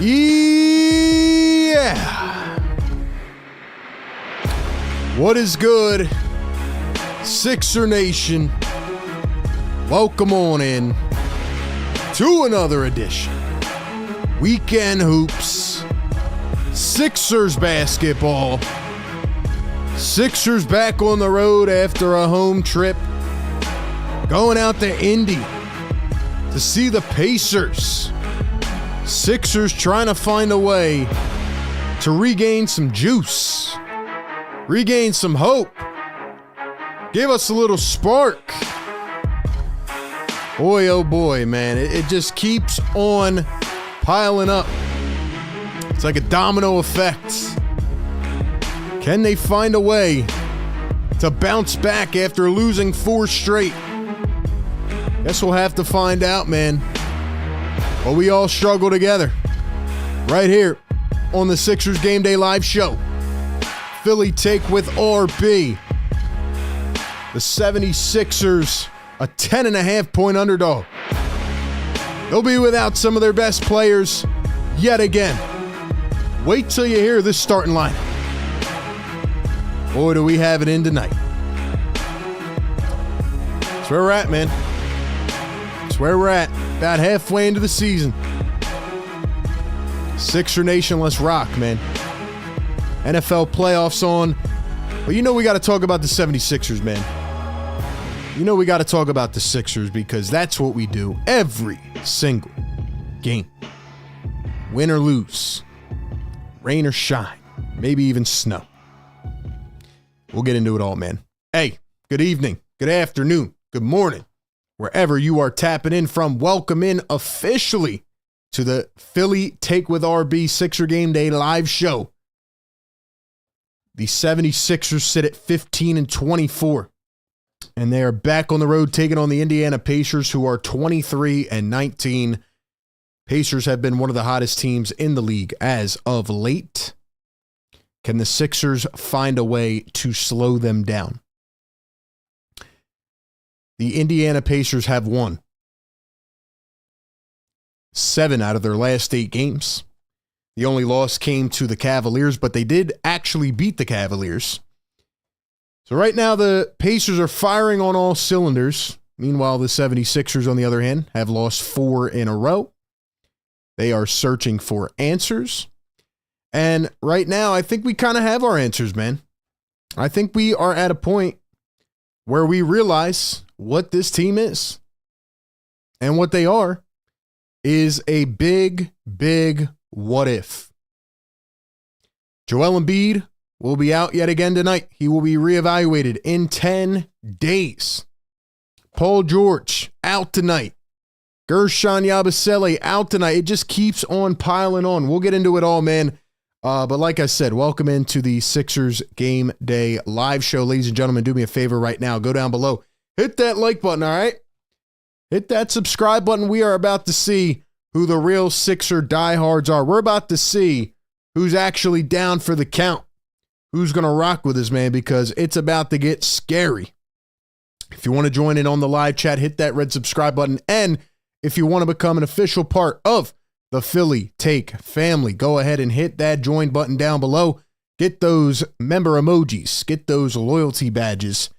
Yeah! What is good, Sixer Nation? Welcome on in to another edition. Weekend Hoops. Sixers basketball. Sixers back on the road after a home trip. Going out to Indy to see the Pacers. Sixers trying to find a way to regain some juice, regain some hope, give us a little spark. Boy, oh boy, man, it just keeps on piling up. It's like a domino effect. Can they find a way to bounce back after losing 4 straight? Guess we'll have to find out, man. But we all struggle together right here on the Sixers Game Day Live Show. Philly Take with RB. The 76ers, a 10.5-point underdog. They'll be without some of their best players yet again. Wait till you hear this starting lineup. Boy, do we have it in tonight. That's where we're at, man. That's where we're at. About halfway into the season. Sixer Nation, let's rock, man. NFL playoffs on. But you know we got to talk about the 76ers, man. You know we got to talk about the Sixers because that's what we do every single game. Win or lose. Rain or shine. Maybe even snow. We'll get into it all, man. Hey, good evening, good afternoon, good morning. Wherever you are tapping in from, welcome in officially to the Philly Take with RB Sixer Game Day Live Show. The 76ers sit at 15-24, and they are back on the road taking on the Indiana Pacers, who are 23-19. Pacers have been one of the hottest teams in the league as of late. Can the Sixers find a way to slow them down? The Indiana Pacers have won 7 out of their last 8 games. The only loss came to the Cavaliers, but they did actually beat the Cavaliers. So right now the Pacers are firing on all cylinders. Meanwhile, the 76ers, on the other hand, have lost 4 in a row. They are searching for answers. And right now, I think we kind of have our answers, man. I think we are at a point where we realize what this team is. And what they are is a big, big what if. Joel Embiid will be out yet again tonight. He will be reevaluated in 10 days. Paul George out tonight. Gershon Yabusele out tonight. It just keeps on piling on. We'll get into it all, man. But like I said, welcome into the Sixers Game Day Live Show. Ladies and gentlemen, do me a favor right now. Go down below. Hit that like button, all right? Hit that subscribe button. We are about to see who the real Sixer diehards are. We're about to see who's actually down for the count. Who's going to rock with us, man, because it's about to get scary. If you want to join in on the live chat, hit that red subscribe button. And if you want to become an official part of the Philly Take family, go ahead and hit that join button down below. Get those member emojis. Get those loyalty badges.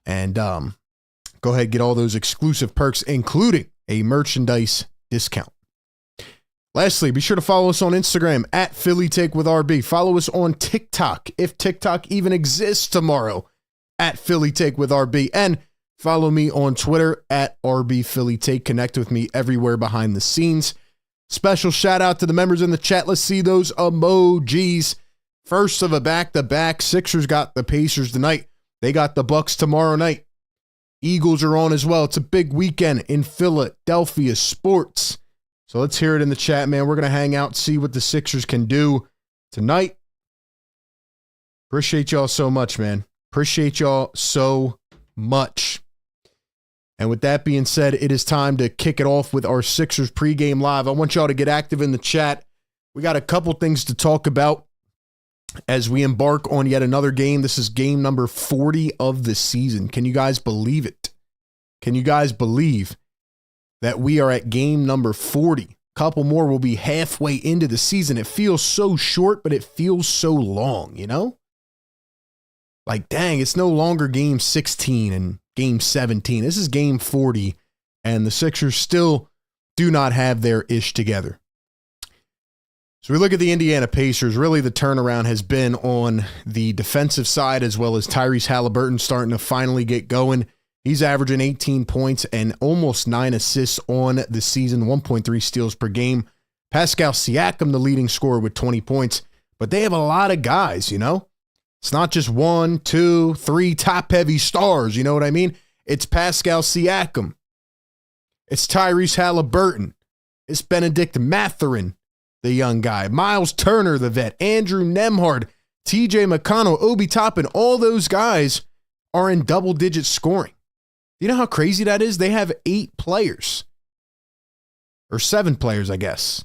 And go ahead and get all those exclusive perks, including a merchandise discount. Lastly, be sure to follow us on Instagram at Philly Take with RB. Follow us on TikTok, if TikTok even exists tomorrow, at Philly Take with RB. And follow me on Twitter at RB Philly Take. Connect with me everywhere behind the scenes. Special shout out to the members in the chat. Let's see those emojis. First of a back-to-back. Sixers got the Pacers tonight. They got the Bucks tomorrow night. Eagles are on as well. It's a big weekend in Philadelphia sports. So let's hear it in the chat, man. We're going to hang out, see what the Sixers can do tonight. Appreciate y'all so much, man. Appreciate y'all so much. And with that being said, it is time to kick it off with our Sixers pregame live. I want y'all to get active in the chat. We got a couple things to talk about as we embark on yet another game. This is game number 40 of the season. Can you guys believe it? Can you guys believe that we are at game number 40 Couple more will be halfway into the season. It feels so short, but it feels so long, you know? Like, dang, it's no longer game 16 and game 17. This is game 40, and the Sixers still do not have their ish together. So we look at the Indiana Pacers. Really, the turnaround has been on the defensive side, as well as Tyrese Halliburton starting to finally get going. He's averaging 18 points and almost 9 assists on the season, 1.3 steals per game. Pascal Siakam, the leading scorer with 20 points. But they have a lot of guys, you know? It's not just 1, 2, 3 top-heavy stars, you know what I mean? It's Pascal Siakam. It's Tyrese Halliburton. It's Benedict Mathurin, the young guy. Miles Turner, the vet. Andrew Nembhard, TJ McConnell, Obi Toppin. All those guys are in double-digit scoring. You know how crazy that is? They have 8 players. Or 7 players, I guess.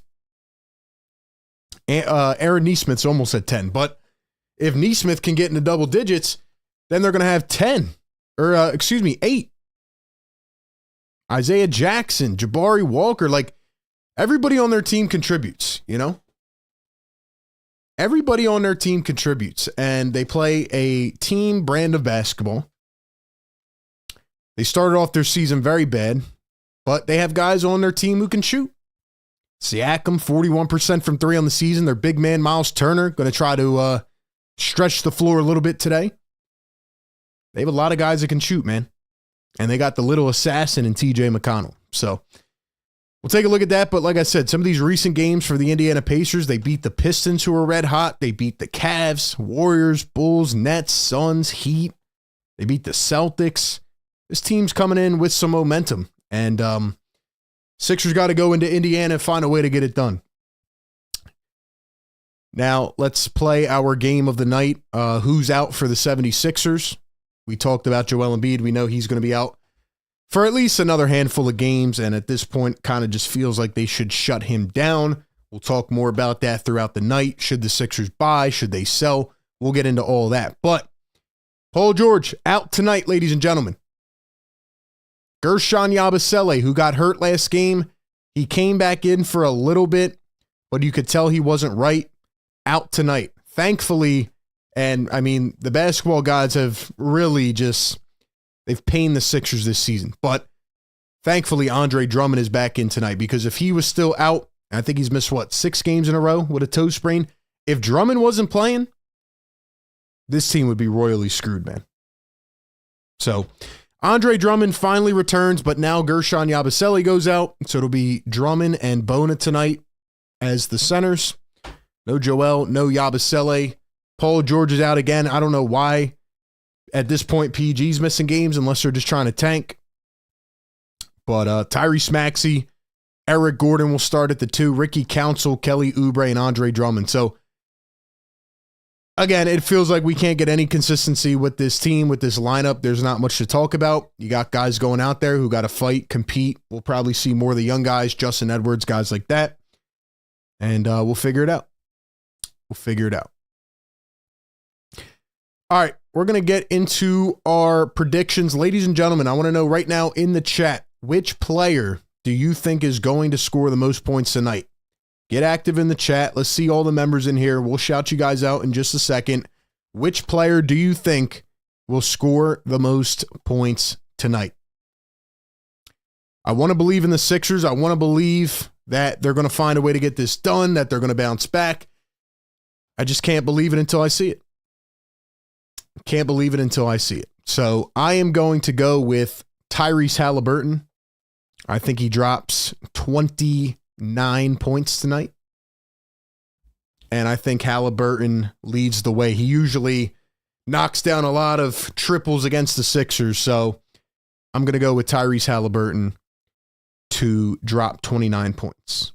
Aaron Nesmith's almost at 10. But if Nesmith can get into double digits, then they're going to have 10. Or, 8. Isaiah Jackson, Jabari Walker. Like, everybody on their team contributes, you know? Everybody on their team contributes. And they play a team brand of basketball. They started off their season very bad, but they have guys on their team who can shoot. Siakam, 41% from 3 on the season. Their big man, Miles Turner, going to try to stretch the floor a little bit today. They have a lot of guys that can shoot, man. And they got the little assassin in TJ McConnell. So we'll take a look at that. But like I said, some of these recent games for the Indiana Pacers, they beat the Pistons, who are red hot. They beat the Cavs, Warriors, Bulls, Nets, Suns, Heat. They beat the Celtics. This team's coming in with some momentum, and Sixers got to go into Indiana and find a way to get it done. Now, let's play our game of the night. Who's out for the 76ers? We talked about Joel Embiid. We know he's going to be out for at least another handful of games, and at this point, kind of just feels like they should shut him down. We'll talk more about that throughout the night. Should the Sixers buy? Should they sell? We'll get into all that. But Paul George out tonight, ladies and gentlemen. Gershon Yabusele, who got hurt last game, he came back in for a little bit, but you could tell he wasn't right. Out tonight. Thankfully, and I mean, the basketball gods have really they've pained the Sixers this season. But thankfully, Andre Drummond is back in tonight, because if he was still out, I think he's missed, 6 games in a row with a toe sprain. If Drummond wasn't playing, this team would be royally screwed, man. So Andre Drummond finally returns, but now Gershon Yabusele goes out. So it'll be Drummond and Bona tonight as the centers. No Joel, no Yabusele. Paul George is out again. I don't know why at this point PG's missing games, unless they're just trying to tank. But Tyrese Maxey, Eric Gordon will start at the 2. Ricky Council, Kelly Oubre, and Andre Drummond. So again, it feels like we can't get any consistency with this team, with this lineup. There's not much to talk about. You got guys going out there who got to fight, compete. We'll probably see more of the young guys, Justin Edwards, guys like that. And we'll figure it out. All right, we're going to get into our predictions. Ladies and gentlemen, I want to know right now in the chat, which player do you think is going to score the most points tonight? Get active in the chat. Let's see all the members in here. We'll shout you guys out in just a second. Which player do you think will score the most points tonight? I want to believe in the Sixers. I want to believe that they're going to find a way to get this done, that they're going to bounce back. I just can't believe it until I see it. Can't believe it until I see it. So I am going to go with Tyrese Halliburton. I think he drops 29 points tonight. And I think Halliburton leads the way. He usually knocks down a lot of triples against the Sixers. So I'm going to go with Tyrese Halliburton to drop 29 points.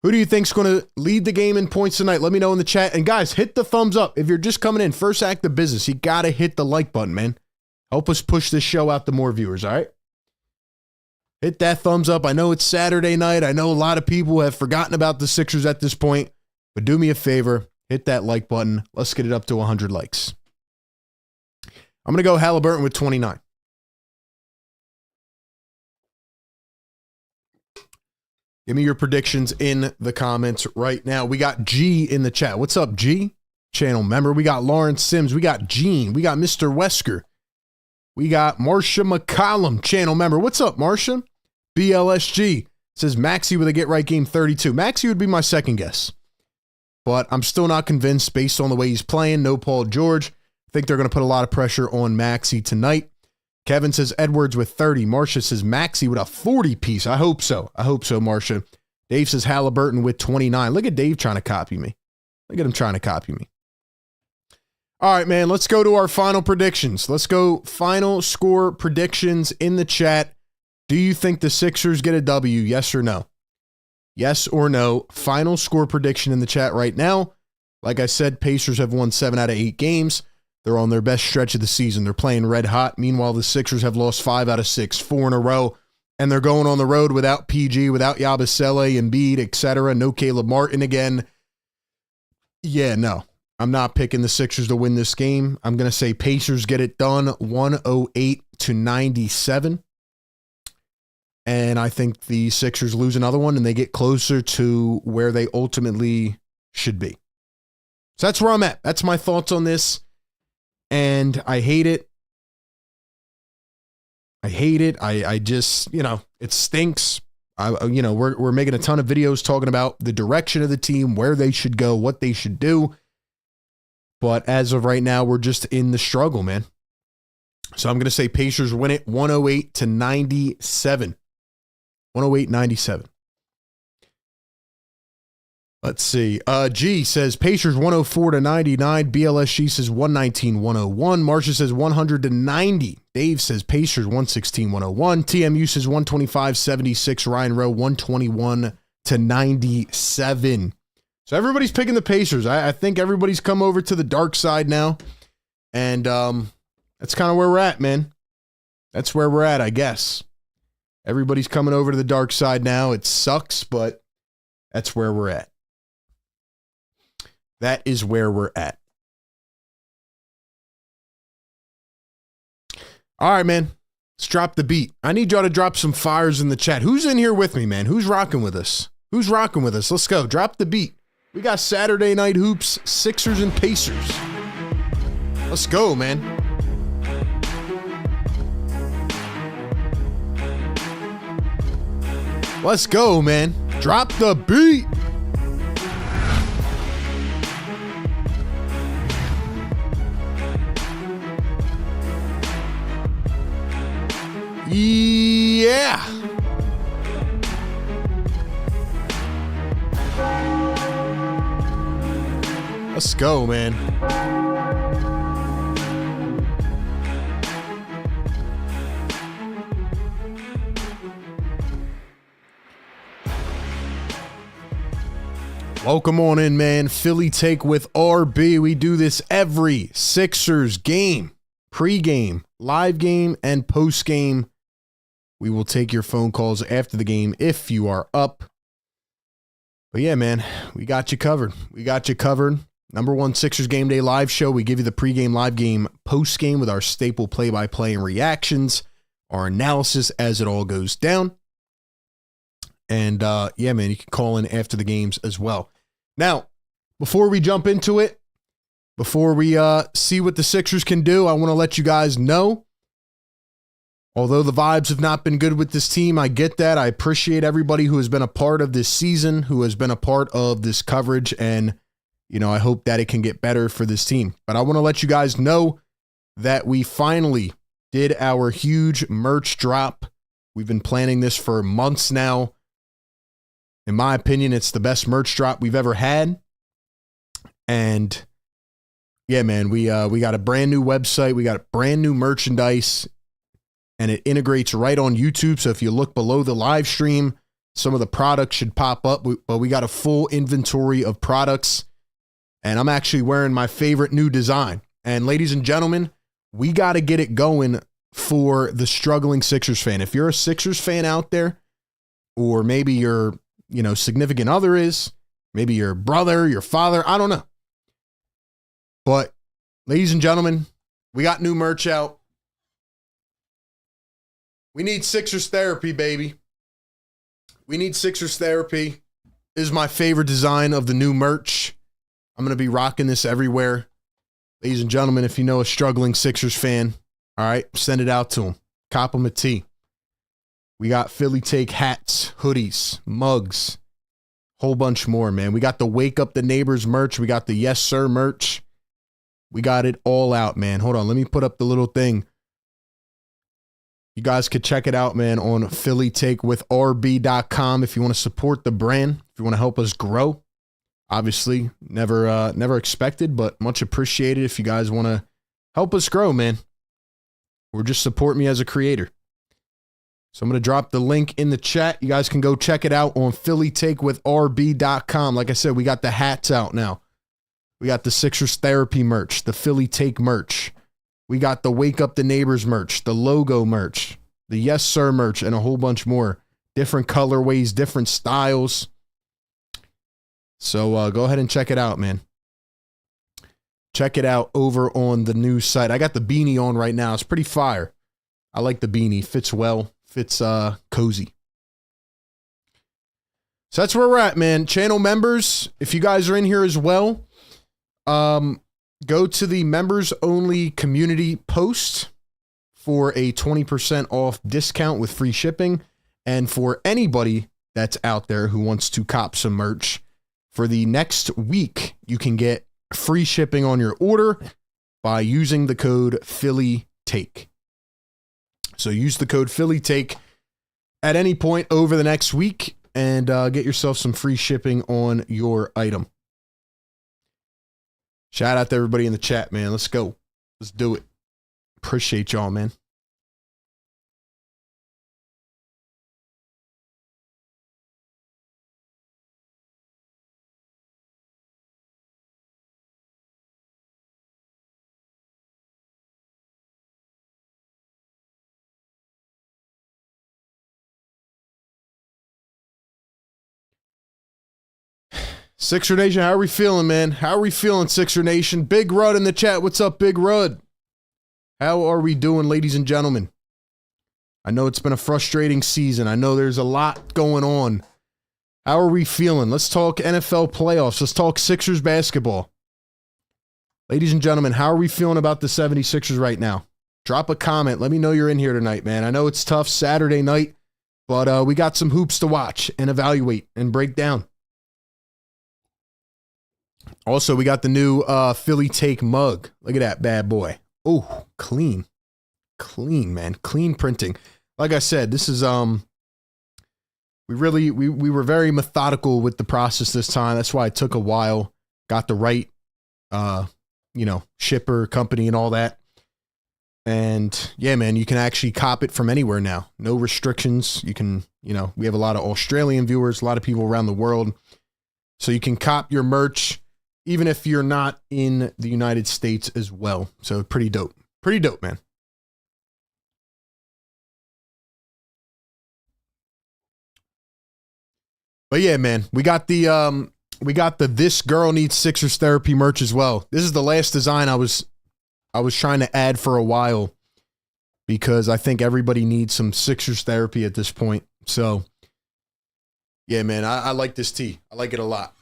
Who do you think's going to lead the game in points tonight? Let me know in the chat. And guys, hit the thumbs up. If you're just coming in, first act of business, you got to hit the like button, man. Help us push this show out to more viewers, all right? Hit that thumbs up. I know it's Saturday night. I know a lot of people have forgotten about the Sixers at this point, but do me a favor, hit that like button. Let's get it up to 100 likes. I'm going to go Halliburton with 29. Give me your predictions in the comments right now. We got G in the chat. What's up, G? Channel member. We got Lawrence Sims. We got Gene. We got Mr. Wesker. We got Marcia McCollum, channel member. What's up, Marcia? BLSG says Maxey with a get right game 32. Maxey would be my second guess, but I'm still not convinced based on the way he's playing. No Paul George. I think they're going to put a lot of pressure on Maxey tonight. Kevin says Edwards with 30. Marcia says Maxey with a 40 piece. I hope so. I hope so, Marcia. Dave says Halliburton with 29. Look at Dave trying to copy me. Look at him trying to copy me. All right, man, let's go to our final predictions. Let's go final score predictions in the chat. Do you think the Sixers get a W? Yes or no? Yes or no? Final score prediction in the chat right now. Like I said, Pacers have won 7 out of 8 games. They're on their best stretch of the season. They're playing red hot. Meanwhile, the Sixers have lost 5 out of 6, 4 in a row, and they're going on the road without PG, without Yabusele, Embiid, etc. No Caleb Martin again. Yeah, no. I'm not picking the Sixers to win this game. I'm going to say Pacers get it done 108-97. And I think the Sixers lose another one and they get closer to where they ultimately should be. So that's where I'm at. That's my thoughts on this. And I hate it. I hate it. I just, it stinks. We're making a ton of videos talking about the direction of the team, where they should go, what they should do. But as of right now, we're just in the struggle, man. So I'm going to say Pacers win it 108-97. 108-97. Let's see. G says Pacers 104-99. BLSG says 119-101. Marcia says 100-90. Dave says Pacers 116-101. TMU says 125-76. Ryan Rowe 121-97. So everybody's picking the Pacers. I think everybody's come over to the dark side now. And that's kind of where we're at, man. That's where we're at, I guess. Everybody's coming over to the dark side now. It sucks, but that's where we're at. That is where we're at. All right, man. Let's drop the beat. I need y'all to drop some fires in the chat. Who's in here with me, man? Who's rocking with us? Who's rocking with us? Let's go. Drop the beat. We got Saturday night hoops, Sixers and Pacers. Let's go, man. Let's go, man. Drop the beat. Yeah. Let's go, man. Welcome on in, man. Philly Take with RB. We do this every Sixers game, pregame, live game, and postgame. We will take your phone calls after the game if you are up. But yeah, man, we got you covered. We got you covered. Number one Sixers Game Day live show. We give you the pregame, live game, postgame with our staple play-by-play and reactions, our analysis as it all goes down. And yeah, man, you can call in after the games as well. Now, before we jump into it, before we see what the Sixers can do, I want to let you guys know, although the vibes have not been good with this team, I get that. I appreciate everybody who has been a part of this season, who has been a part of this coverage, and I hope that it can get better for this team. But I want to let you guys know that we finally did our huge merch drop. We've been planning this for months now. In my opinion, it's the best merch drop we've ever had. And yeah, man, we got a brand new website. We got brand new merchandise, and it integrates right on YouTube. So if you look below the live stream, some of the products should pop up. But we got a full inventory of products. And I'm actually wearing my favorite new design. And ladies and gentlemen, we got to get it going for the struggling Sixers fan. If you're a Sixers fan out there, or maybe your significant other is, maybe your brother, your father, I don't know. But ladies and gentlemen, we got new merch out. We need Sixers therapy, baby. We need Sixers therapy. This is my favorite design of the new merch. I'm going to be rocking this everywhere. Ladies and gentlemen, if you know a struggling Sixers fan, all right, send it out to them. Cop them a tee. We got Philly Take hats, hoodies, mugs, whole bunch more, man. We got the Wake Up the Neighbors merch. We got the Yes Sir merch. We got it all out, man. Hold on. Let me put up the little thing. You guys could check it out, man, on phillytakewithrb.com if you want to support the brand, if you want to help us grow. Obviously, never expected, but much appreciated if you guys want to help us grow, man. Or just support me as a creator. So I'm going to drop the link in the chat. You guys can go check it out on phillytakewithrb.com. Like I said, we got the hats out now. We got the Sixers Therapy merch, the Philly Take merch. We got the Wake Up the Neighbors merch, the logo merch, the Yes Sir merch, and a whole bunch more. Different colorways, different styles. So go ahead and check it out, man. Check it out over on the new site. I got the beanie on right now. It's pretty fire. I like the beanie. Fits well. Fits cozy. So that's where we're at, man. Channel members, if you guys are in here as well, go to the members only community post for a 20% off discount with free shipping. And for anybody that's out there who wants to cop some merch, for the next week, you can get free shipping on your order by using the code PhillyTake. So use the code PhillyTake at any point over the next week and get yourself some free shipping on your item. Shout out to everybody in the chat, man. Let's go. Let's do it. Appreciate y'all, man. Sixer Nation, how are we feeling, man? How are we feeling, Sixer Nation? Big Rud in the chat. What's up, Big Rud? How are we doing, ladies and gentlemen? I know it's been a frustrating season. I know there's a lot going on. How are we feeling? Let's talk NFL playoffs. Let's talk Sixers basketball. Ladies and gentlemen, how are we feeling about the 76ers right now? Drop a comment. Let me know you're in here tonight, man. I know it's tough Saturday night, but we got some hoops to watch and evaluate and break down. Also, we got the new Philly Take mug. Look at that bad boy. Oh, clean. Clean, man. Clean printing. Like I said, this is we were very methodical with the process this time. That's why it took a while. Got the right shipper, company and all that. And yeah, man, you can actually cop it from anywhere now. No restrictions. You can, we have a lot of Australian viewers, a lot of people around the world. So you can cop your merch even if you're not in the United States as well. So pretty dope. Pretty dope, man. But yeah, man, we got the This Girl Needs Sixers Therapy merch as well. This is the last design I was trying to add for a while because I think everybody needs some Sixers therapy at this point. So yeah, man, I like this tee. I like it a lot.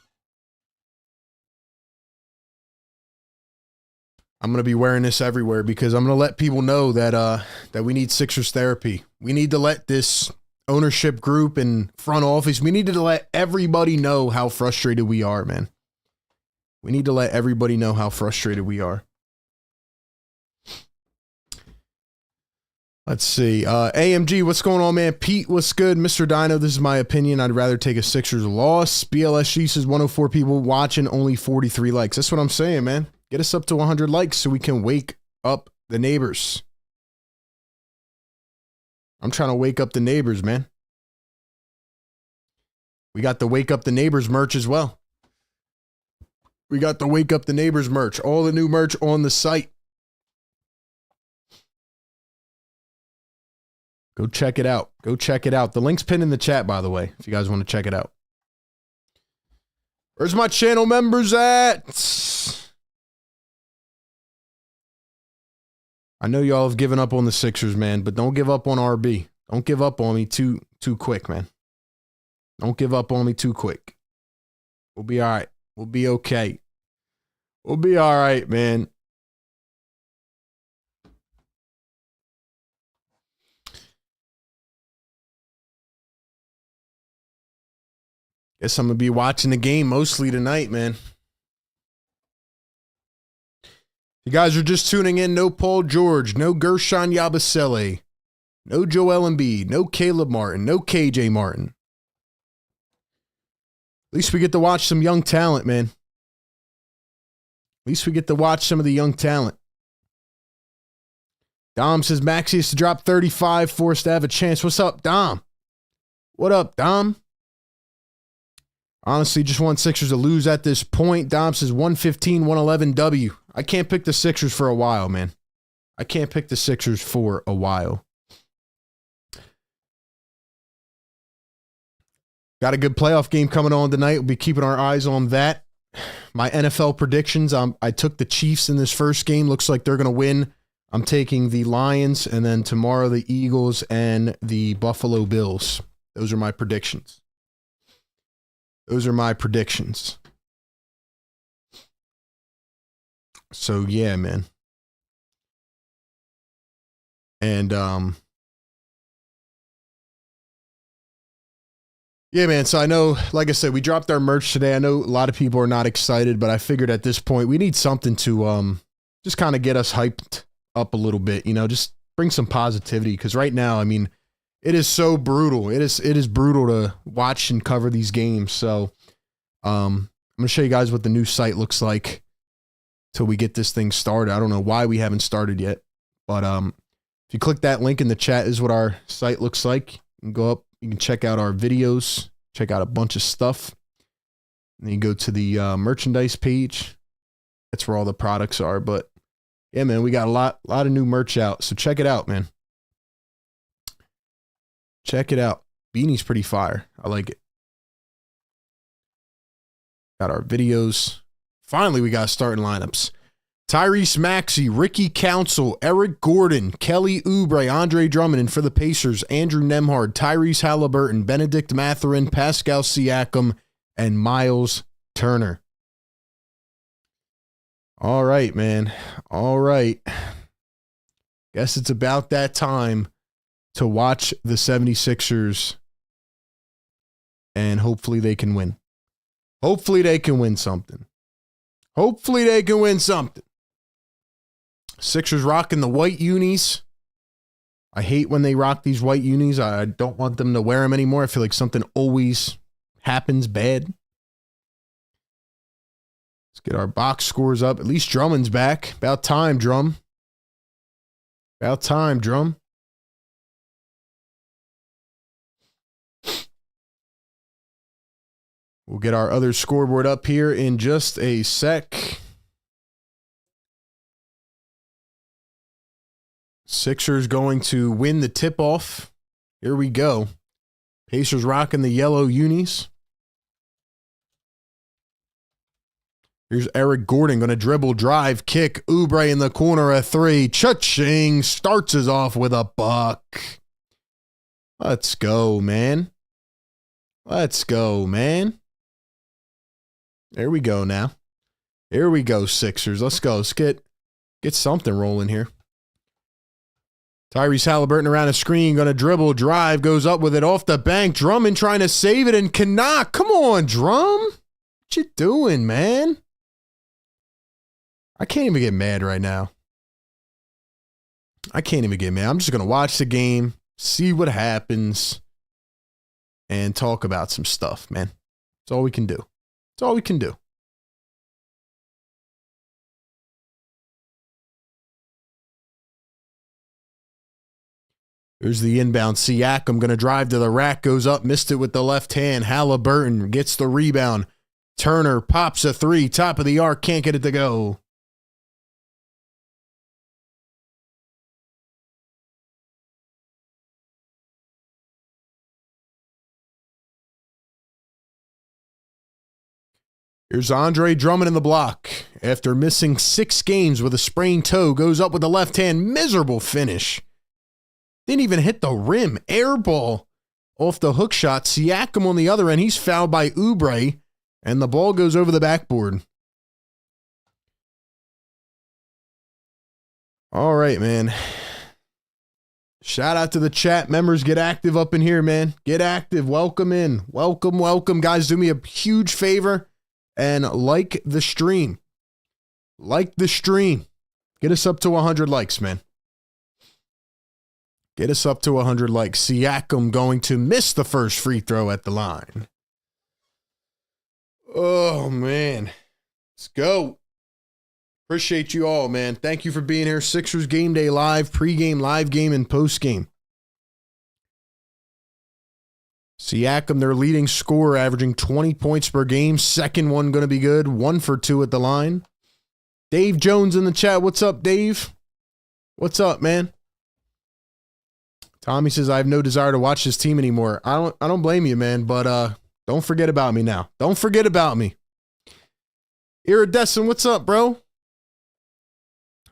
I'm going to be wearing this everywhere because I'm going to let people know that we need Sixers therapy. We need to let this ownership group and front office, we need to let everybody know how frustrated we are, man. We need to let everybody know how frustrated we are. Let's see. AMG, what's going on, man? Pete, what's good? Mr. Dino, this is my opinion. I'd rather take a Sixers loss. BLSG says 104 people watching, only 43 likes. That's what I'm saying, man. Get us up to 100 likes so we can wake up the neighbors. I'm trying to wake up the neighbors, man. We got the Wake Up the Neighbors merch as well. We got the Wake Up the Neighbors merch. All the new merch on the site. Go check it out. Go check it out. The link's pinned in the chat, by the way, if you guys want to check it out. Where's my channel members at? I know y'all have given up on the Sixers, man, but don't give up on RB. Don't give up on me too quick, man. Don't give up on me too quick. We'll be all right. We'll be okay. We'll be all right, man. Guess I'm going to be watching the game mostly tonight, man. You guys are just tuning in. No Paul George, no Gershon Yabusele, no Joel Embiid, no Caleb Martin, no KJ Martin. At least we get to watch some young talent, man. At least we get to watch some of the young talent. Dom says Maxey has to drop 35 for us to have a chance. What's up, Dom? What up, Dom? Honestly, just want Sixers to lose at this point. Dom says 115-111 W. I can't pick the Sixers for a while, man. I can't pick the Sixers for a while. Got a good playoff game coming on tonight. We'll be keeping our eyes on that. My NFL predictions, I took the Chiefs in this first game. Looks like they're going to win. I'm taking the Lions, and then tomorrow the Eagles and the Buffalo Bills. Those are my predictions. Those are my predictions. So, yeah, man. And, yeah, man. So I know, like I said, we dropped our merch today. I know a lot of people are not excited, but I figured at this point we need something to just kind of get us hyped up a little bit, you know, just bring some positivity. Because right now, I mean, it is so brutal. It is brutal to watch and cover these games. So I'm going to show you guys what the new site looks like till we get this thing started. I don't know why we haven't started yet, but if you click that link in the chat, this is what our site looks like. You can go up, you can check out our videos, check out a bunch of stuff. And then you go to the merchandise page. That's where all the products are. But yeah, man, we got a lot of new merch out. So check it out, man. Check it out. Beanie's pretty fire. I like it. Got our videos. Finally, we got starting lineups. Tyrese Maxey, Ricky Council, Eric Gordon, Kelly Oubre, Andre Drummond, and for the Pacers, Andrew Nembhard, Tyrese Halliburton, Benedict Mathurin, Pascal Siakam, and Miles Turner. All right, man. All right. Guess it's about that time to watch the 76ers, and hopefully they can win. Hopefully they can win something. Hopefully they can win something. Sixers rocking the white unis. I hate when they rock these white unis. I don't want them to wear them anymore. I feel like something always happens bad. Let's get our box scores up. At least Drummond's back. About time, Drum. About time, Drum. We'll get our other scoreboard up here in just a sec. Sixers going to win the tip-off. Here we go. Pacers rocking the yellow unis. Here's Eric Gordon going to dribble, drive, kick. Oubre in the corner, a three. Cha-ching. Starts us off with a buck. Let's go, man. Let's go, man. There we go now. Here we go, Sixers. Let's go. Let's get something rolling here. Tyrese Halliburton around a screen, going to dribble, drive, goes up with it off the bank. Drummond trying to save it and cannot. Come on, Drum. What you doing, man? I can't even get mad right now. I can't even get mad. I'm just going to watch the game, see what happens, and talk about some stuff, man. That's all we can do. That's all we can do. Here's the inbound. Siakam going to drive to the rack, goes up, missed it with the left hand. Halliburton gets the rebound. Turner pops a three, top of the arc, can't get it to go. Here's Andre Drummond in the block. After missing 6 games with a sprained toe, goes up with the left hand. Miserable finish. Didn't even hit the rim. Air ball. off the hook shot. Siakam on the other end. He's fouled by Oubre, and the ball goes over the backboard. All right, man. Shout out to the chat members. Get active up in here, man. Get active. Welcome in. Welcome, welcome. Guys, do me a huge favor and like the stream. Like the stream. Get us up to 100 likes, man. Get us up to 100 likes. Siakam going to miss the first free throw at the line. Oh, man. Let's go. Appreciate you all, man. Thank you for being here. Sixers Game Day Live, pregame, live game, and postgame. Siakam, their leading scorer, averaging 20 points per game. Second one going to be good. 1 for 2 at the line. Dave Jones in the chat. What's up, Dave? What's up, man? Tommy says, I have no desire to watch this team anymore. I don't blame you, man, but don't forget about me now. Don't forget about me. Iridescent, what's up, bro?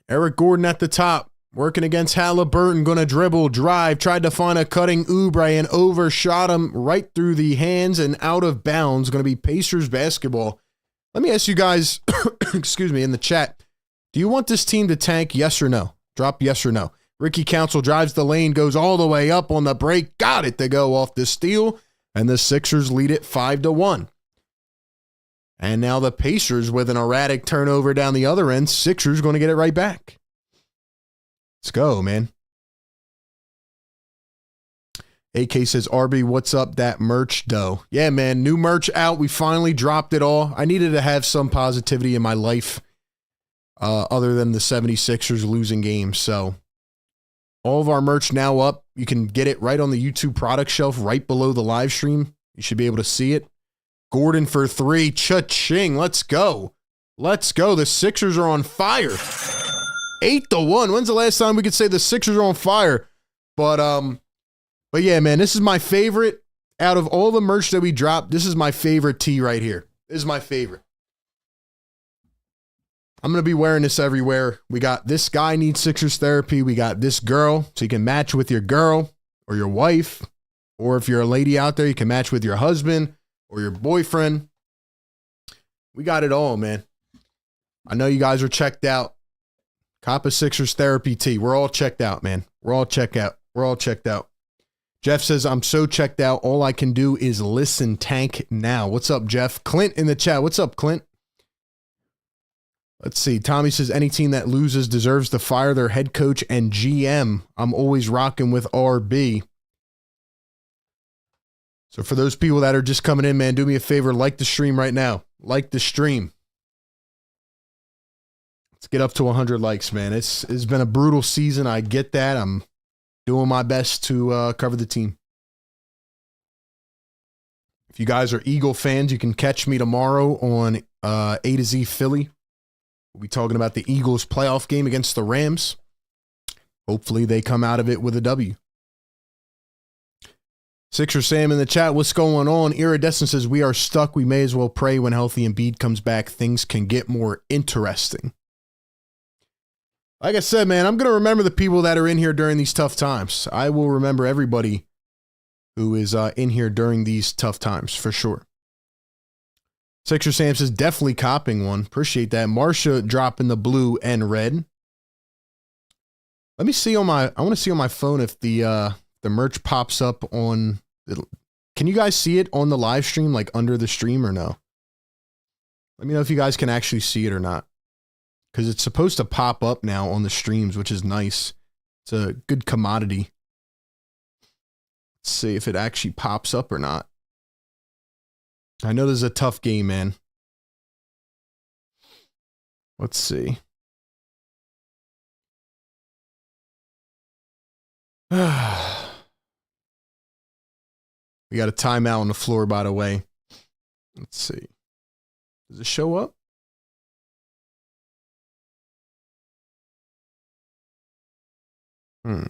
Eric Gordon at the top, working against Halliburton, going to dribble, drive, tried to find a cutting Oubre and overshot him right through the hands and out of bounds. Going to be Pacers basketball. Let me ask you guys, excuse me, in the chat, do you want this team to tank, yes or no? Drop yes or no. Ricky Council drives the lane, goes all the way up on the break, got it to go off the steal, and the Sixers lead it 5-1. And now the Pacers with an erratic turnover down the other end. Sixers going to get it right back. Let's go, man. AK says, RB, what's up? That merch dough. Yeah, man. New merch out. We finally dropped it all. I needed to have some positivity in my life other than the 76ers losing games. So all of our merch now up. You can get it right on the YouTube product shelf right below the live stream. You should be able to see it. Gordon for 3. Cha-ching. Let's go. Let's go. The Sixers are on fire. 8-1. When's the last time we could say the Sixers are on fire? But yeah, man, this is my favorite. Out of all the merch that we dropped, this is my favorite tee right here. This is my favorite. I'm going to be wearing this everywhere. We got this guy needs Sixers therapy. We got this girl, so you can match with your girl or your wife. Or if you're a lady out there, you can match with your husband or your boyfriend. We got it all, man. I know you guys are checked out. Cop a Sixers therapy tee. We're all checked out, man. We're all checked out. We're all checked out. Jeff says, I'm so checked out. All I can do is listen, tank now. What's up, Jeff? Clint in the chat. What's up, Clint? Let's see. Tommy says, any team that loses deserves to fire their head coach and GM. I'm always rocking with RB. So for those people that are just coming in, man, do me a favor. Like the stream right now. Like the stream. Let's get up to 100 likes, man. It's been a brutal season. I get that. I'm doing my best to cover the team. If you guys are Eagle fans, you can catch me tomorrow on A to Z Philly. We'll be talking about the Eagles playoff game against the Rams. Hopefully they come out of it with a W. Sixer Sam in the chat, what's going on? Iridescent says, we are stuck. We may as well pray when healthy Embiid comes back. Things can get more interesting. Like I said, man, I'm going to remember the people that are in here during these tough times. I will remember everybody who is in here during these tough times, for sure. Sixer Sam says, definitely copping one. Appreciate that. Marsha dropping the blue and red. Let me see on my, I want to see on my phone if the merch pops up on, can you guys see it on the live stream, like under the stream or no? Let me know if you guys can actually see it or not. Because it's supposed to pop up now on the streams, which is nice. It's a good commodity. Let's see if it actually pops up or not. I know this is a tough game, man. Let's see. We got a timeout on the floor, by the way. Let's see. Does it show up? I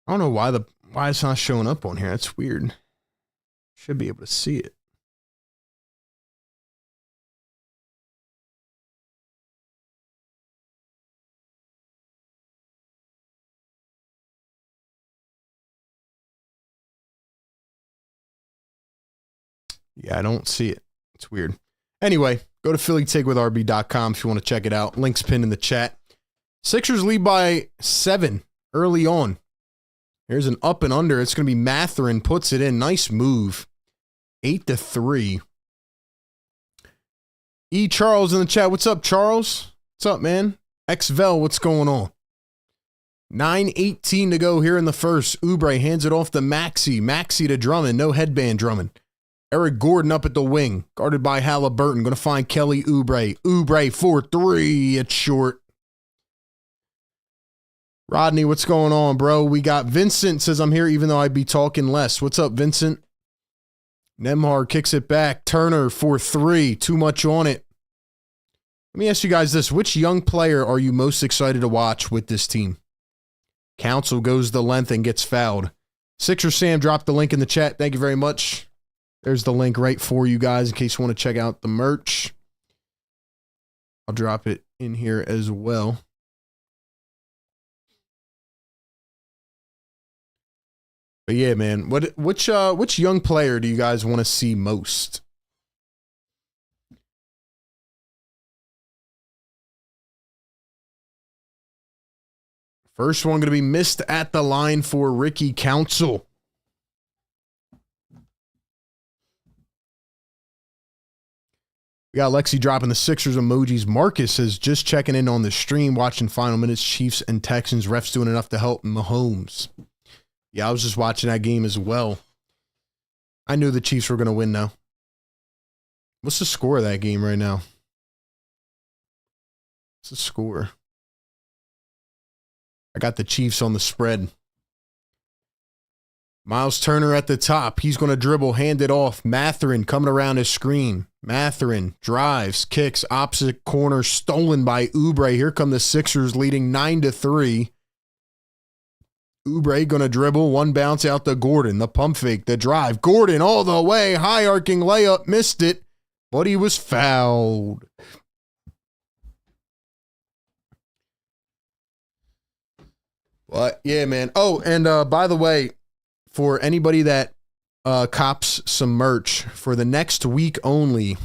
don't know why it's not showing up on here. That's weird. Should be able to see it. Yeah, I don't see it. It's weird. Anyway, go to phillytigwithrb.com if you want to check it out. Link's pinned in the chat. Sixers lead by 7 early on. Here's an up and under. It's going to be Mathurin, puts it in. Nice move. 8-3. E. Charles in the chat. What's up, Charles? What's up, man? XVEL, what's going on? 9:18 to go here in the first. Oubre hands it off to Maxey. Maxey to Drummond. No headband, Drummond. Eric Gordon up at the wing. Guarded by Halliburton. Going to find Kelly Oubre. Oubre for 3. It's short. Rodney, what's going on, bro? We got Vincent says I'm here even though I'd be talking less. What's up, Vincent? Nemhard kicks it back. Turner for 3. Too much on it. Let me ask you guys this. Which young player are you most excited to watch with this team? Council goes the length and gets fouled. Sixer Sam dropped the link in the chat. Thank you very much. There's the link right for you guys in case you want to check out the merch. I'll drop it in here as well. But yeah, man, which young player do you guys want to see most? First one going to be missed at the line for Ricky Council. We got Lexi dropping the Sixers emojis. Marcus is just checking in on the stream, watching final minutes. Chiefs and Texans. Refs doing enough to help Mahomes. Yeah, I was just watching that game as well. I knew the Chiefs were going to win now. What's the score of that game right now? What's the score? I got the Chiefs on the spread. Miles Turner at the top. He's going to dribble, hand it off. Mathurin coming around his screen. Mathurin drives, kicks, opposite corner, stolen by Oubre. Here come the Sixers leading 9-3. Oubre going to dribble, one bounce out to Gordon. The pump fake, the drive. Gordon all the way, high arcing layup, missed it, but he was fouled. But yeah, man. Oh, and by the way, for anybody that cops some merch for the next week only,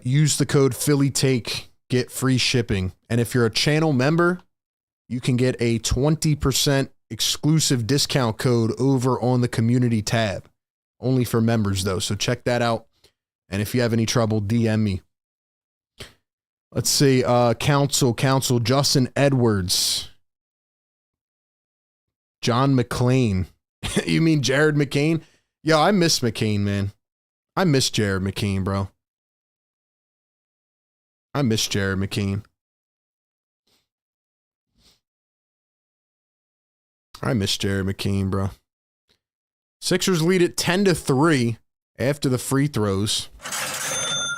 use the code PhillyTake, get free shipping. And if you're a channel member, you can get a 20% exclusive discount code over on the community tab. Only for members, though. So check that out. And if you have any trouble, DM me. Let's see. Council, Justin Edwards. John McClain. You mean Jared McCain? Yo, I miss McCain, man. I miss Jared McCain, bro. I miss Jared McCain. I miss Jared McCain, bro. Sixers lead it 10-3 after the free throws.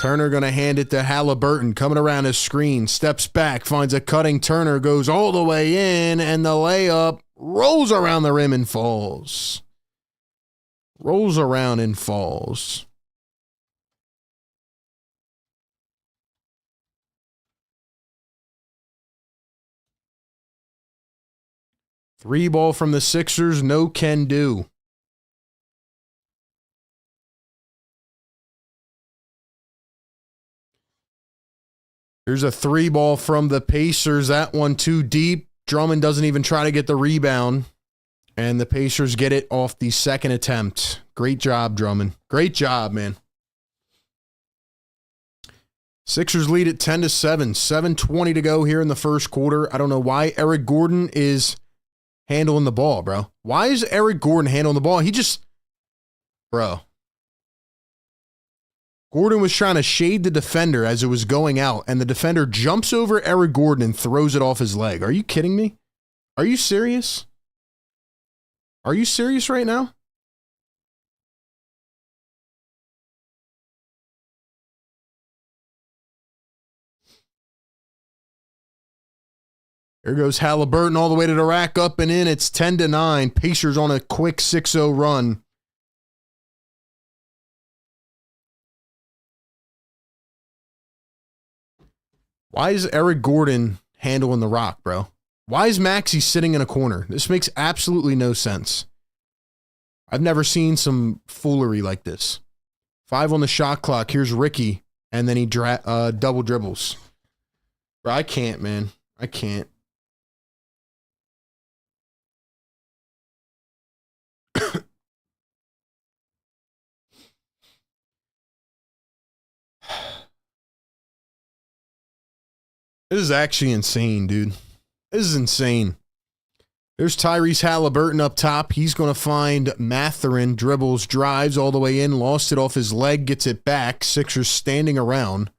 Turner going to hand it to Halliburton, coming around his screen, steps back, finds a cutting Turner, goes all the way in, and the layup rolls around the rim and falls. Rolls around and falls. Three ball from the Sixers, no can do. Here's a three ball from the Pacers. That one too deep. Drummond doesn't even try to get the rebound. And the Pacers get it off the second attempt. Great job, Drummond. Great job, man. Sixers lead at 10-7. 7:20 to go here in the first quarter. I don't know why Eric Gordon is handling the ball, bro. Why is Eric Gordon handling the ball? He just... Bro. Gordon was trying to shade the defender as it was going out, and the defender jumps over Eric Gordon and throws it off his leg. Are you kidding me? Are you serious? Are you serious right now? Here goes Halliburton all the way to the rack, up and in. It's 10-9. Pacers on a quick 6-0 run. Why is Eric Gordon handling the rock, bro? Why is Maxey sitting in a corner? This makes absolutely no sense. I've never seen some foolery like this. 5 on the shot clock. Here's Ricky. And then he double dribbles. Bro, I can't, man. I can't. This is actually insane, dude. This is insane. There's Tyrese Halliburton up top. He's going to find Mathurin, dribbles, drives all the way in, lost it off his leg, gets it back. Sixers standing around.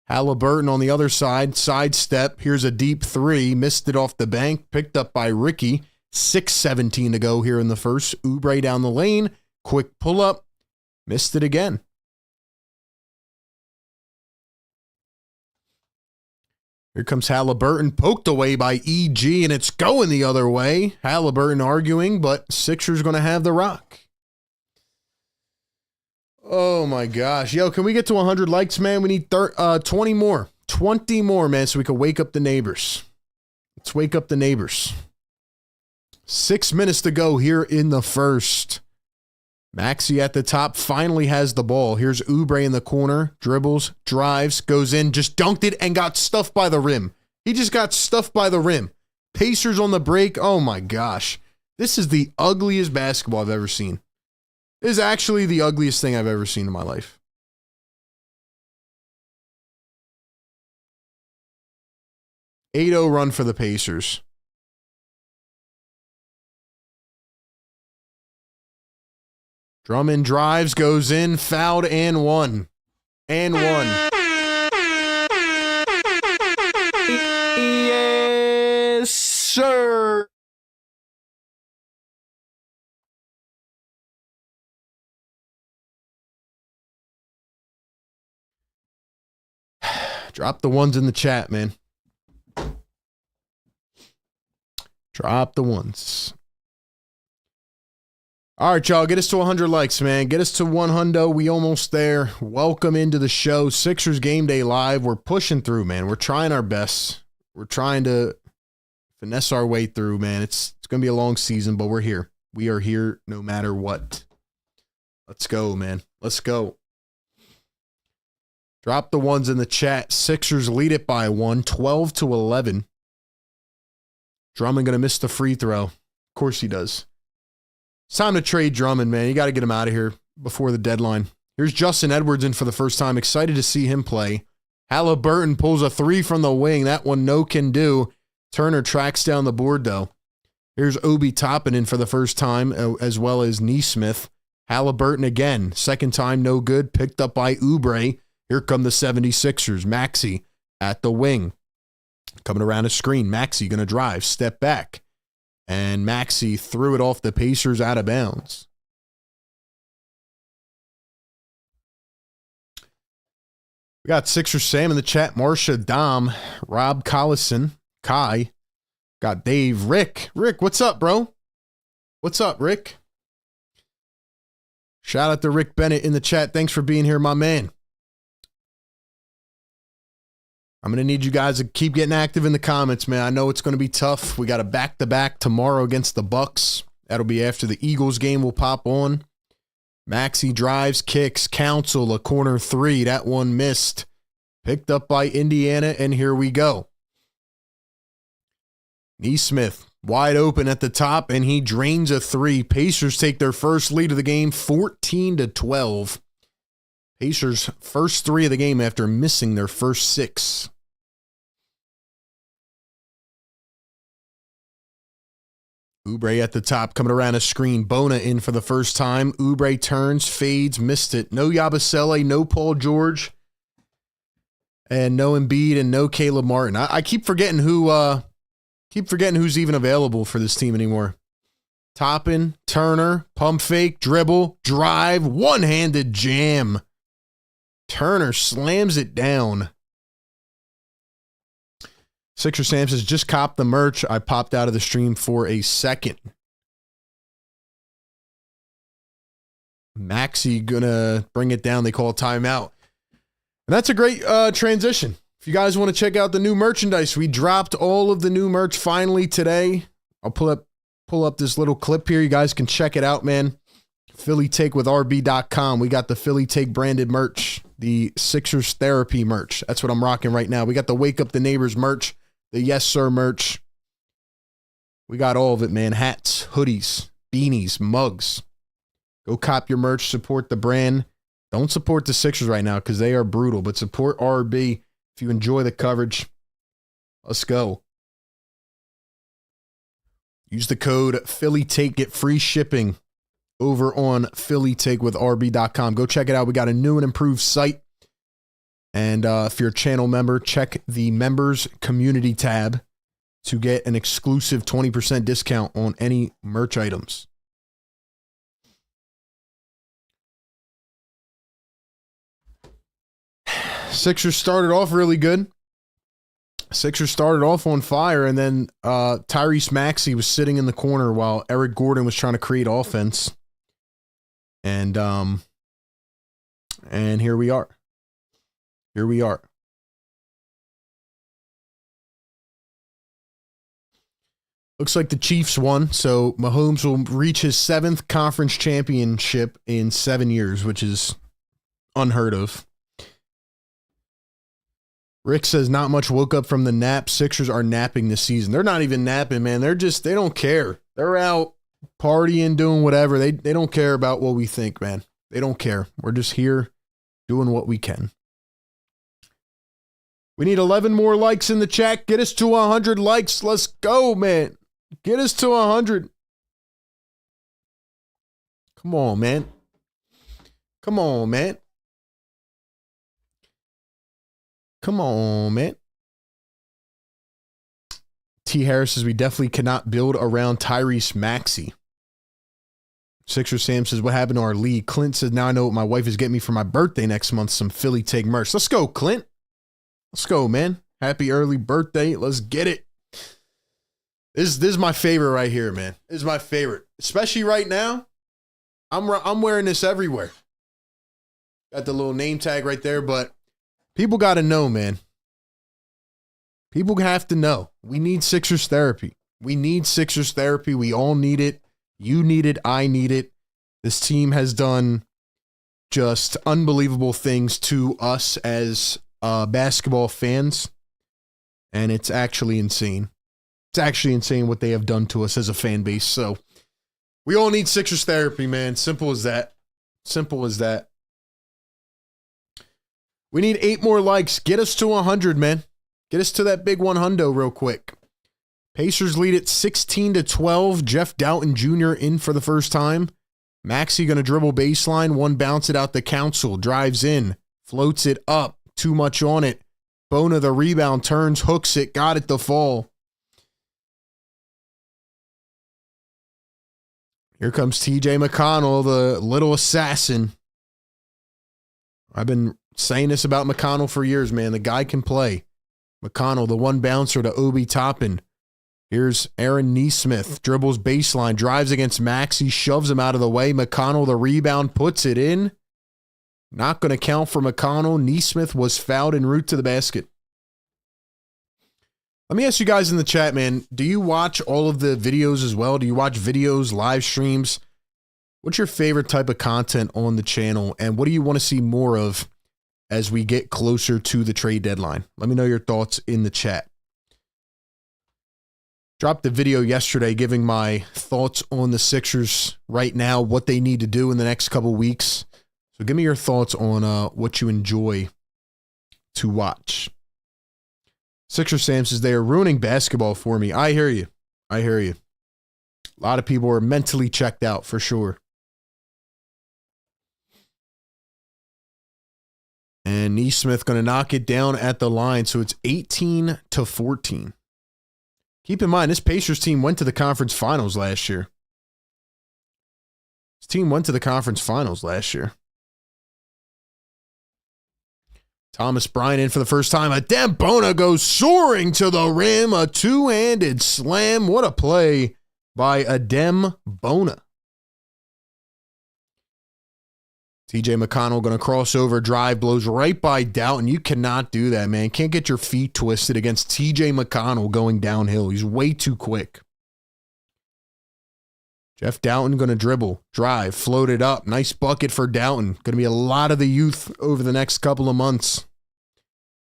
Halliburton on the other side, sidestep. Here's a deep three, missed it off the bank, picked up by Ricky. 6:17 to go here in the first. Oubre down the lane, quick pull up, missed it again. Here comes Halliburton, poked away by EG, and it's going the other way. Halliburton arguing, but Sixers going to have the rock. Oh, my gosh. Yo, can we get to 100 likes, man? We need 20 more. 20 more, man, so we can wake up the neighbors. Let's wake up the neighbors. 6 minutes to go here in the first. Maxey at the top finally has the ball. Here's Oubre in the corner. Dribbles, drives, goes in, just dunked it and got stuffed by the rim. He just got stuffed by the rim. Pacers on the break. Oh my gosh. This is the ugliest basketball I've ever seen. This is actually the ugliest thing I've ever seen in my life. .80 run for the Pacers. Drummond drives, goes in, fouled, and one. And one. Yes, sir. Drop the ones in the chat, man. Drop the ones. All right, y'all, get us to 100 likes, man. Get us to 100. We almost there. Welcome into the show. Sixers Game Day Live. We're pushing through, man. We're trying our best. We're trying to finesse our way through, man. It's going to be a long season, but we're here. We are here no matter what. Let's go, man. Let's go. Drop the ones in the chat. Sixers lead it by 1, 12-11. Drummond going to miss the free throw. Of course he does. It's time to trade Drummond, man. You got to get him out of here before the deadline. Here's Justin Edwards in for the first time. Excited to see him play. Halliburton pulls a 3 from the wing. That one no can do. Turner tracks down the board, though. Here's Obi Toppin in for the first time, as well as Neesmith. Halliburton again. Second time, no good. Picked up by Oubre. Here come the 76ers. Maxey at the wing. Coming around a screen. Maxey going to drive. Step back. And Maxey threw it off the Pacers out of bounds. We got Sixer Sam in the chat. Marsha, Dom, Rob Collison, Kai. Got Dave, Rick. Rick, what's up, bro? What's up, Rick? Shout out to Rick Bennett in the chat. Thanks for being here, my man. I'm going to need you guys to keep getting active in the comments, man. I know it's going to be tough. We got a back-to-back tomorrow against the Bucks. That'll be after the Eagles game will pop on. Maxey drives, kicks, Council, a corner 3. That one missed. Picked up by Indiana, and here we go. Neesmith, wide open at the top, and he drains a 3. Pacers take their first lead of the game, 14-12. Pacers' first 3 of the game after missing their first 6. Oubre at the top, coming around a screen. Bona in for the first time. Oubre turns, fades, missed it. No Yabusele, no Paul George, and no Embiid, and no Caleb Martin. I keep forgetting who's even available for this team anymore. Toppin, Turner, pump fake, dribble, drive, one-handed jam. Turner slams it down. Sixer Sam says, just copped the merch. I popped out of the stream for a second. Maxey gonna bring it down. They call a timeout. And that's a great transition. If you guys want to check out the new merchandise, we dropped all of the new merch finally today. I'll pull up this little clip here. You guys can check it out, man. Philly Take with RB.com. We got the Philly Take branded merch, the Sixers Therapy merch. That's what I'm rocking right now. We got the Wake Up the Neighbors merch, the Yes Sir merch. We got all of it, man. Hats, hoodies, beanies, mugs. Go cop your merch. Support the brand. Don't support the Sixers right now because they are brutal, but support RB if you enjoy the coverage. Let's go. Use the code PhillyTake. Get free shipping over on PhillyTakeWithRB.com. Go check it out. We got a new and improved site. And if you're a channel member, check the members community tab to get an exclusive 20% discount on any merch items. Sixers started off really good. Sixers started off on fire, and then Tyrese Maxey was sitting in the corner while Eric Gordon was trying to create offense. And here we are. Here we are. Looks like the Chiefs won, so Mahomes will reach his 7th conference championship in 7 years, which is unheard of. Rick says, not much woke up from the nap. Sixers are napping this season. They're not even napping, man. They don't care. They're out partying, doing whatever. They don't care about what we think, man. They don't care. We're just here doing what we can. We need 11 more likes in the chat. Get us to 100 likes. Let's go, man. Get us to 100. Come on, man. Come on, man. Come on, man. T. Harris says we definitely cannot build around Tyrese Maxey. Sixer Sam says, what happened to our league? Clint says, now I know what my wife is getting me for my birthday next month. Some Philly Take merch. Let's go, Clint. Let's go, man. Happy early birthday. Let's get it. This is my favorite right here, man. This is my favorite. Especially right now. I'm wearing this everywhere. Got the little name tag right there, but people got to know, man. People have to know. We need Sixers therapy. We need Sixers therapy. We all need it. You need it. I need it. This team has done just unbelievable things to us as basketball fans, and it's actually insane. It's actually insane what they have done to us as a fan base. So we all need Sixers therapy, man. Simple as that. Simple as that. We need 8 more likes. Get us to 100, man. Get us to that big 100 real quick. Pacers lead it 16-12. Jeff Doughton Jr. in for the first time. Maxey going to dribble baseline. One bounce it out the council. Drives in. Floats it up. Too much on it. Bona the rebound. Turns. Hooks it. Got it to fall. Here comes TJ McConnell, the little assassin. I've been saying this about McConnell for years, man. The guy can play. McConnell, the one bouncer to Obi Toppin. Here's Aaron Nesmith. Dribbles baseline. Drives against Maxey. Shoves him out of the way. McConnell, the rebound. Puts it in. Not going to count for McConnell. Nesmith was fouled en route to the basket. Let me ask you guys in the chat, man. Do you watch all of the videos as well? Do you watch videos, live streams? What's your favorite type of content on the channel? And what do you want to see more of as we get closer to the trade deadline? Let me know your thoughts in the chat. Dropped the video yesterday giving my thoughts on the Sixers right now, what they need to do in the next couple weeks. So give me your thoughts on what you enjoy to watch. Sixer Sam says they are ruining basketball for me. I hear you. I hear you. A lot of people are mentally checked out for sure. And Nesmith going to knock it down at the line. So it's 18-14. Keep in mind, this Pacers team went to the conference finals last year. This team went to the conference finals last year. Thomas Bryant in for the first time. Adem Bona goes soaring to the rim. A two-handed slam. What a play by Adem Bona. TJ McConnell going to cross over, drive, blows right by Doughton. You cannot do that, man. Can't get your feet twisted against TJ McConnell going downhill. He's way too quick. Jeff Doughton going to dribble, drive, float it up. Nice bucket for Doughton. Going to be a lot of the youth over the next couple of months.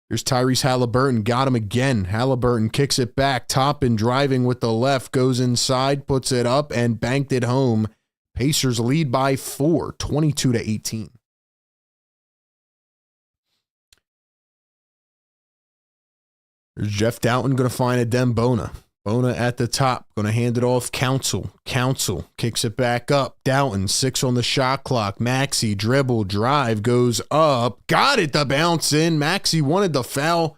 Here's Tyrese Halliburton. Got him again. Halliburton kicks it back. Toppin driving with the left. Goes inside, puts it up, and banked it home. Pacers lead by 4, 22-18. Here's Jeff Doughton going to find a Dembona. Bona at the top, going to hand it off. Council kicks it back up. Doughton, 6 on the shot clock. Maxey, dribble, drive, goes up. Got it, the bounce in. Maxey wanted the foul,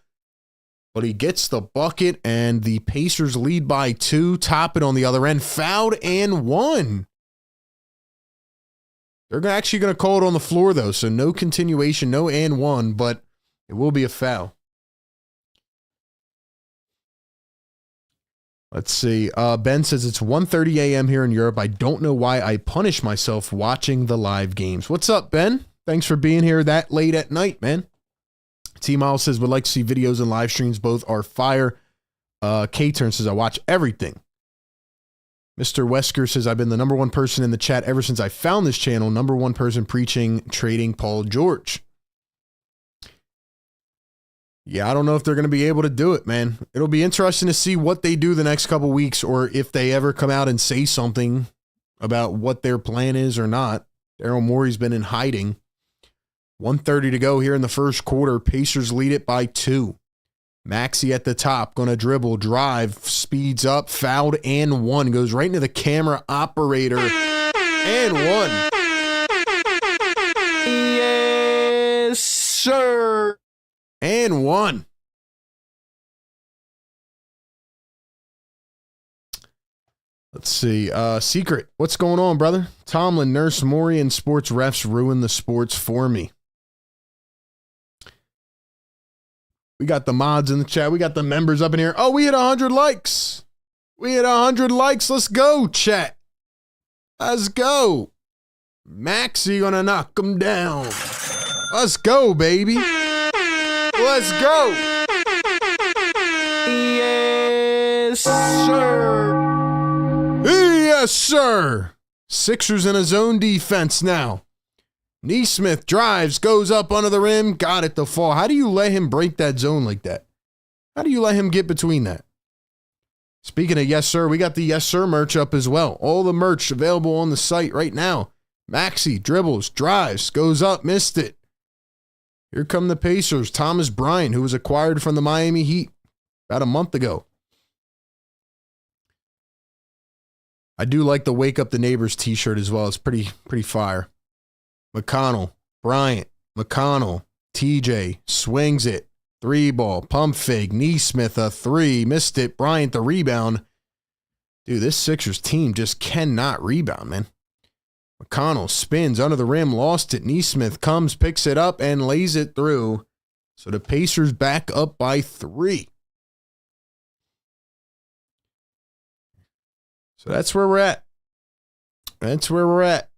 but he gets the bucket, and the Pacers lead by 2. Toppin on the other end, fouled and 1. They're actually going to call it on the floor, though, so no continuation, no and 1, but it will be a foul. Let's see. Ben says it's 1:30 a.m. here in Europe. I don't know why I punish myself watching the live games. What's up, Ben? Thanks for being here that late at night, man. T-Miles says, would like to see videos and live streams. Both are fire. K-Turn says, I watch everything. Mr. Wesker says, I've been the number 1 person in the chat ever since I found this channel. Number 1 person preaching, trading Paul George. Yeah, I don't know if they're going to be able to do it, man. It'll be interesting to see what they do the next couple weeks, or if they ever come out and say something about what their plan is or not. Daryl Morey's been in hiding. 1:30 to go here in the first quarter. Pacers lead it by 2. Maxey at the top, going to dribble, drive, speeds up, fouled, and 1. Goes right into the camera operator, and 1. Yes, sir. And 1. Let's see. Secret. What's going on, brother? Tomlin, Nurse, Morey, and sports refs ruin the sports for me. We got the mods in the chat. We got the members up in here. Oh, we hit 100 likes. We hit 100 likes. Let's go, chat. Let's go. Maxey gonna knock him down. Let's go, baby. Let's go. Yes, sir. Yes, sir. Sixers in a zone defense now. Neesmith drives, goes up under the rim, got it to fall. How do you let him break that zone like that? How do you let him get between that? Speaking of yes, sir, we got the yes, sir merch up as well. All the merch available on the site right now. Maxey dribbles, drives, goes up, missed it. Here come the Pacers. Thomas Bryant, who was acquired from the Miami Heat about a month ago. I do like the Wake Up the Neighbors t-shirt as well. It's pretty fire. McConnell, Bryant, McConnell, TJ, swings it. 3-ball, pump fake, Neesmith a 3, missed it. Bryant the rebound. Dude, this Sixers team just cannot rebound, man. McConnell spins under the rim, lost it. Neesmith comes, picks it up, and lays it through. So the Pacers back up by 3. So that's where we're at. That's where we're at.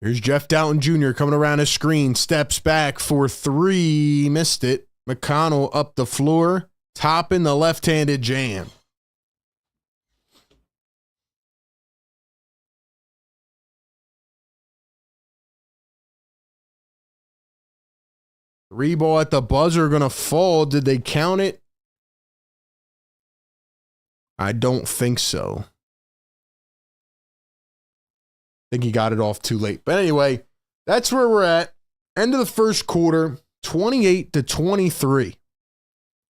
Here's Jeff Doughton Jr. coming around his screen, steps back for 3, missed it. McConnell up the floor. Toppin the left-handed jam. Three ball at the buzzer going to fall. Did they count it? I don't think so. I think he got it off too late. But anyway, that's where we're at. End of the first quarter, 28-23.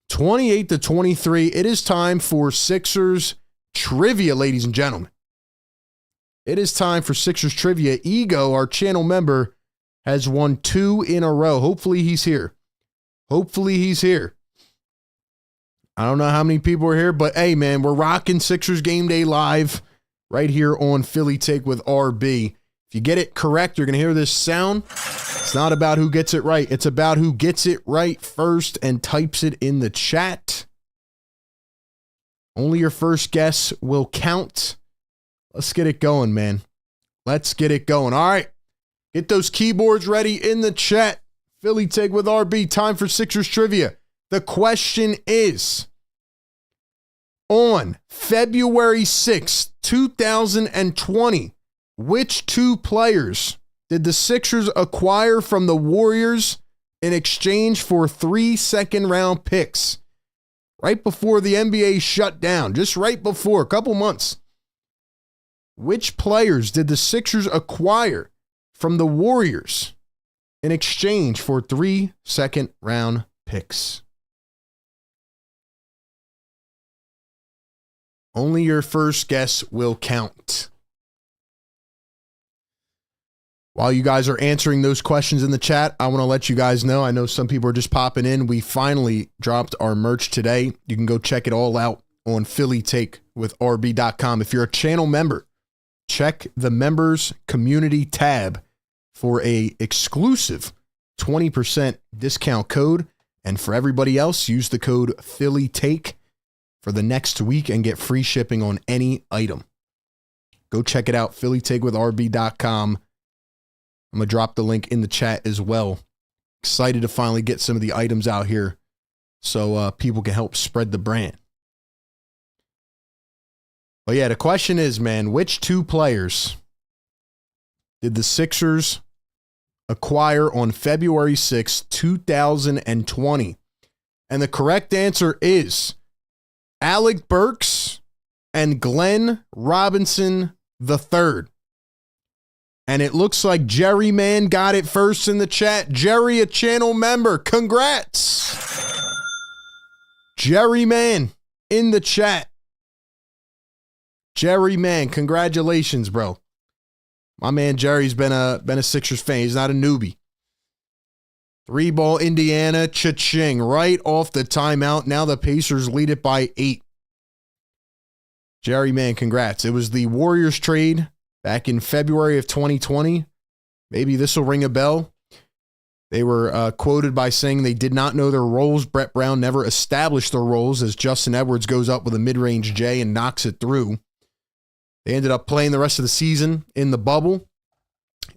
28-23. It is time for Sixers trivia, ladies and gentlemen. It is time for Sixers trivia. Ego, our channel member, has won 2 in a row. Hopefully he's here. Hopefully he's here. I don't know how many people are here, but hey, man, we're rocking Sixers Game Day Live right here on Philly Take with RB. If you get it correct, you're going to hear this sound. It's not about who gets it right. It's about who gets it right first and types it in the chat. Only your first guess will count. Let's get it going, man. Let's get it going. All right. Get those keyboards ready in the chat. Philly Take with RB. Time for Sixers trivia. The question is, on February 6th, 2020, which two players did the Sixers acquire from the Warriors in exchange for 3 second-round picks? Right before the NBA shut down, just right before, a couple months. Which players did the Sixers acquire from the Warriors in exchange for 3 second-round picks? Only your first guess will count. While you guys are answering those questions in the chat, I want to let you guys know, I know some people are just popping in. We finally dropped our merch today. You can go check it all out on PhillyTakeWithRB.com. If you're a channel member, check the members community tab for a exclusive 20% discount code. And for everybody else, use the code PhillyTake for the next week and get free shipping on any item. Go check it out, PhillyTakeWithRB.com. I'm going to drop the link in the chat as well. Excited to finally get some of the items out here so people can help spread the brand. But yeah, the question is, man, which two players did the Sixers acquire on February 6, 2020? And the correct answer is Alec Burks and Glenn Robinson III. And it looks like Jerry Man got it first in the chat. Jerry, a channel member. Congrats. Jerry Man in the chat. Jerry Man, congratulations, bro. My man Jerry's been a Sixers fan. He's not a newbie. 3-ball Indiana, cha-ching, right off the timeout. Now the Pacers lead it by 8. Jerry Man, congrats. It was the Warriors trade back in February of 2020. Maybe this will ring a bell. They were quoted by saying they did not know their roles. Brett Brown never established their roles as Justin Edwards goes up with a mid-range J and knocks it through. They ended up playing the rest of the season in the bubble.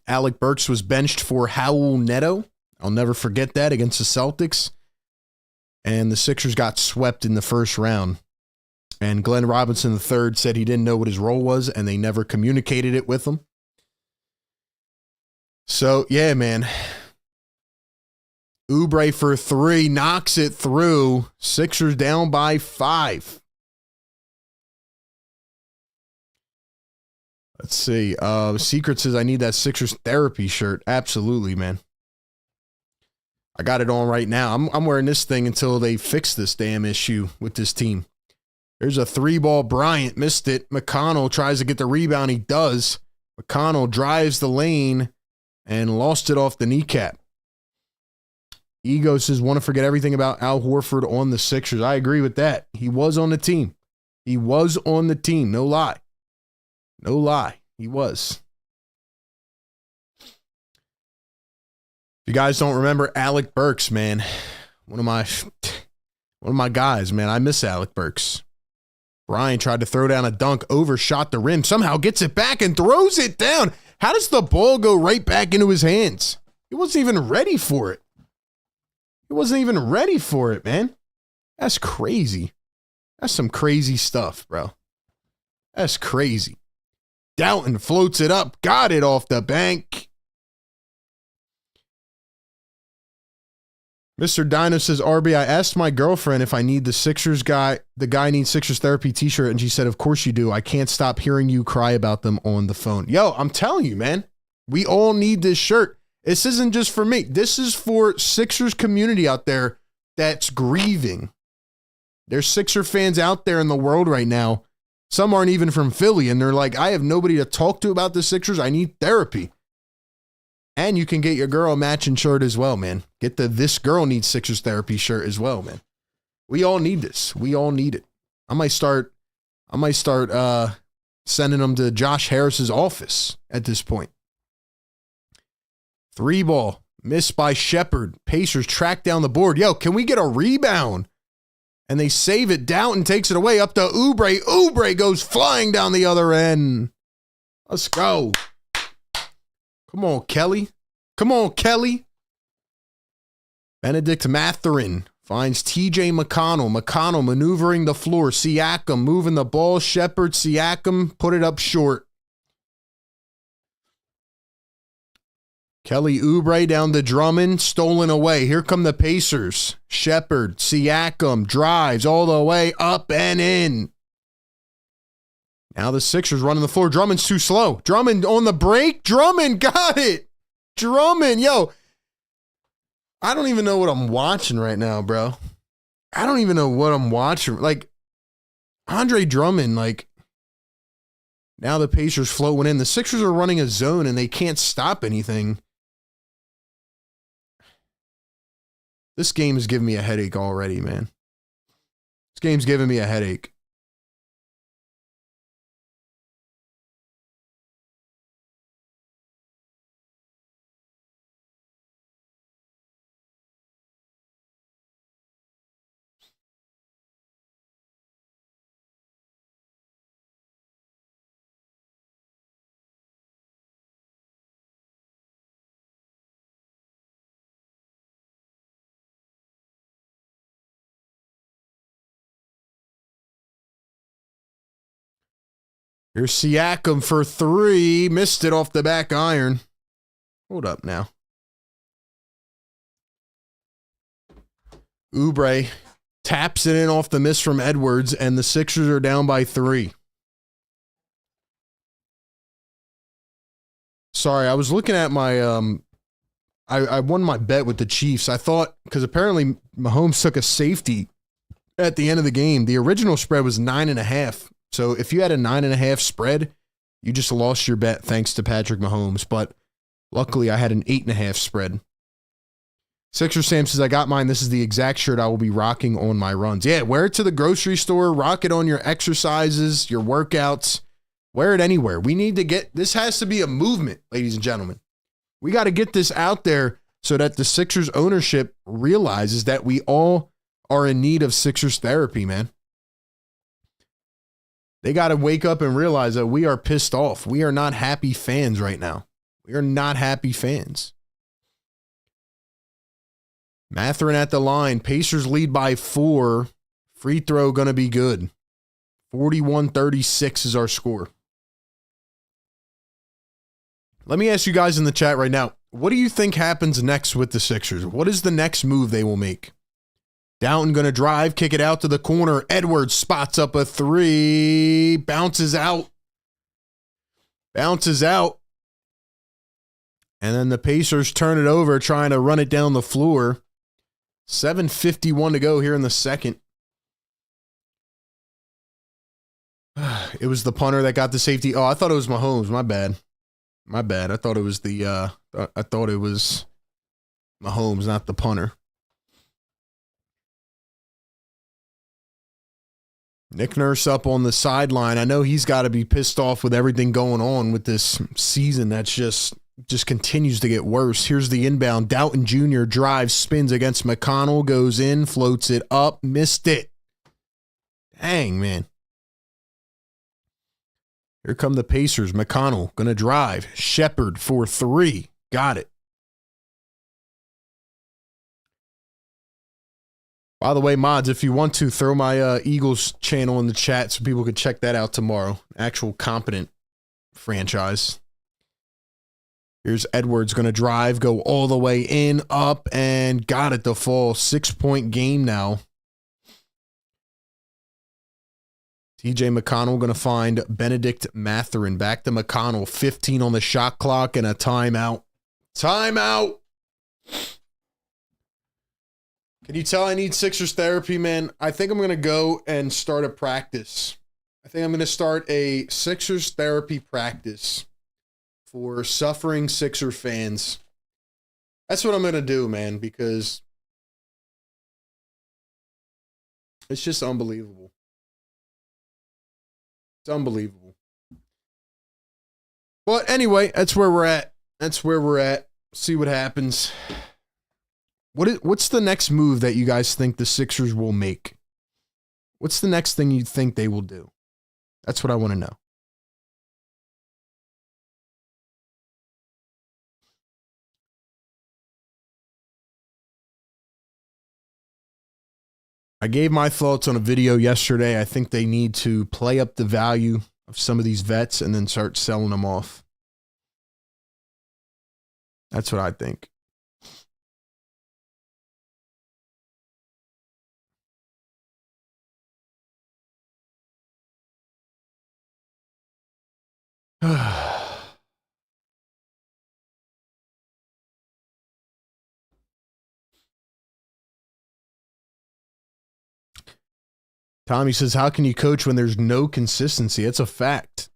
Alec Burks was benched for Raul Neto. I'll never forget that, against the Celtics. And the Sixers got swept in the first round. And Glenn Robinson III said he didn't know what his role was, and they never communicated it with him. So, yeah, man. Oubre for 3, knocks it through. Sixers down by 5. Let's see. Secret says, I need that Sixers therapy shirt. Absolutely, man. I got it on right now. I'm wearing this thing until they fix this damn issue with this team. There's a 3-ball Bryant. Missed it. McConnell tries to get the rebound. He does. McConnell drives the lane and lost it off the kneecap. Ego says, want to forget everything about Al Horford on the Sixers. I agree with that. He was on the team. He was on the team. No lie. No lie. He was. If you guys don't remember Alec Burks, man, one of my guys, man. I miss Alec Burks. Brian tried to throw down a dunk, overshot the rim, somehow gets it back and throws it down. How does the ball go right back into his hands? He wasn't even ready for it. He wasn't even ready for it, man. That's crazy. That's some crazy stuff, bro. That's crazy. Doughton floats it up, got it off the bank. Mr. Dino says, RB, I asked my girlfriend if I need the guy needs Sixers therapy t-shirt, and she said, of course you do. I can't stop hearing you cry about them on the phone. Yo, I'm telling you, man, we all need this shirt. This isn't just for me. This is for Sixers community out there that's grieving. There's Sixer fans out there in the world right now. Some aren't even from Philly, and they're like, I have nobody to talk to about the Sixers. I need therapy. And you can get your girl a matching shirt as well, man. Get the This Girl Needs Sixers Therapy shirt as well, man. We all need this. We all need it. I might start sending them to Josh Harris's office at this point. 3-ball, missed by Shepherd. Pacers track down the board. Yo, can we get a rebound? And they save it. Doughton takes it away up to Oubre. Oubre goes flying down the other end. Let's go. Come on, Kelly. Come on, Kelly. Benedict Mathurin Finds TJ McConnell. McConnell maneuvering the floor. Siakam moving the ball. Shepard, Siakam, put it up short. Kelly Oubre down to Drummond, stolen away. Here come the Pacers. Shepard, Siakam, drives all the way up and in. Now the Sixers running the floor. Drummond's too slow. Drummond on the break. Drummond got it. Drummond, yo. I don't even know what I'm watching right now, bro. I don't even know what I'm watching. Like, Andre Drummond, like, now the Pacers floating in. The Sixers are running a zone and they can't stop anything. This game is giving me a headache already, man. This game's giving me a headache. Here's Siakam for three. Missed it off the back iron. Hold up now. Oubre taps it in off the miss from Edwards, and the Sixers are down by 3. Sorry, I was looking at my I won my bet with the Chiefs. I thought, because apparently Mahomes took a safety at the end of the game. The original spread was 9.5. So if you had a 9.5 spread, you just lost your bet thanks to Patrick Mahomes. But luckily, I had an 8.5 spread. Sixer Sam says, I got mine. This is the exact shirt I will be rocking on my runs. Yeah, wear it to the grocery store. Rock it on your exercises, your workouts. Wear it anywhere. We need to get, this has to be a movement, ladies and gentlemen. We got to get this out there so that the Sixers ownership realizes that we all are in need of Sixers therapy, man. They got to wake up and realize that we are pissed off. We are not happy fans right now. We are not happy fans. Mathurin at the line. Pacers lead by 4. Free throw going to be good. 41-36 is our score. Let me ask you guys in the chat right now. What do you think happens next with the Sixers? What is the next move they will make? Downton going to drive, kick it out to the corner. Edwards spots up a 3. Bounces out. Bounces out. And then the Pacers turn it over, trying to run it down the floor. 7:51 to go here in the second. It was the punter that got the safety. Oh, I thought it was Mahomes. My bad. My bad. I thought it was Mahomes, not the punter. Nick Nurse up on the sideline. I know he's got to be pissed off with everything going on with this season that's just continues to get worse. Here's the inbound. Doughton Jr. drives, spins against McConnell, goes in, floats it up, missed it. Dang, man. Here come the Pacers. McConnell going to drive. Shepard for 3. Got it. By the way, mods, if you want to, throw my Eagles channel in the chat so people could check that out tomorrow. Actual competent franchise. Here's Edwards going to drive, go all the way in, up, and got it to fall. 6-point game now. TJ McConnell going to find Benedict Mathurin. Back to McConnell. 15 on the shot clock and a timeout. Timeout! Can you tell I need Sixers therapy, man? I think I'm going to go and start a practice. I think I'm going to start a Sixers therapy practice for suffering Sixer fans. That's what I'm going to do, man, because it's just unbelievable. It's unbelievable. But anyway, that's where we're at. That's where we're at. See what happens. What's the next move that you guys think the Sixers will make? What's the next thing you think they will do? That's what I want to know. I gave my thoughts on a video yesterday. I think they need to play up the value of some of these vets and then start selling them off. That's what I think. Tommy says, how can you coach when there's no consistency? It's a fact.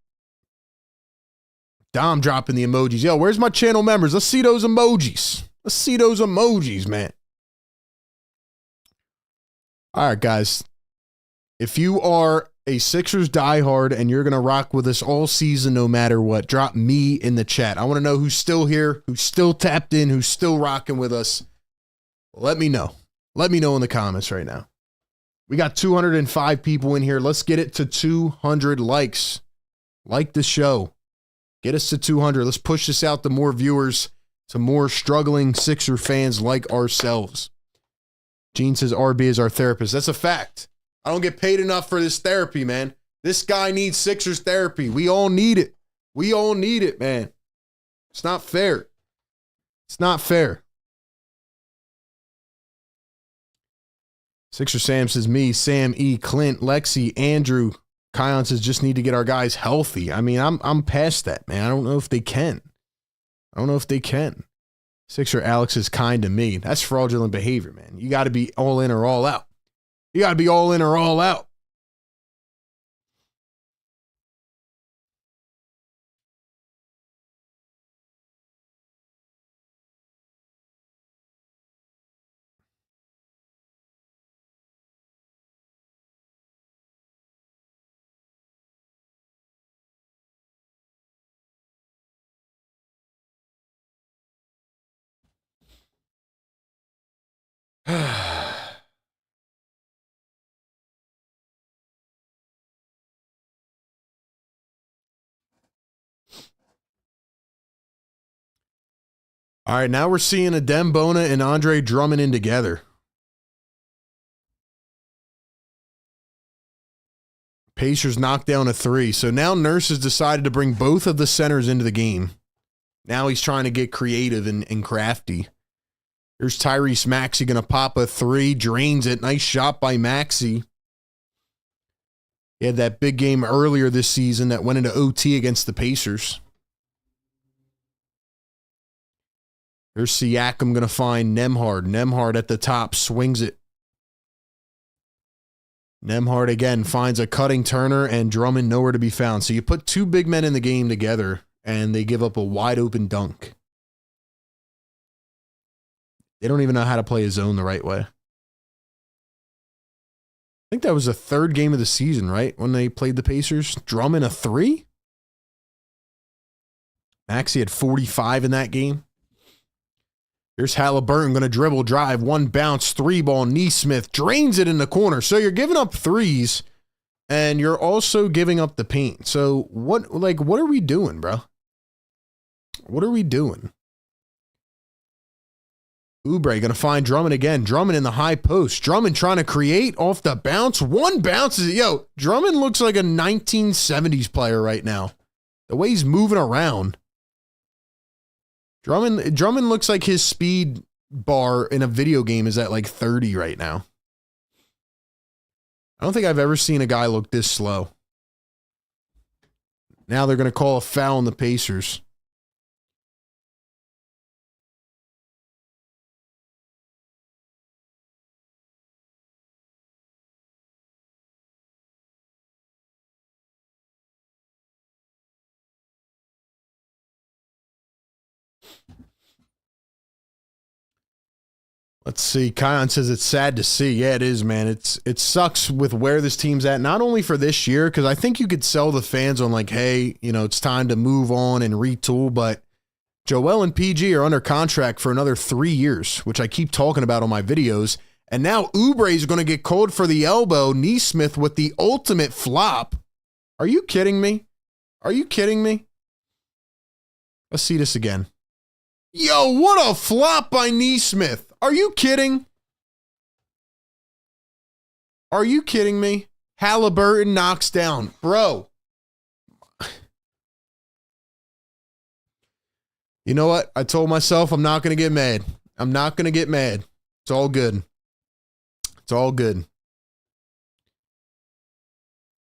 Dom dropping the emojis. Yo, where's my channel members? Let's see those emojis. Let's see those emojis, man. All right, guys. If you are a Sixers diehard and you're going to rock with us all season no matter what, drop me in the chat. I want to know who's still here, who's still tapped in, who's still rocking with us. Let me know. Let me know in the comments right now. We got 205 people in here. Let's get it to 200 likes. Like the show. Get us to 200. Let's push this out to more viewers, to more struggling Sixer fans like ourselves. Gene says RB is our therapist. That's a fact. I don't get paid enough for this therapy, man. This guy needs Sixers therapy. We all need it. We all need it, man. It's not fair. It's not fair. Sixer Sam says me, Sam E, Clint, Lexi, Andrew. Kion says just need to get our guys healthy. I mean, I'm past that, man. I don't know if they can. I don't know if they can. Sixer Alex is kind to me. That's fraudulent behavior, man. You got to be all in or all out. You got to be all in or all out. All right, now we're seeing Adem Bona and Andre Drummond in together. Pacers knocked down a three. So now Nurse has decided to bring both of the centers into the game. Now he's trying to get creative and crafty. Here's Tyrese Maxey going to pop a three, drains it. Nice shot by Maxey. He had that big game earlier this season that went into OT against the Pacers. Here's Siakam going to find Nembhard. Nembhard at the top, swings it. Nembhard again finds a cutting Turner and Drummond nowhere to be found. So you put two big men in the game together and they give up a wide open dunk. They don't even know how to play a zone the right way. I think that was the third game of the season, right? When they played the Pacers. Drummond a three? Maxey had 45 in that game. Here's Halliburton going to dribble, drive, one bounce, three ball. Neesmith drains it in the corner. So you're giving up threes, and you're also giving up the paint. So what are we doing, bro? What are we doing? Oubre going to find Drummond again. Drummond in the high post. Drummond trying to create off the bounce. One bounces. Yo, Drummond looks like a 1970s player right now. The way he's moving around. Drummond looks like his speed bar in a video game is at like 30 right now. I don't think I've ever seen a guy look this slow. Now they're going to call a foul on the Pacers. Let's see. Kion says it's sad to see. Yeah, it is, man. It sucks with where this team's at, not only for this year, because I think you could sell the fans on like, hey, you know, it's time to move on and retool, but Joel and PG are under contract for another 3 years, which I keep talking about on my videos. And now Oubre is going to get called for the elbow. Neesmith with the ultimate flop. Are you kidding me? Are you kidding me? Let's see this again. Yo, what a flop by Neesmith. Are you kidding? Are you kidding me? Halliburton knocks down. Bro. You know what? I told myself I'm not going to get mad. I'm not going to get mad. It's all good. It's all good.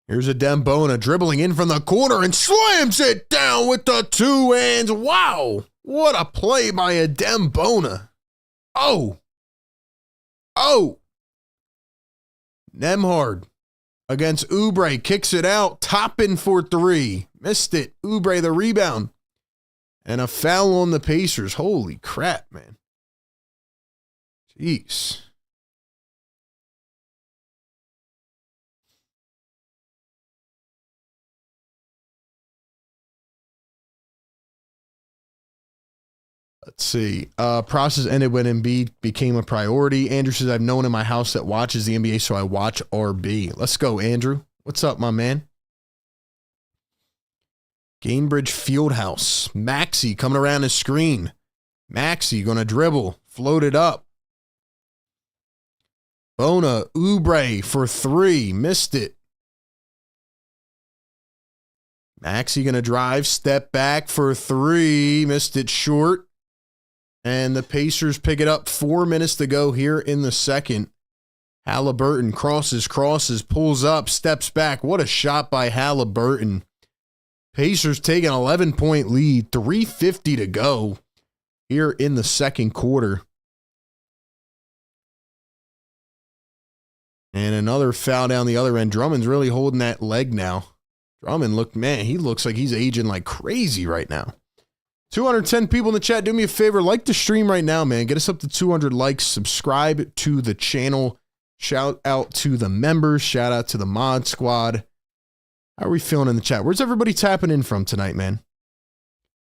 Here's a Dembona dribbling in from the corner and slams it down with the two hands. Wow. What a play by a Dembona. Oh. Oh. Nemhard against Oubre. Kicks it out. Toppin for three. Missed it. Oubre the rebound. And a foul on the Pacers. Holy crap, man. Jeez. Let's see. Process ended when Embiid became a priority. Andrew says, I've no one in my house that watches the NBA, so I watch RB. Let's go, Andrew. What's up, my man? Gainbridge Fieldhouse. Maxey coming around the screen. Maxey going to dribble. Float it up. Bona. Oubre for three. Missed it. Maxey going to drive. Step back for three. Missed it short. And the Pacers pick it up. 4 minutes to go here in the second. Halliburton crosses, pulls up, steps back. What a shot by Halliburton. Pacers take an 11-point lead. 3:50 to go here in the second quarter. And another foul down the other end. Drummond's really holding that leg now. Drummond, he looks like he's aging like crazy right now. 210 people in the chat. Do me a favor. Like the stream right now, man. Get us up to 200 likes. Subscribe to the channel. Shout out to the members. Shout out to the mod squad. How are we feeling in the chat? Where's everybody tapping in from tonight, man?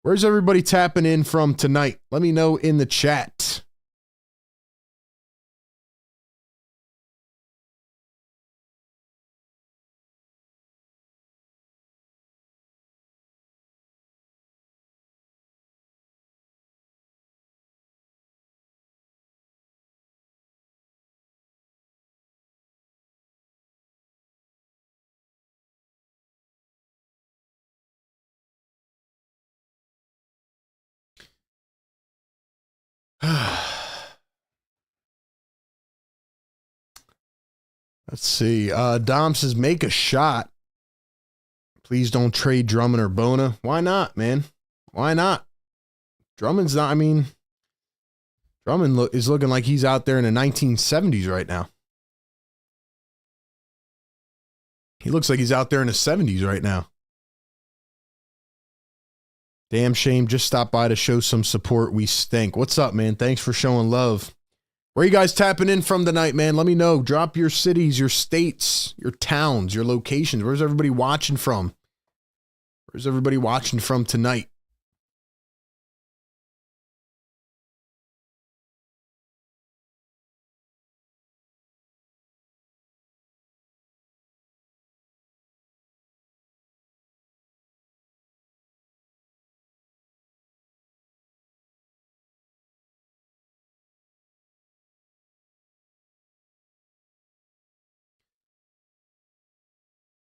Where's everybody tapping in from tonight? Let me know in the chat. Let's see. Dom says, make a shot. Please don't trade Drummond or Bona. Why not, man? Why not? Drummond's not, Drummond is looking like he's out there in the 1970s right now. He looks like he's out there in the 70s right now. Damn shame. Just stopped by to show some support. We stink. What's up, man? Thanks for showing love. Where you guys tapping in from tonight, man? Let me know. Drop your cities, your states, your towns, your locations. Where's everybody watching from? Where's everybody watching from tonight?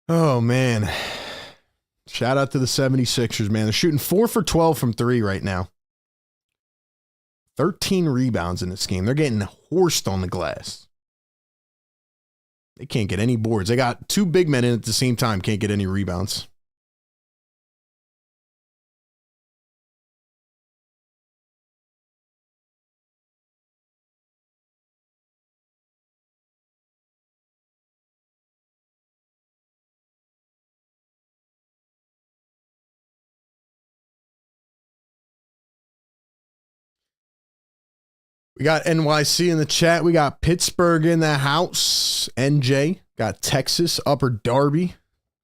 Oh, man. Shout out to the 76ers, man. They're shooting 4 for 12 from three right now. 13 rebounds in this game. They're getting horsed on the glass. They can't get any boards. They got two big men in at the same time. Can't get any rebounds. We got NYC in the chat. We got Pittsburgh in the house. NJ. Got Texas, Upper Darby.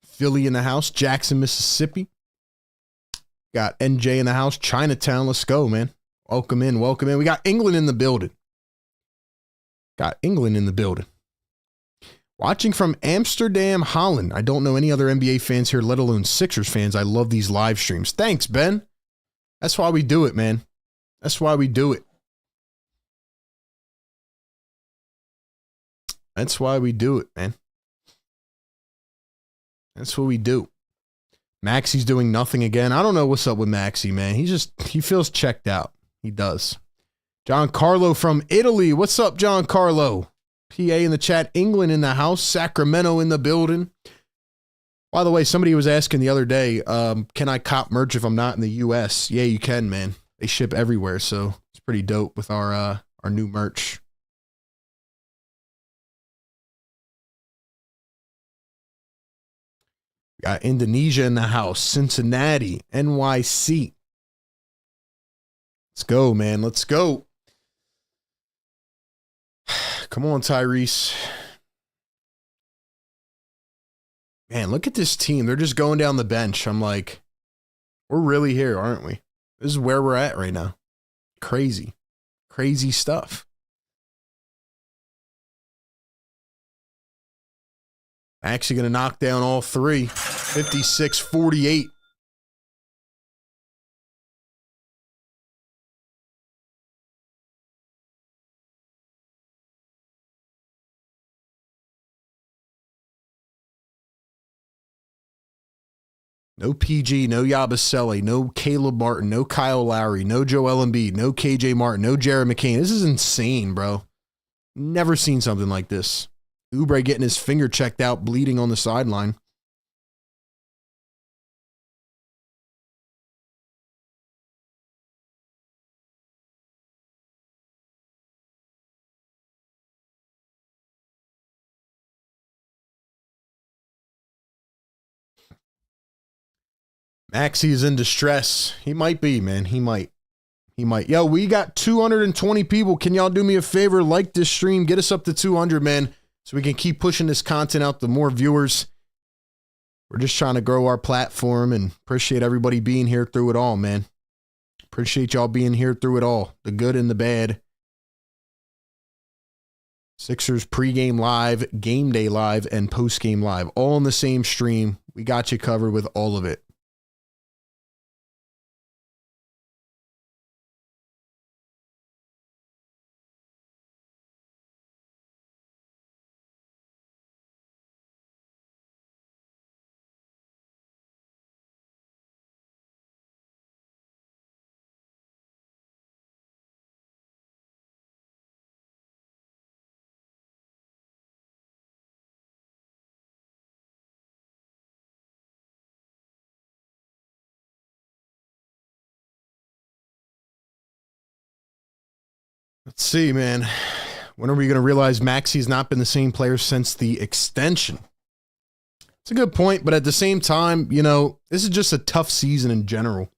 Philly in the house. Jackson, Mississippi. Got NJ in the house. Chinatown. Let's go, man. Welcome in. Welcome in. We got England in the building. Got England in the building. Watching from Amsterdam, Holland. I don't know any other NBA fans here, let alone Sixers fans. I love these live streams. Thanks, Ben. That's why we do it, man. That's why we do it. That's why we do it, man. That's what we do. Maxi's doing nothing again. I don't know what's up with Maxi, man. He feels checked out. He does. John Carlo from Italy. What's up, John Carlo? PA in the chat. England in the house. Sacramento in the building. By the way, somebody was asking the other day, can I cop merch if I'm not in the U.S.? Yeah, you can, man. They ship everywhere, so it's pretty dope with our new merch. Got Indonesia in the house. Cincinnati. NYC. Let's go, man. Let's go. Come on, Tyrese. Man, look at this team. They're just going down the bench. I'm like, we're really here, aren't we? This is where we're at right now. Crazy. Crazy stuff. Actually going to knock down all three. 56-48. No PG, no Yabusele, no Caleb Martin, no Kyle Lowry, no Joel Embiid, no KJ Martin, no Jared McCain. This is insane, bro. Never seen something like this. Oubre getting his finger checked out, bleeding on the sideline. Maxey is in distress. He might be, man. He might. He might. Yo, we got 220 people. Can y'all do me a favor? Like this stream. Get us up to 200, man, so we can keep pushing this content out to more viewers. We're just trying to grow our platform and appreciate everybody being here through it all, man. Appreciate y'all being here through it all. The good and the bad. Sixers pregame live, game day live, and postgame live. All in the same stream. We got you covered with all of it. Let's see, man. When are we going to realize Maxey's not been the same player since the extension? It's a good point, but at the same time, you know, this is just a tough season in general.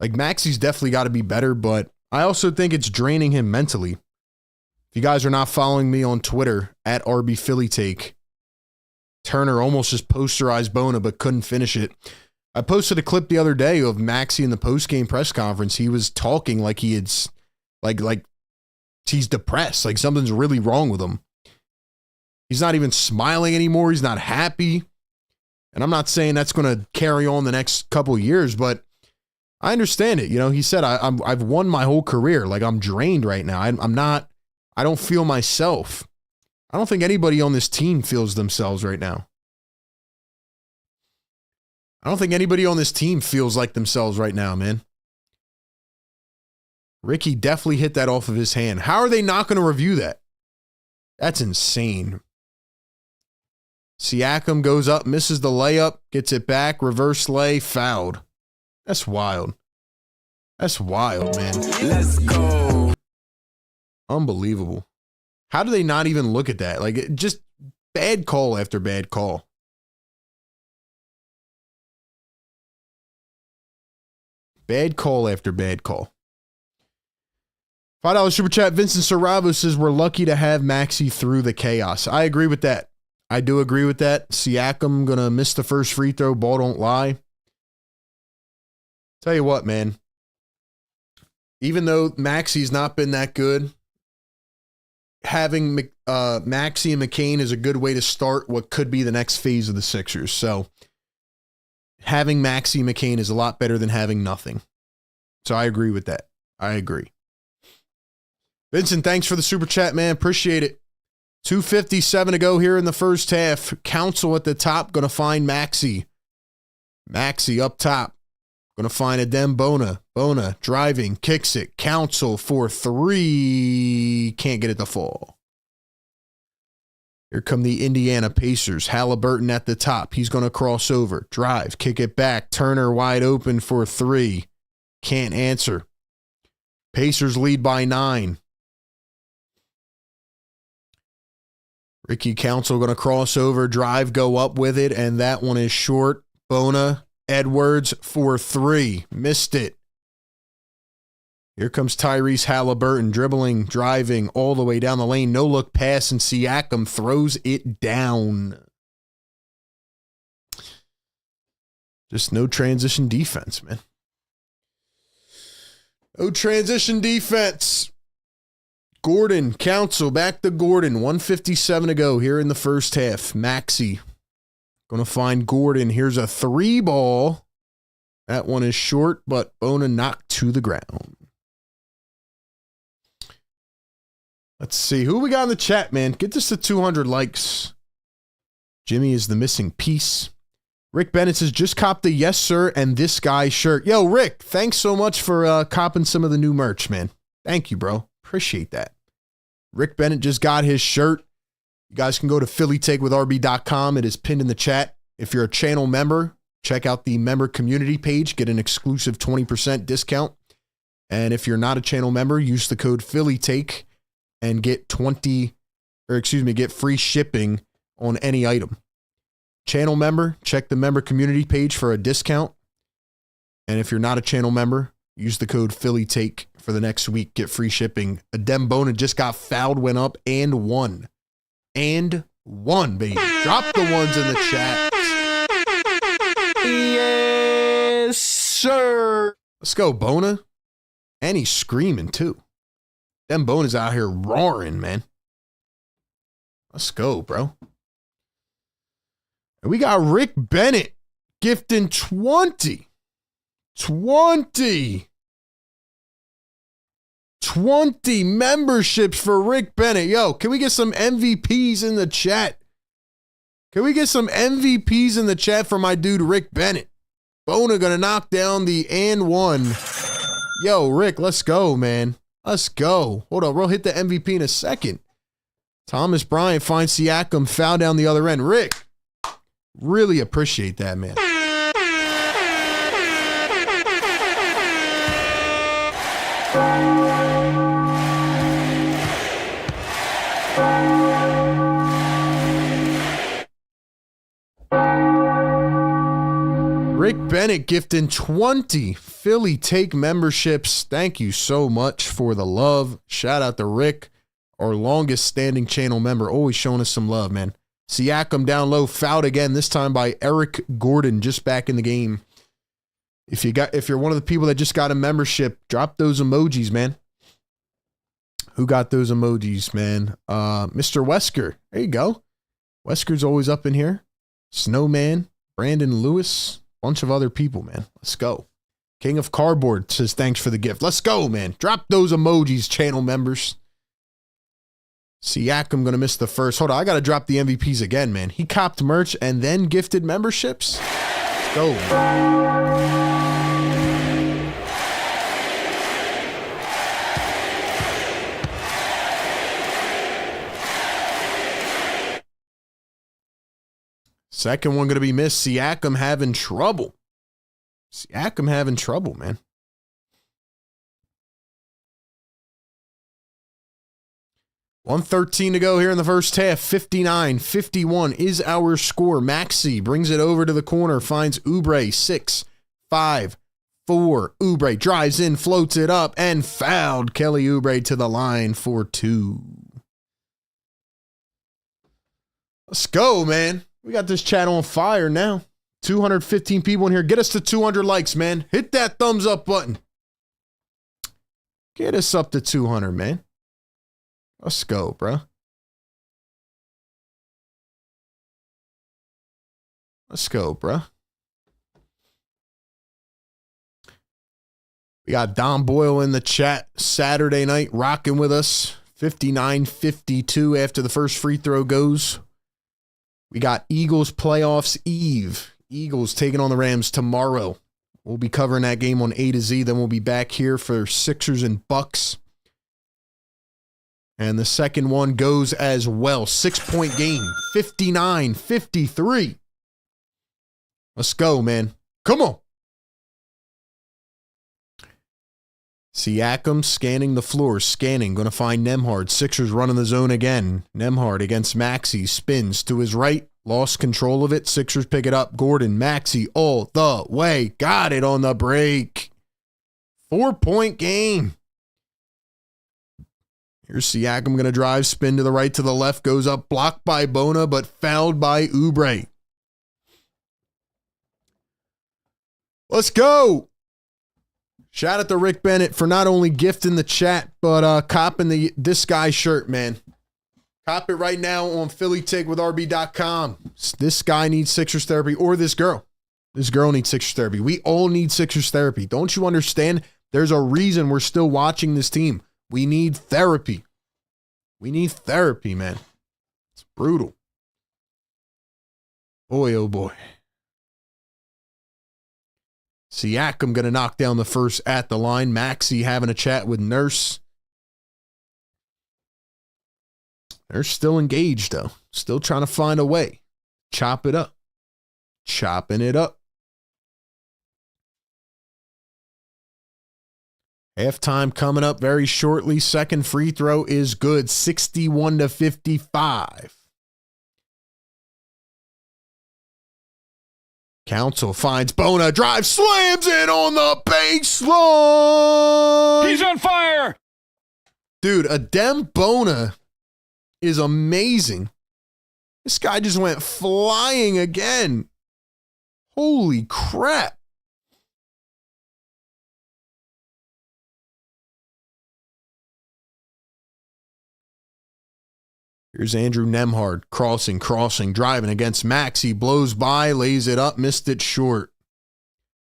Like, Maxey's definitely got to be better, but I also think it's draining him mentally. If you guys are not following me on Twitter, at RBPhillyTake, Turner almost just posterized Bona, but couldn't finish it. I posted a clip the other day of Maxey in the postgame press conference. He was talking like he had... Like he's depressed. Like something's really wrong with him. He's not even smiling anymore. He's not happy. And I'm not saying that's going to carry on the next couple of years, but I understand it. You know, he said, I've won my whole career. Like I'm drained right now. I don't feel myself. I don't think anybody on this team feels themselves right now. I don't think anybody on this team feels like themselves right now, man. Ricky definitely hit that off of his hand. How are they not going to review that? That's insane. Siakam goes up, misses the layup, gets it back, reverse lay, fouled. That's wild. That's wild, man. Let's go. Unbelievable. How do they not even look at that? Like, just bad call after bad call. Bad call after bad call. $5 super chat. Vincent Saravo says, we're lucky to have Maxey through the chaos. I agree with that. I do agree with that. Siakam going to miss the first free throw. Ball don't lie. Tell you what, man. Even though Maxey's not been that good, having Maxey and McCain is a good way to start what could be the next phase of the Sixers. So having Maxey and McCain is a lot better than having nothing. So I agree with that. I agree. Vincent, thanks for the super chat, man. Appreciate it. 2:57 to go here in the first half. Council at the top, going to find Maxey. Maxey up top, going to find Adem Bona. Bona driving, kicks it. Council for 3. Can't get it to fall. Here come the Indiana Pacers. Halliburton at the top. He's going to cross over. Drive, kick it back. Turner wide open for 3. Can't answer. Pacers lead by 9. Ricky Council going to cross over. Drive, go up with it. And that one is short. Bona, Edwards for 3. Missed it. Here comes Tyrese Halliburton, dribbling, driving all the way down the lane. No look pass, and Siakam throws it down. Just no transition defense, man. No transition defense. Gordon, Council, back to Gordon. 1:57 to go here in the first half. Maxey going to find Gordon. Here's a 3 ball. That one is short, but Bona knocked to the ground. Let's see. Who we got in the chat, man? Get this to 200 likes. Jimmy is the missing piece. Rick Bennett says, just copped the yes, sir, and this guy shirt. Yo, Rick, thanks so much for copping some of the new merch, man. Thank you, bro. Appreciate that. Rick Bennett just got his shirt. You guys can go to phillytakewithrb.com. It is pinned in the chat. If you're a channel member, check out the member community page. Get an exclusive 20% discount. And if you're not a channel member, use the code PhillyTake and get get free shipping on any item. Channel member, check the member community page for a discount. And if you're not a channel member, use the code PhillyTake for the next week. Get free shipping. Adem Bona just got fouled, went up, and won. And won, baby. Drop the ones in the chat. Yes, sir. Let's go, Bona. And he's screaming, too. Adem Bona's out here roaring, man. Let's go, bro. And we got Rick Bennett gifting 20 memberships for Rick Bennett. Yo, can we get some MVPs in the chat? Can we get some MVPs in the chat for my dude Rick Bennett? Bona gonna knock down the and one. Yo, Rick, let's go, man. Let's go. Hold on, we'll hit the MVP in a second. Thomas Bryant finds Siakam, foul down the other end. Rick, really appreciate that, man. Rick Bennett gifting 20 Philly Take memberships. Thank you so much for the love. Shout out to Rick, our longest standing channel member, always showing us some love, man. Siakam down low, fouled again, this time by Eric Gordon, just back in the game. If you're one of the people that just got a membership, drop those emojis, man. Who got those emojis, man? Mr. Wesker. There you go. Wesker's always up in here. Snowman, Brandon Lewis, bunch of other people, man. Let's go. King of Cardboard says thanks for the gift. Let's go, man. Drop those emojis, channel members. Siakam going to miss the first. Hold on, I got to drop the MVPs again, man. He copped merch and then gifted memberships. Let's go, man. Second one going to be missed. Siakam having trouble. Siakam having trouble, man. $1:13 to go here in the first half. 59-51 is our score. Maxey brings it over to the corner, finds Oubre. 6-5-4. Oubre drives in, floats it up, and fouled Kelly Oubre to the line for 2. Let's go, man. We got this chat on fire now. 215 people in here. Get us to 200 likes, man. Hit that thumbs up button. Get us up to 200, man. Let's go, bro. Let's go, bro. We got Don Boyle in the chat Saturday night rocking with us. 59-52 after the first free throw goes. We got Eagles playoffs eve. Eagles taking on the Rams tomorrow. We'll be covering that game on A to Z. Then we'll be back here for Sixers and Bucks. And the second one goes as well. 6-point game. 59-53. Let's go, man. Come on. Siakam scanning the floor. Scanning. Going to find Nembhard. Sixers running the zone again. Nembhard against Maxey. Spins to his right. Lost control of it. Sixers pick it up. Gordon. Maxey all the way. Got it on the break. 4-point game. Here's Siakam going to drive. Spin to the right, to the left. Goes up. Blocked by Bona, but fouled by Oubre. Let's go. Shout out to Rick Bennett for not only gifting the chat, but copping this guy's shirt, man. Cop it right now on PhillyTakeWithRB.com. This guy needs Sixers therapy, or this girl. This girl needs Sixers therapy. We all need Sixers therapy. Don't you understand? There's a reason we're still watching this team. We need therapy. We need therapy, man. It's brutal. Boy, oh boy. Siakam going to knock down the first at the line. Maxey having a chat with Nurse. They're still engaged, though. Still trying to find a way. Chop it up. Chopping it up. Halftime coming up very shortly. Second free throw is good. 61-55. Council finds Bona, drive, slams it on the baseline. He's on fire. Dude, Adem Bona is amazing. This guy just went flying again. Holy crap. Here's Andrew Nembhard, crossing, driving against Maxey, blows by, lays it up, missed it short.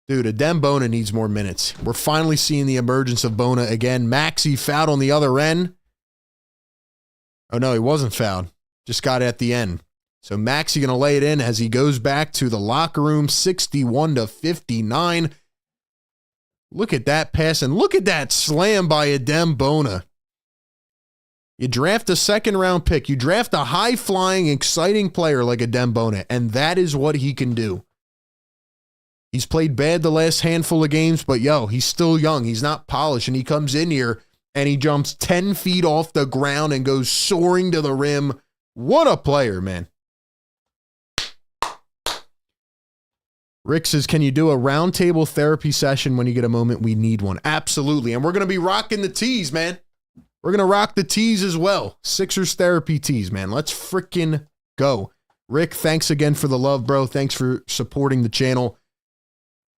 Dude, Adem Bona needs more minutes. We're finally seeing the emergence of Bona again. Maxey fouled on the other end. Oh, no, he wasn't fouled. Just got it at the end. So Maxey going to lay it in as he goes back to the locker room, 61-59. Look at that pass, and look at that slam by Adem Bona. You draft a second-round pick. You draft a high-flying, exciting player like Adem Bona, and that is what he can do. He's played bad the last handful of games, but, yo, he's still young. He's not polished, and he comes in here, and he jumps 10 feet off the ground and goes soaring to the rim. What a player, man. Rick says, can you do a roundtable therapy session when you get a moment? We need one. Absolutely, and we're going to be rocking the tees, man. We're going to rock the tees as well. Sixers therapy tees, man. Let's freaking go. Rick, thanks again for the love, bro. Thanks for supporting the channel.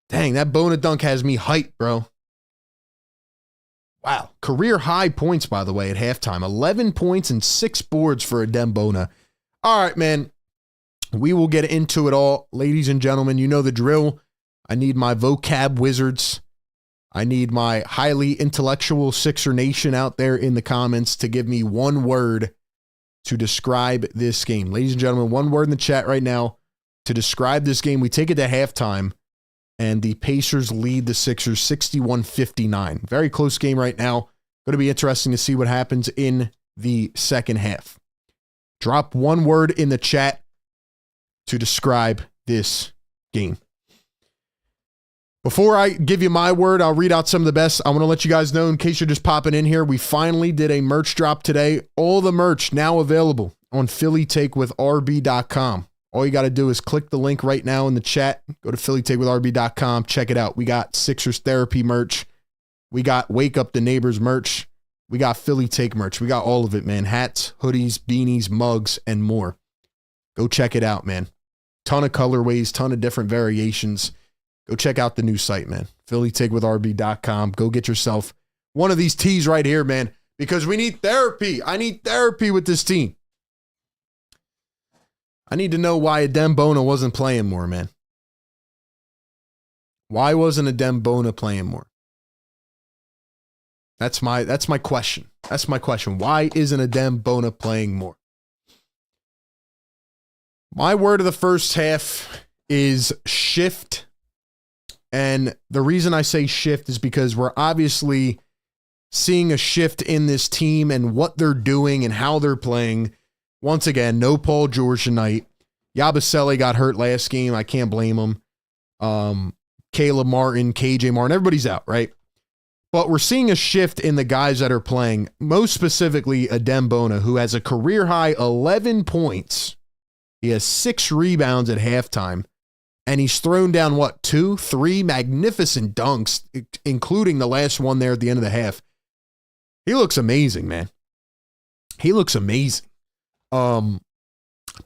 Dang, that Bona dunk has me hyped, bro. Wow. Career high points, by the way, at halftime. 11 points and 6 boards for Adem Bona. All right, man. We will get into it all. Ladies and gentlemen, you know the drill. I need my vocab wizards. I need my highly intellectual Sixer Nation out there in the comments to give me one word to describe this game. Ladies and gentlemen, one word in the chat right now to describe this game. We take it to halftime, and the Pacers lead the Sixers 61-59. Very close game right now. Going to be interesting to see what happens in the second half. Drop one word in the chat to describe this game. Before I give you my word, I'll read out some of the best. I want to let you guys know, in case you're just popping in here, we finally did a merch drop today. All the merch now available on PhillyTakeWithRB.com. All you got to do is click the link right now in the chat. Go to PhillyTakeWithRB.com. Check it out. We got Sixers Therapy merch. We got Wake Up the Neighbors merch. We got Philly Take merch. We got all of it, man. Hats, hoodies, beanies, mugs, and more. Go check it out, man. Ton of colorways, ton of different variations. Go check out the new site, man. PhillyTakeWithRB.com. Go get yourself one of these tees right here, man, because we need therapy. I need therapy with this team. I need to know why Adem Bona wasn't playing more, man. Why wasn't Adem Bona playing more? That's my question. That's my question. Why isn't Adem Bona playing more? My word of the first half is shift. And the reason I say shift is because we're obviously seeing a shift in this team and what they're doing and how they're playing. Once again, no Paul George tonight. Yabusele got hurt last game. I can't blame him. Caleb Martin, KJ Martin, everybody's out, right? But we're seeing a shift in the guys that are playing, most specifically Adem Bona, who has a career-high 11 points. He has 6 rebounds at halftime. And he's thrown down, 2, 3 magnificent dunks, including the last one there at the end of the half. He looks amazing, man. He looks amazing. But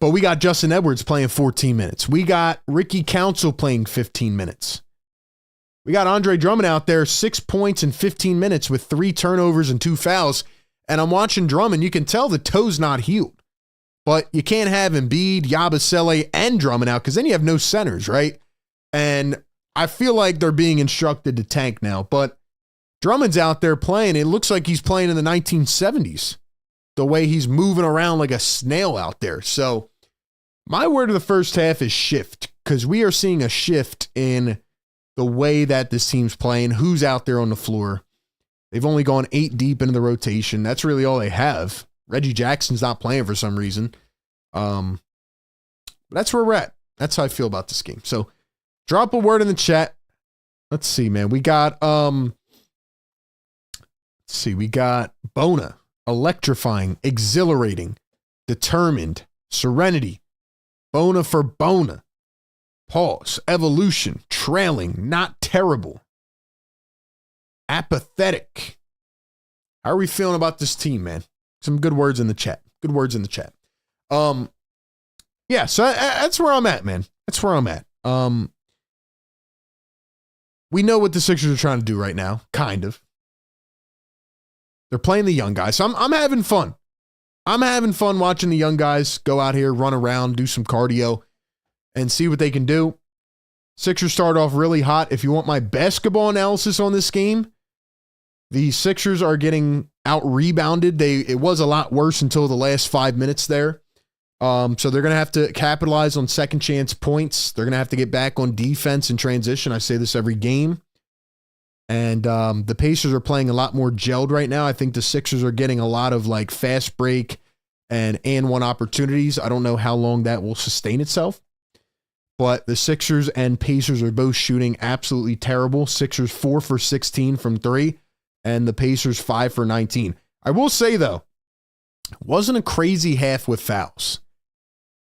we got Justin Edwards playing 14 minutes. We got Ricky Council playing 15 minutes. We got Andre Drummond out there, 6 points in 15 minutes with 3 turnovers and 2 fouls. And I'm watching Drummond. You can tell the toe's not healed. But you can't have Embiid, Yabusele, and Drummond out because then you have no centers, right? And I feel like they're being instructed to tank now. But Drummond's out there playing. It looks like he's playing in the 1970s. The way he's moving around like a snail out there. So my word of the first half is shift because we are seeing a shift in the way that this team's playing, who's out there on the floor. They've only gone 8 deep into the rotation. That's really all they have. Reggie Jackson's not playing for some reason. That's where we're at. That's how I feel about this game. So drop a word in the chat. Let's see, man. We got we got Bona, electrifying, exhilarating, determined, serenity, Bona for Bona, pause, evolution, trailing, not terrible, apathetic. How are we feeling about this team, man? Some good words in the chat. Good words in the chat. Yeah, so that's where I'm at, man. That's where I'm at. We know what the Sixers are trying to do right now, kind of. They're playing the young guys. So I'm having fun. I'm having fun watching the young guys go out here, run around, do some cardio, and see what they can do. Sixers start off really hot. If you want my basketball analysis on this game, the Sixers are getting out-rebounded. It was a lot worse until the last 5 minutes there. So they're going to have to capitalize on second chance points. They're going to have to get back on defense and transition. I say this every game. And the Pacers are playing a lot more gelled right now. I think the Sixers are getting a lot of like fast break and one opportunities. I don't know how long that will sustain itself. But the Sixers and Pacers are both shooting absolutely terrible. Sixers 4 for 16 from 3. And the Pacers 5 for 19. I will say, though, wasn't a crazy half with fouls.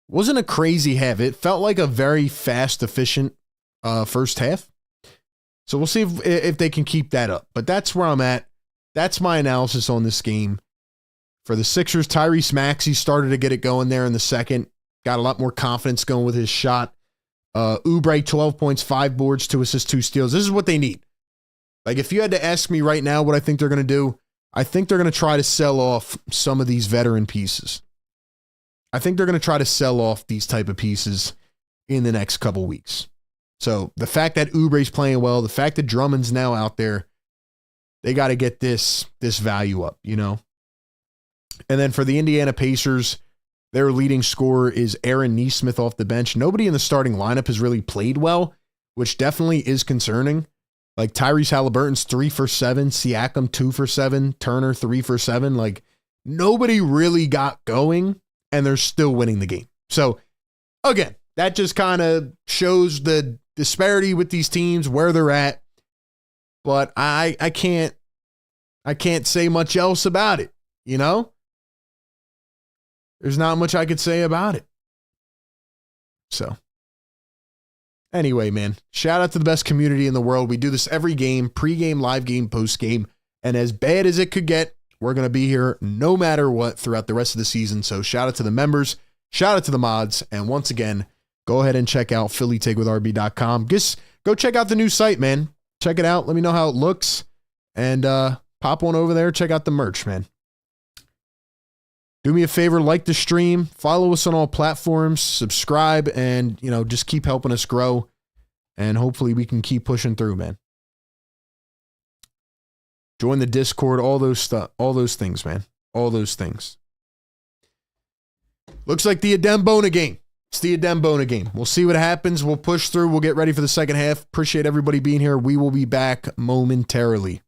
Wasn't a crazy half. It felt like a very fast, efficient first half. So we'll see if they can keep that up. But that's where I'm at. That's my analysis on this game. For the Sixers, Tyrese Maxey started to get it going there in the second. Got a lot more confidence going with his shot. Oubre, 12 points, 5 boards, 2 assists, 2 steals. This is what they need. Like, if you had to ask me right now what I think they're going to do, I think they're going to try to sell off some of these veteran pieces. I think they're going to try to sell off these type of pieces in the next couple weeks. So the fact that Oubre's playing well, the fact that Drummond's now out there, they got to get this value up, you know? And then for the Indiana Pacers, their leading scorer is Aaron Nesmith off the bench. Nobody in the starting lineup has really played well, which definitely is concerning. Like Tyrese Halliburton's 3 for 7, Siakam 2 for 7, Turner 3 for 7. Like nobody really got going and they're still winning the game. So again, that just kind of shows the disparity with these teams, where they're at. But I can't say much else about it, you know? There's not much I could say about it. So anyway, man, shout out to the best community in the world. We do this every game, pregame, live game, postgame. And as bad as it could get, we're going to be here no matter what throughout the rest of the season. So shout out to the members, shout out to the mods. And once again, go ahead and check out PhillyTakeWithRB.com. Just go check out the new site, man. Check it out. Let me know how it looks. And pop on over there. Check out the merch, man. Do me a favor, like the stream, follow us on all platforms, subscribe, and, you know, just keep helping us grow. And hopefully we can keep pushing through, man. Join the Discord, all those things, man. All those things. Looks like the Adembona game. It's the Adembona game. We'll see what happens. We'll push through. We'll get ready for the second half. Appreciate everybody being here. We will be back momentarily.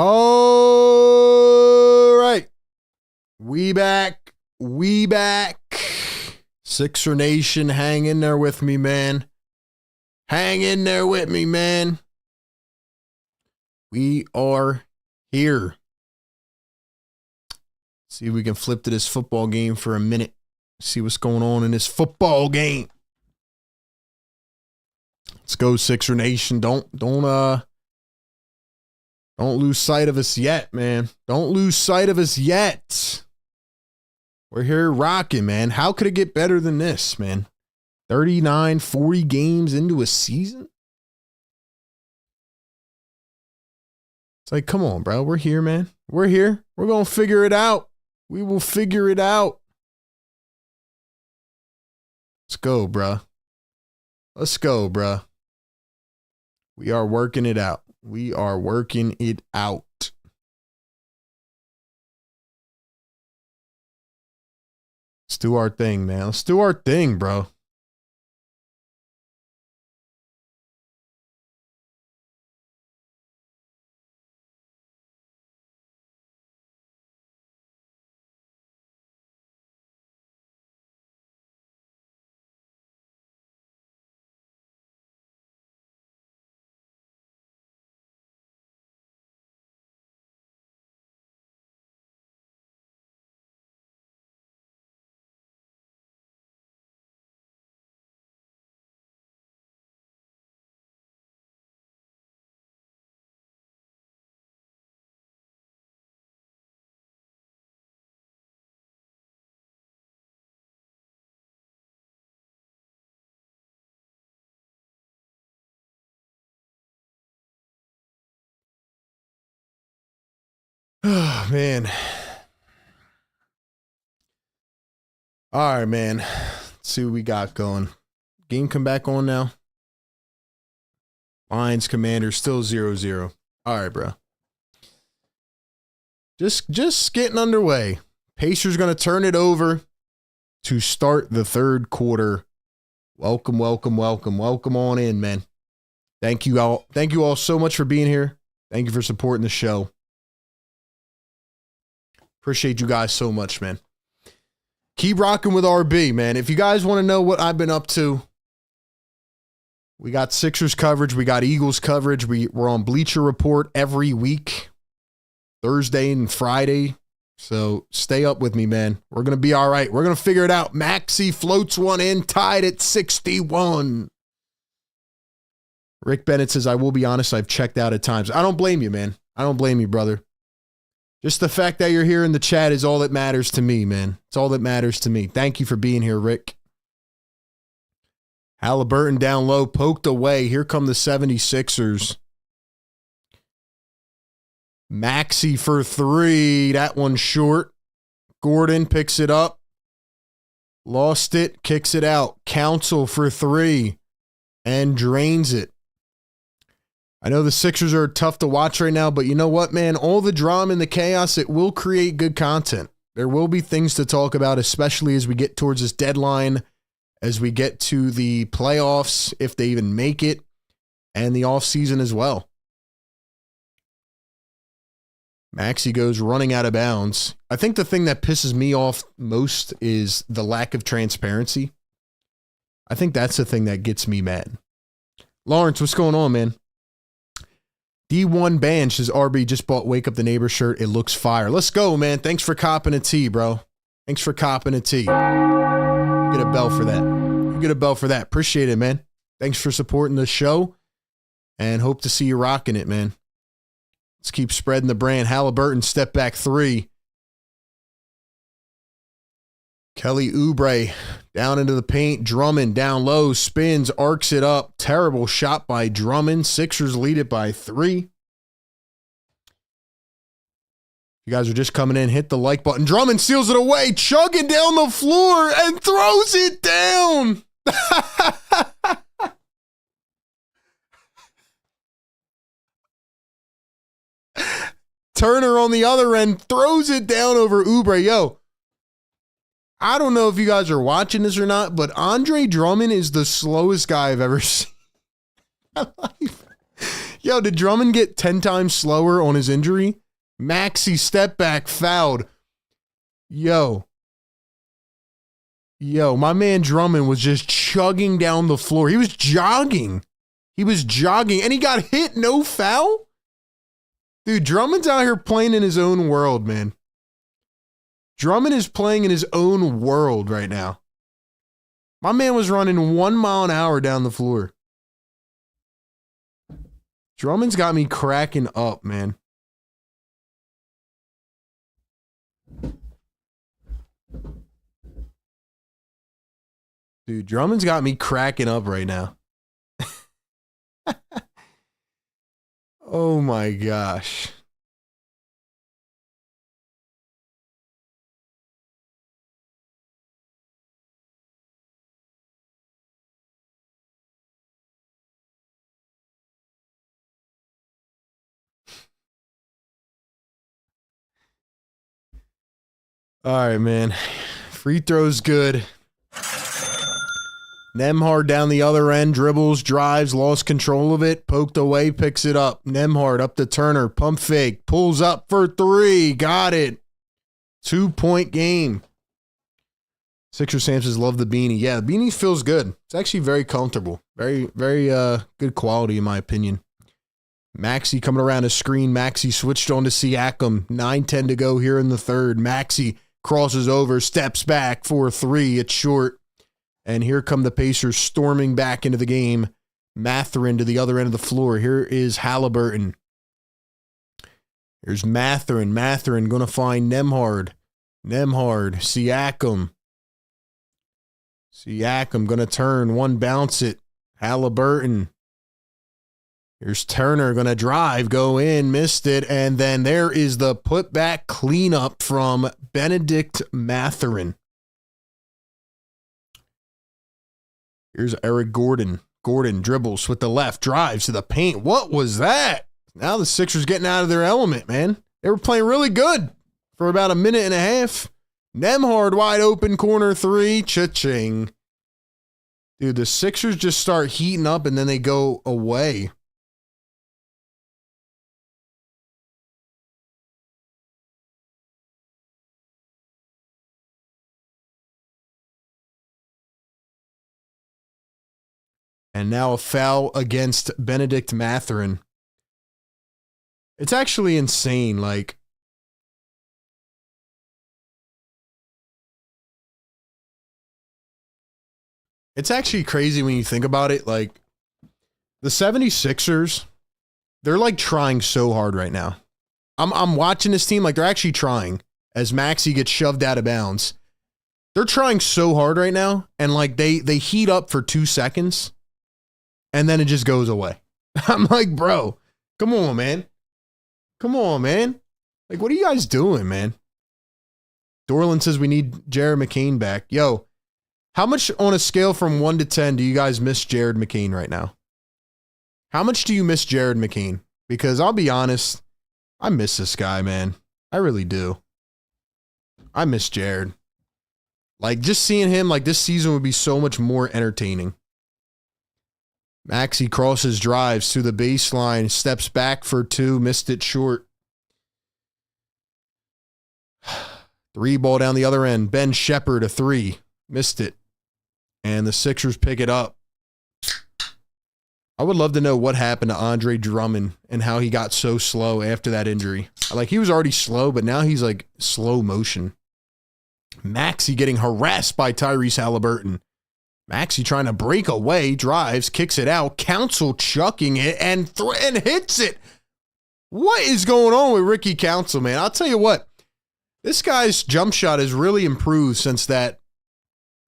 All right. We back. We back. Sixer Nation, hang in there with me, man. Hang in there with me, man. We are here. See if we can flip to this football game for a minute. See what's going on in this football game. Let's go, Sixer Nation. Don't lose sight of us yet, man. Don't lose sight of us yet. We're here rocking, man. How could it get better than this, man? 39, 40 games into a season? It's like, come on, bro. We're here, man. We're here. We're going to figure it out. We will figure it out. Let's go, bro. Let's go, bro. We are working it out. We are working it out. Let's do our thing, man. Let's do our thing, bro. Oh, man. All right, man. Let's see what we got going. Game come back on now. Lions Commanders still 0-0. All right, bro. Just getting underway. Pacers going to turn it over to start the third quarter. Welcome, welcome, welcome. Welcome on in, man. Thank you all. Thank you all so much for being here. Thank you for supporting the show. Appreciate you guys so much, man. Keep rocking with RB, man. If you guys want to know what I've been up to, we got Sixers coverage. We got Eagles coverage. We're on Bleacher Report every week, Thursday and Friday. So stay up with me, man. We're going to be all right. We're going to figure it out. Maxey floats one in, tied at 61. Rick Bennett says, I will be honest, I've checked out at times. I don't blame you, man. I don't blame you, brother. Just the fact that you're here in the chat is all that matters to me, man. It's all that matters to me. Thank you for being here, Rick. Halliburton down low, poked away. Here come the 76ers. Maxey for three. That one's short. Gordon picks it up. Lost it, kicks it out. Council for three. And drains it. I know the Sixers are tough to watch right now, but you know what, man? All the drama and the chaos, it will create good content. There will be things to talk about, especially as we get towards this deadline, as we get to the playoffs, if they even make it, and the offseason as well. Maxey goes running out of bounds. I think the thing that pisses me off most is the lack of transparency. I think that's the thing that gets me mad. Lawrence, what's going on, man? D1 Band says, RB just bought Wake Up the Neighbor shirt. It looks fire. Let's go, man. Thanks for copping a tee, bro. Thanks for copping a tee. You get a bell for that. You get a bell for that. Appreciate it, man. Thanks for supporting the show. And hope to see you rocking it, man. Let's keep spreading the brand. Halliburton, step back three. Kelly Oubre down into the paint. Drummond down low. Spins, arcs it up. Terrible shot by Drummond. Sixers lead it by 3. You guys are just coming in. Hit the like button. Drummond seals it away. Chugging down the floor and throws it down. Turner on the other end throws it down over Oubre. Yo, I don't know if you guys are watching this or not, but Andre Drummond is the slowest guy I've ever seen in my life. Yo, did Drummond get 10 times slower on his injury? Maxey step back fouled. Yo, my man Drummond was just chugging down the floor. He was jogging. And he got hit, no foul? Dude, Drummond's out here playing in his own world, man. Drummond is playing in his own world right now. My man was running 1 mile an hour down the floor. Drummond's got me cracking up, man. Dude, Drummond's got me cracking up right now. Oh my gosh. All right, man. Free throw's good. Nembhard down the other end, dribbles, drives, lost control of it, poked away, picks it up. Nembhard up to Turner, pump fake, pulls up for 3. Got it. 2-point game. Sixer Samsons love the beanie. Yeah, the beanie feels good. It's actually very comfortable. Very good quality in my opinion. Maxey coming around a screen. Maxey switched on to Siakam. 9:10 to go here in the third. Maxey crosses over, steps back for 3. It's short. And here come the Pacers storming back into the game. Mathurin to the other end of the floor. Here is Halliburton. Here's Mathurin. Mathurin going to find Nembhard. Siakam. Siakam going to turn. 1 bounce it. Halliburton. Here's Turner going to drive, go in, missed it. And then there is the putback cleanup from Benedict Mathurin. Here's Eric Gordon. Gordon dribbles with the left, drives to the paint. What was that? Now the Sixers getting out of their element, man. They were playing really good for about a minute and a half. Nembhard wide open, corner 3, cha-ching. Dude, the Sixers just start heating up and then they go away. And now a foul against Benedict Mathurin. It's actually insane. Like, it's actually crazy when you think about it. Like, the 76ers, they're like trying so hard right now. I'm watching this team like they're actually trying as Maxey gets shoved out of bounds. They're trying so hard right now, and like they heat up for 2 seconds. And then it just goes away. I'm like, bro, come on, man. Come on, man. Like, what are you guys doing, man? Dorland says we need Jared McCain back. Yo, how much on a scale from 1 to 10 do you guys miss Jared McCain right now? How much do you miss Jared McCain? Because I'll be honest, I miss this guy, man. I really do. I miss Jared. Like, just seeing him, like, this season would be so much more entertaining. Maxey crosses, drives to the baseline, steps back for 2, missed it short. 3 ball down the other end. Ben Shepherd, a 3, missed it. And the Sixers pick it up. I would love to know what happened to Andre Drummond and how he got so slow after that injury. Like, he was already slow, but now he's like slow motion. Maxey getting harassed by Tyrese Halliburton. Maxey trying to break away, drives, kicks it out, Council chucking it, and hits it. What is going on with Ricky Council, man? I'll tell you what, this guy's jump shot has really improved since that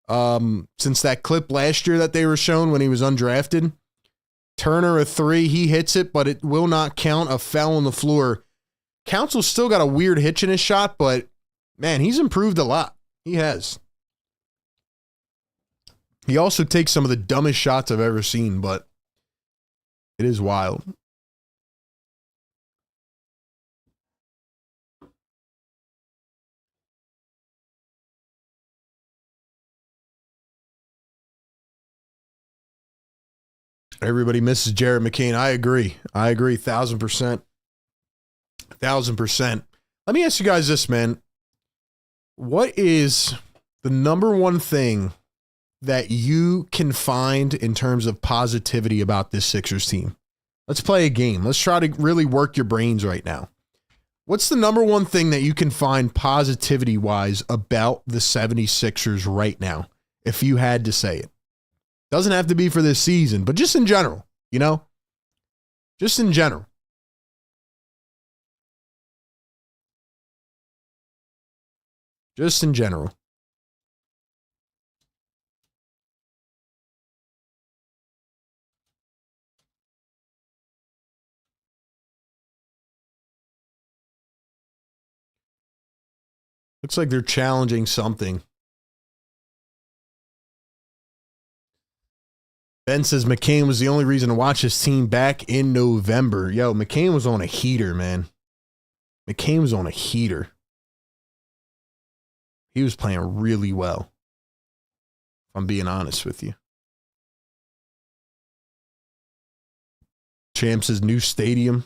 clip last year that they were shown when he was undrafted. Turner a 3, he hits it, but it will not count. A foul on the floor. Council's still got a weird hitch in his shot, but man, he's improved a lot. He has. He also takes some of the dumbest shots I've ever seen, but it is wild. Everybody misses Jared McCain. I agree. 1,000%. 1,000%. Let me ask you guys this, man. What is the number one thing that you can find in terms of positivity about this Sixers team? Let's play a game. Let's try to really work your brains right now. What's the number one thing that you can find positivity-wise about the 76ers right now, if you had to say it? Doesn't have to be for this season, but just in general, you know? Just in general. Just in general. Looks like they're challenging something. Ben says McCain was the only reason to watch his team back in November. Yo, McCain was on a heater, man. McCain was on a heater. He was playing really well, if I'm being honest with you. Champ says new stadium.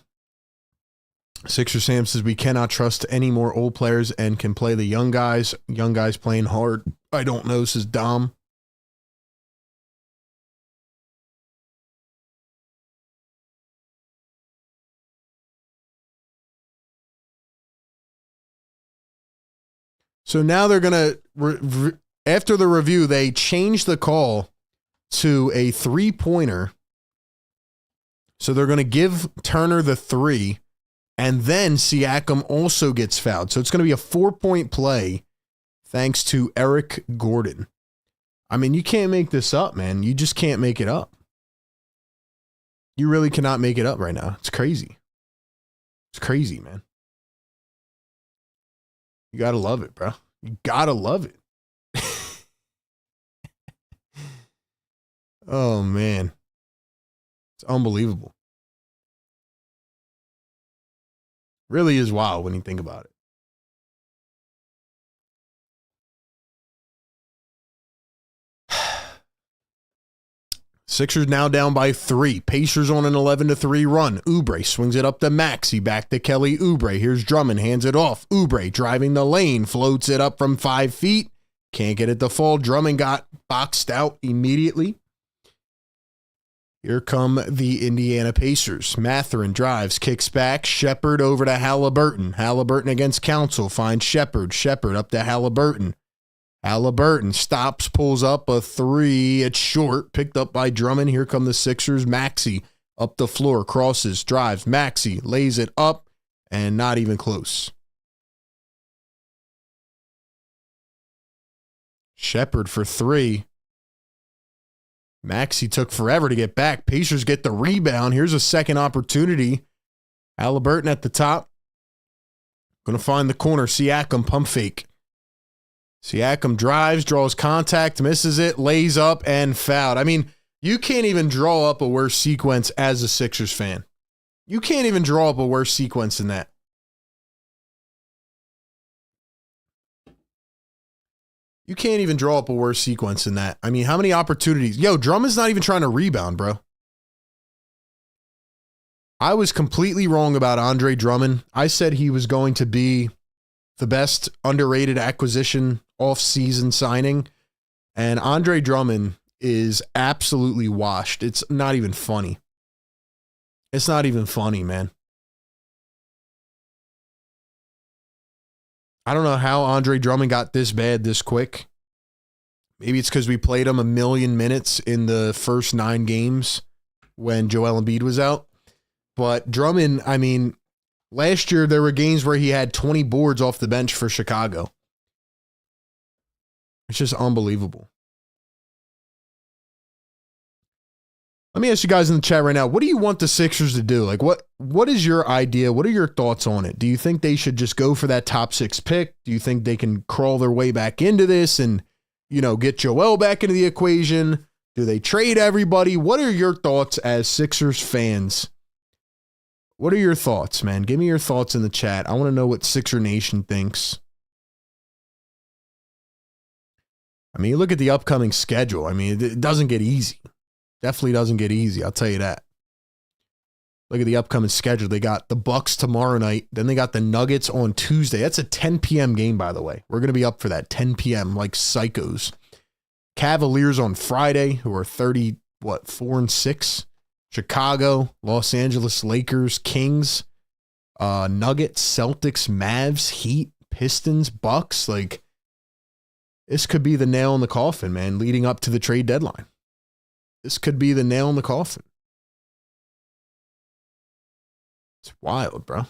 Sixer Sam says we cannot trust any more old players and can play the young guys. Young guys playing hard. I don't know, says Dom. So now they're going to, after the review, they changed the call to a three-pointer. So they're going to give Turner the three, and then Siakam also gets fouled. So it's going to be a 4-point play thanks to Eric Gordon. I mean, you can't make this up, man. You just can't make it up. You really cannot make it up right now. It's crazy. It's crazy, man. You got to love it, bro. You got to love it. Oh, man. It's unbelievable. Really is wild when you think about it. Sixers now down by 3. Pacers on an 11-3 run. Oubre swings it up to Maxey. Back to Kelly Oubre. Here's Drummond. Hands it off. Oubre driving the lane. Floats it up from 5 feet. Can't get it to fall. Drummond got boxed out immediately. Here come the Indiana Pacers. Mathurin drives. Kicks back. Shepherd over to Halliburton. Halliburton against Council. Finds Shepherd. Shepherd up to Halliburton. Halliburton stops, pulls up a 3. It's short. Picked up by Drummond. Here come the Sixers. Maxey up the floor. Crosses. Drives. Maxey lays it up. And not even close. Shepherd for 3. Maxey took forever to get back. Pacers get the rebound. Here's a second opportunity. Halliburton at the top. Going to find the corner. Siakam pump fake. Siakam drives, draws contact, misses it, lays up, and fouled. I mean, you can't even draw up a worse sequence as a Sixers fan. You can't even draw up a worse sequence than that. You can't even draw up a worse sequence than that. I mean, how many opportunities? Yo, Drummond's not even trying to rebound, bro. I was completely wrong about Andre Drummond. I said he was going to be the best underrated acquisition off-season signing, and Andre Drummond is absolutely washed. It's not even funny. It's not even funny, man. I don't know how Andre Drummond got this bad this quick. Maybe it's because we played him 1,000,000 minutes in the first 9 games when Joel Embiid was out. But Drummond, I mean, last year there were games where he had 20 boards off the bench for Chicago. It's just unbelievable. Let me ask you guys in the chat right now, what do you want the Sixers to do? Like, what is your idea? What are your thoughts on it? Do you think they should just go for that top 6 pick? Do you think they can crawl their way back into this and, you know, get Joel back into the equation? Do they trade everybody? What are your thoughts as Sixers fans? What are your thoughts, man? Give me your thoughts in the chat. I want to know what Sixer Nation thinks. I mean, you look at the upcoming schedule. I mean, it doesn't get easy. Definitely doesn't get easy, I'll tell you that. Look at the upcoming schedule. They got the Bucks tomorrow night. Then they got the Nuggets on Tuesday. That's a 10 p.m. game, by the way. We're going to be up for that 10 p.m. like psychos. Cavaliers on Friday, who are 4-6. Chicago, Los Angeles Lakers, Kings, Nuggets, Celtics, Mavs, Heat, Pistons, Bucks. Like, this could be the nail in the coffin, man, leading up to the trade deadline. This could be the nail in the coffin. It's wild, bro.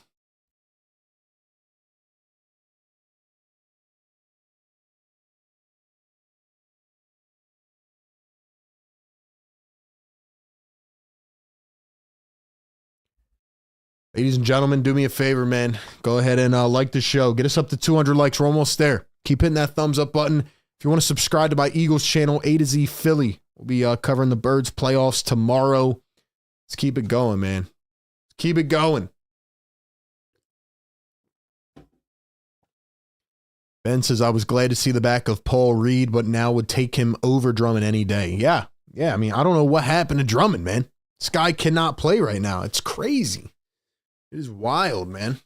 Ladies and gentlemen, do me a favor, man. Go ahead and like the show. Get us up to 200 likes. We're almost there. Keep hitting that thumbs up button. If you want to subscribe to my Eagles channel, A to Z Philly. We'll be covering the Birds playoffs tomorrow. Let's keep it going, man. Keep it going. Ben says, I was glad to see the back of Paul Reed, but now would take him over Drummond any day. Yeah. I mean, I don't know what happened to Drummond, man. This guy cannot play right now. It's crazy. It is wild, man.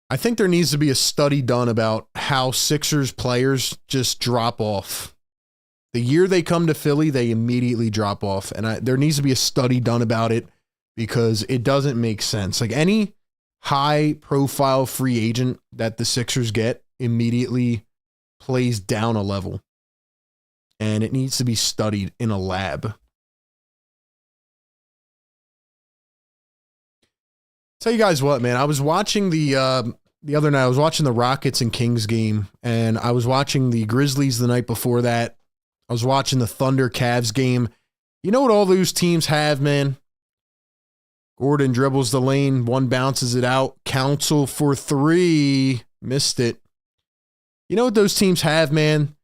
I think there needs to be a study done about how Sixers players just drop off. The year they come to Philly, they immediately drop off. And there needs to be a study done about it because it doesn't make sense. Like any high-profile free agent that the Sixers get immediately plays down a level. And it needs to be studied in a lab. Tell you guys what, man. I was watching the other night. I was watching the Rockets and Kings game, and I was watching the Grizzlies the night before that. I was watching the Thunder Cavs game. You know what all those teams have, man? Gordon dribbles the lane, one bounces it out. Counsel for three. Missed it. You know what those teams have, man?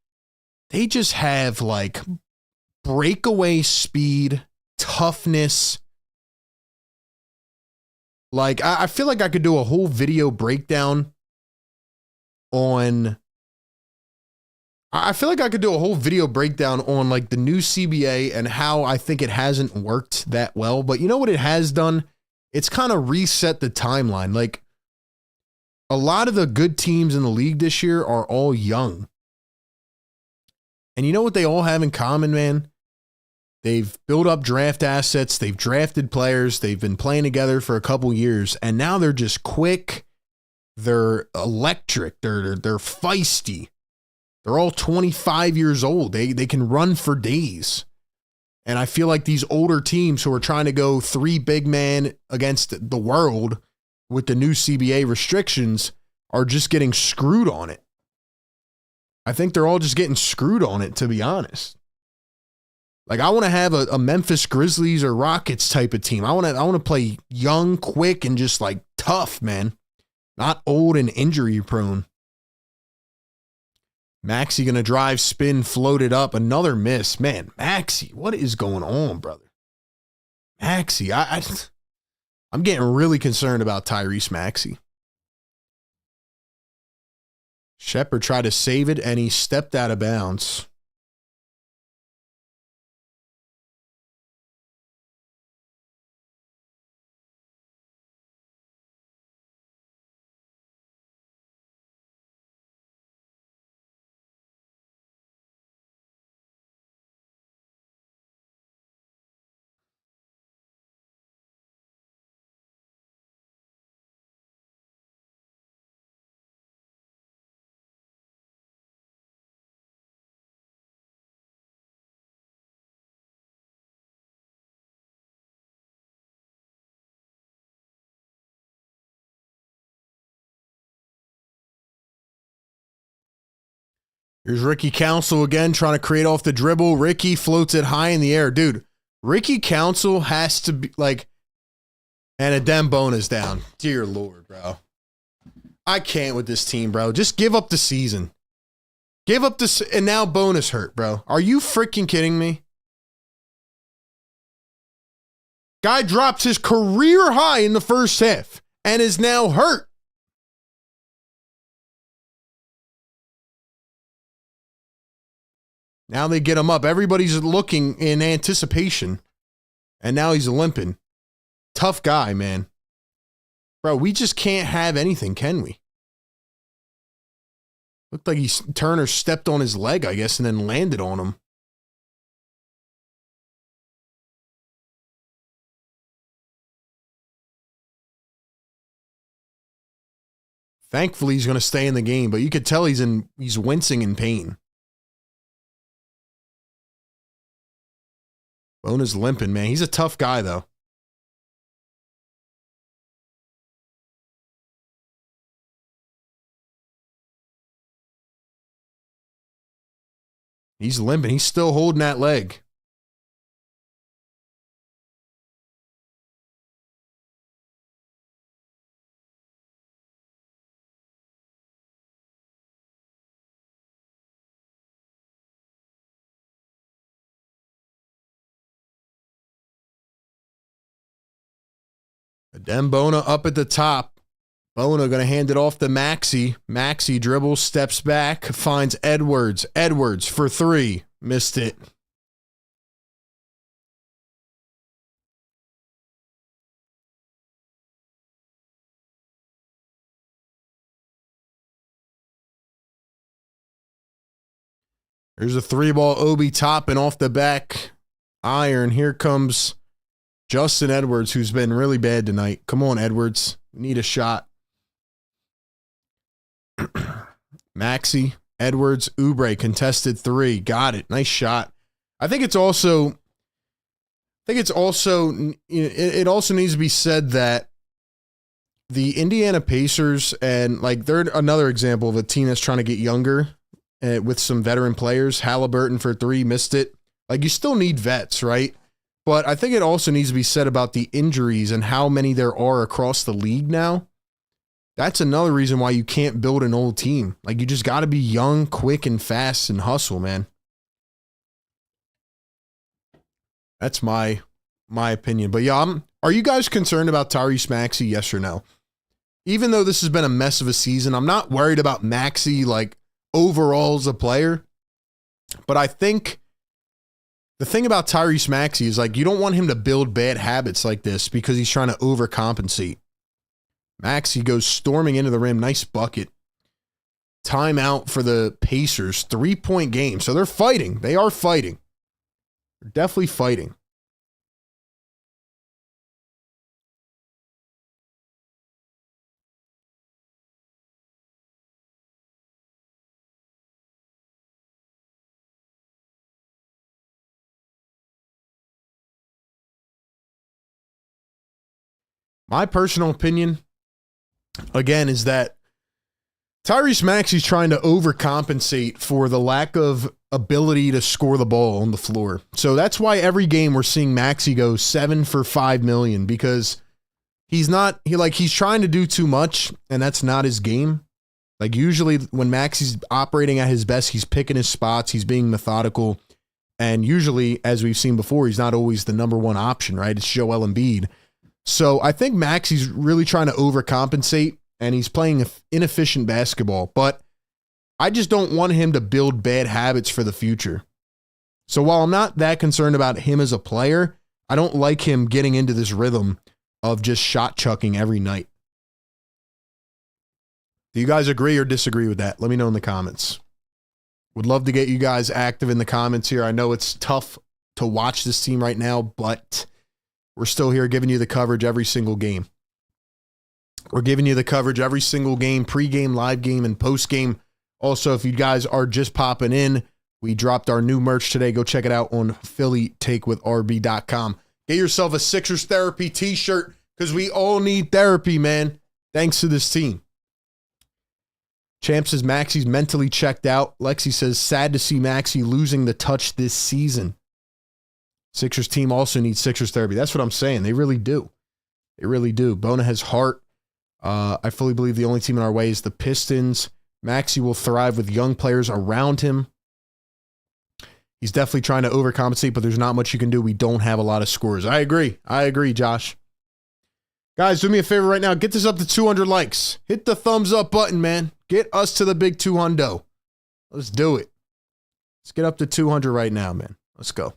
They just have like breakaway speed, toughness. Like, I feel like I could do a whole video breakdown on... I feel like I could do a whole video breakdown on, like, the new CBA and how I think it hasn't worked that well. But you know what it has done? It's kind of reset the timeline. Like, a lot of the good teams in the league this year are all young. And you know what they all have in common, man? They've built up draft assets. They've drafted players. They've been playing together for a couple years, and now they're just quick. They're electric. They're feisty. They're all 25 years old. They can run for days. And I feel like these older teams who are trying to go 3 big man against the world with the new CBA restrictions are just getting screwed on it. I think they're all just getting screwed on it, to be honest. Like, I want to have a Memphis Grizzlies or Rockets type of team. I want to play young, quick, and just like tough, man. Not old and injury prone. Maxey going to drive, spin, floated up. Another miss. Man, Maxey, what is going on, brother? Maxey, I'm getting really concerned about Tyrese Maxey. Shepard tried to save it, and he stepped out of bounds. Here's Ricky Council again, trying to create off the dribble. Ricky floats it high in the air. Dude, Ricky Council has to be like, and a dem bonus down. Dear Lord, bro. I can't with this team, bro. Just give up the season. Give up this, and now bonus hurt, bro. Are you freaking kidding me? Guy drops his career high in the first half and is now hurt. Now they get him up. Everybody's looking in anticipation. And now he's limping. Tough guy, man. Bro, we just can't have anything, can we? Looked like Turner stepped on his leg, I guess, and then landed on him. Thankfully, he's going to stay in the game, but you could tell he's wincing in pain. Bona's limping, man. He's a tough guy, though. He's limping. He's still holding that leg. Adem Bona up at the top. Bona going to hand it off to Maxey. Maxey dribbles, steps back, finds Edwards. Edwards for three. Missed it. There's a three-ball Obi topping off the back iron. Here comes Justin Edwards, who's been really bad tonight. Come on, Edwards. We need a shot. Maxey, Edwards, Oubre, contested three. Got it. Nice shot. I think it's also, it also needs to be said that the Indiana Pacers, and like they're another example of a team that's trying to get younger with some veteran players. Halliburton for three, missed it. Like you still need vets, right? But I think it also needs to be said about the injuries and how many there are across the league now. That's another reason why you can't build an old team. Like, you just got to be young, quick, and fast and hustle, man. That's my opinion. But yeah, are you guys concerned about Tyrese Maxey, yes or no? Even though this has been a mess of a season, I'm not worried about Maxey, like, overall as a player. But I think the thing about Tyrese Maxey is, like, you don't want him to build bad habits like this because he's trying to overcompensate. Maxey goes storming into the rim. Nice bucket. Timeout for the Pacers. 3-point game. So they're fighting. They are fighting. They're definitely fighting. My personal opinion, again, is that Tyrese Maxey's trying to overcompensate for the lack of ability to score the ball on the floor. So that's why every game we're seeing Maxey go 7 for $5 million, because he's trying to do too much, and that's not his game. Like, usually when Maxey's operating at his best, he's picking his spots, he's being methodical, and usually, as we've seen before, he's not always the number one option, right? It's Joel Embiid. So I think Maxey's really trying to overcompensate, and he's playing inefficient basketball. But I just don't want him to build bad habits for the future. So while I'm not that concerned about him as a player, I don't like him getting into this rhythm of just shot chucking every night. Do you guys agree or disagree with that? Let me know in the comments. Would love to get you guys active in the comments here. I know it's tough to watch this team right now, but we're still here giving you the coverage every single game. We're giving you the coverage every single game, pregame, live game, and postgame. Also, if you guys are just popping in, we dropped our new merch today. Go check it out on PhillyTakeWithRB.com. Get yourself a Sixers Therapy t-shirt because we all need therapy, man. Thanks to this team. Champ says Maxey's mentally checked out. Lexi says, sad to see Maxey losing the touch this season. Sixers team also needs Sixers Therapy. That's what I'm saying. They really do. They really do. Bona has heart. I fully believe the only team in our way is the Pistons. Maxey will thrive with young players around him. He's definitely trying to overcompensate, but there's not much you can do. We don't have a lot of scores. I agree. I agree, Josh. Guys, do me a favor right now. Get this up to 200 likes. Hit the thumbs up button, man. Get us to the big 200. Let's do it. Let's get up to 200 right now, man. Let's go.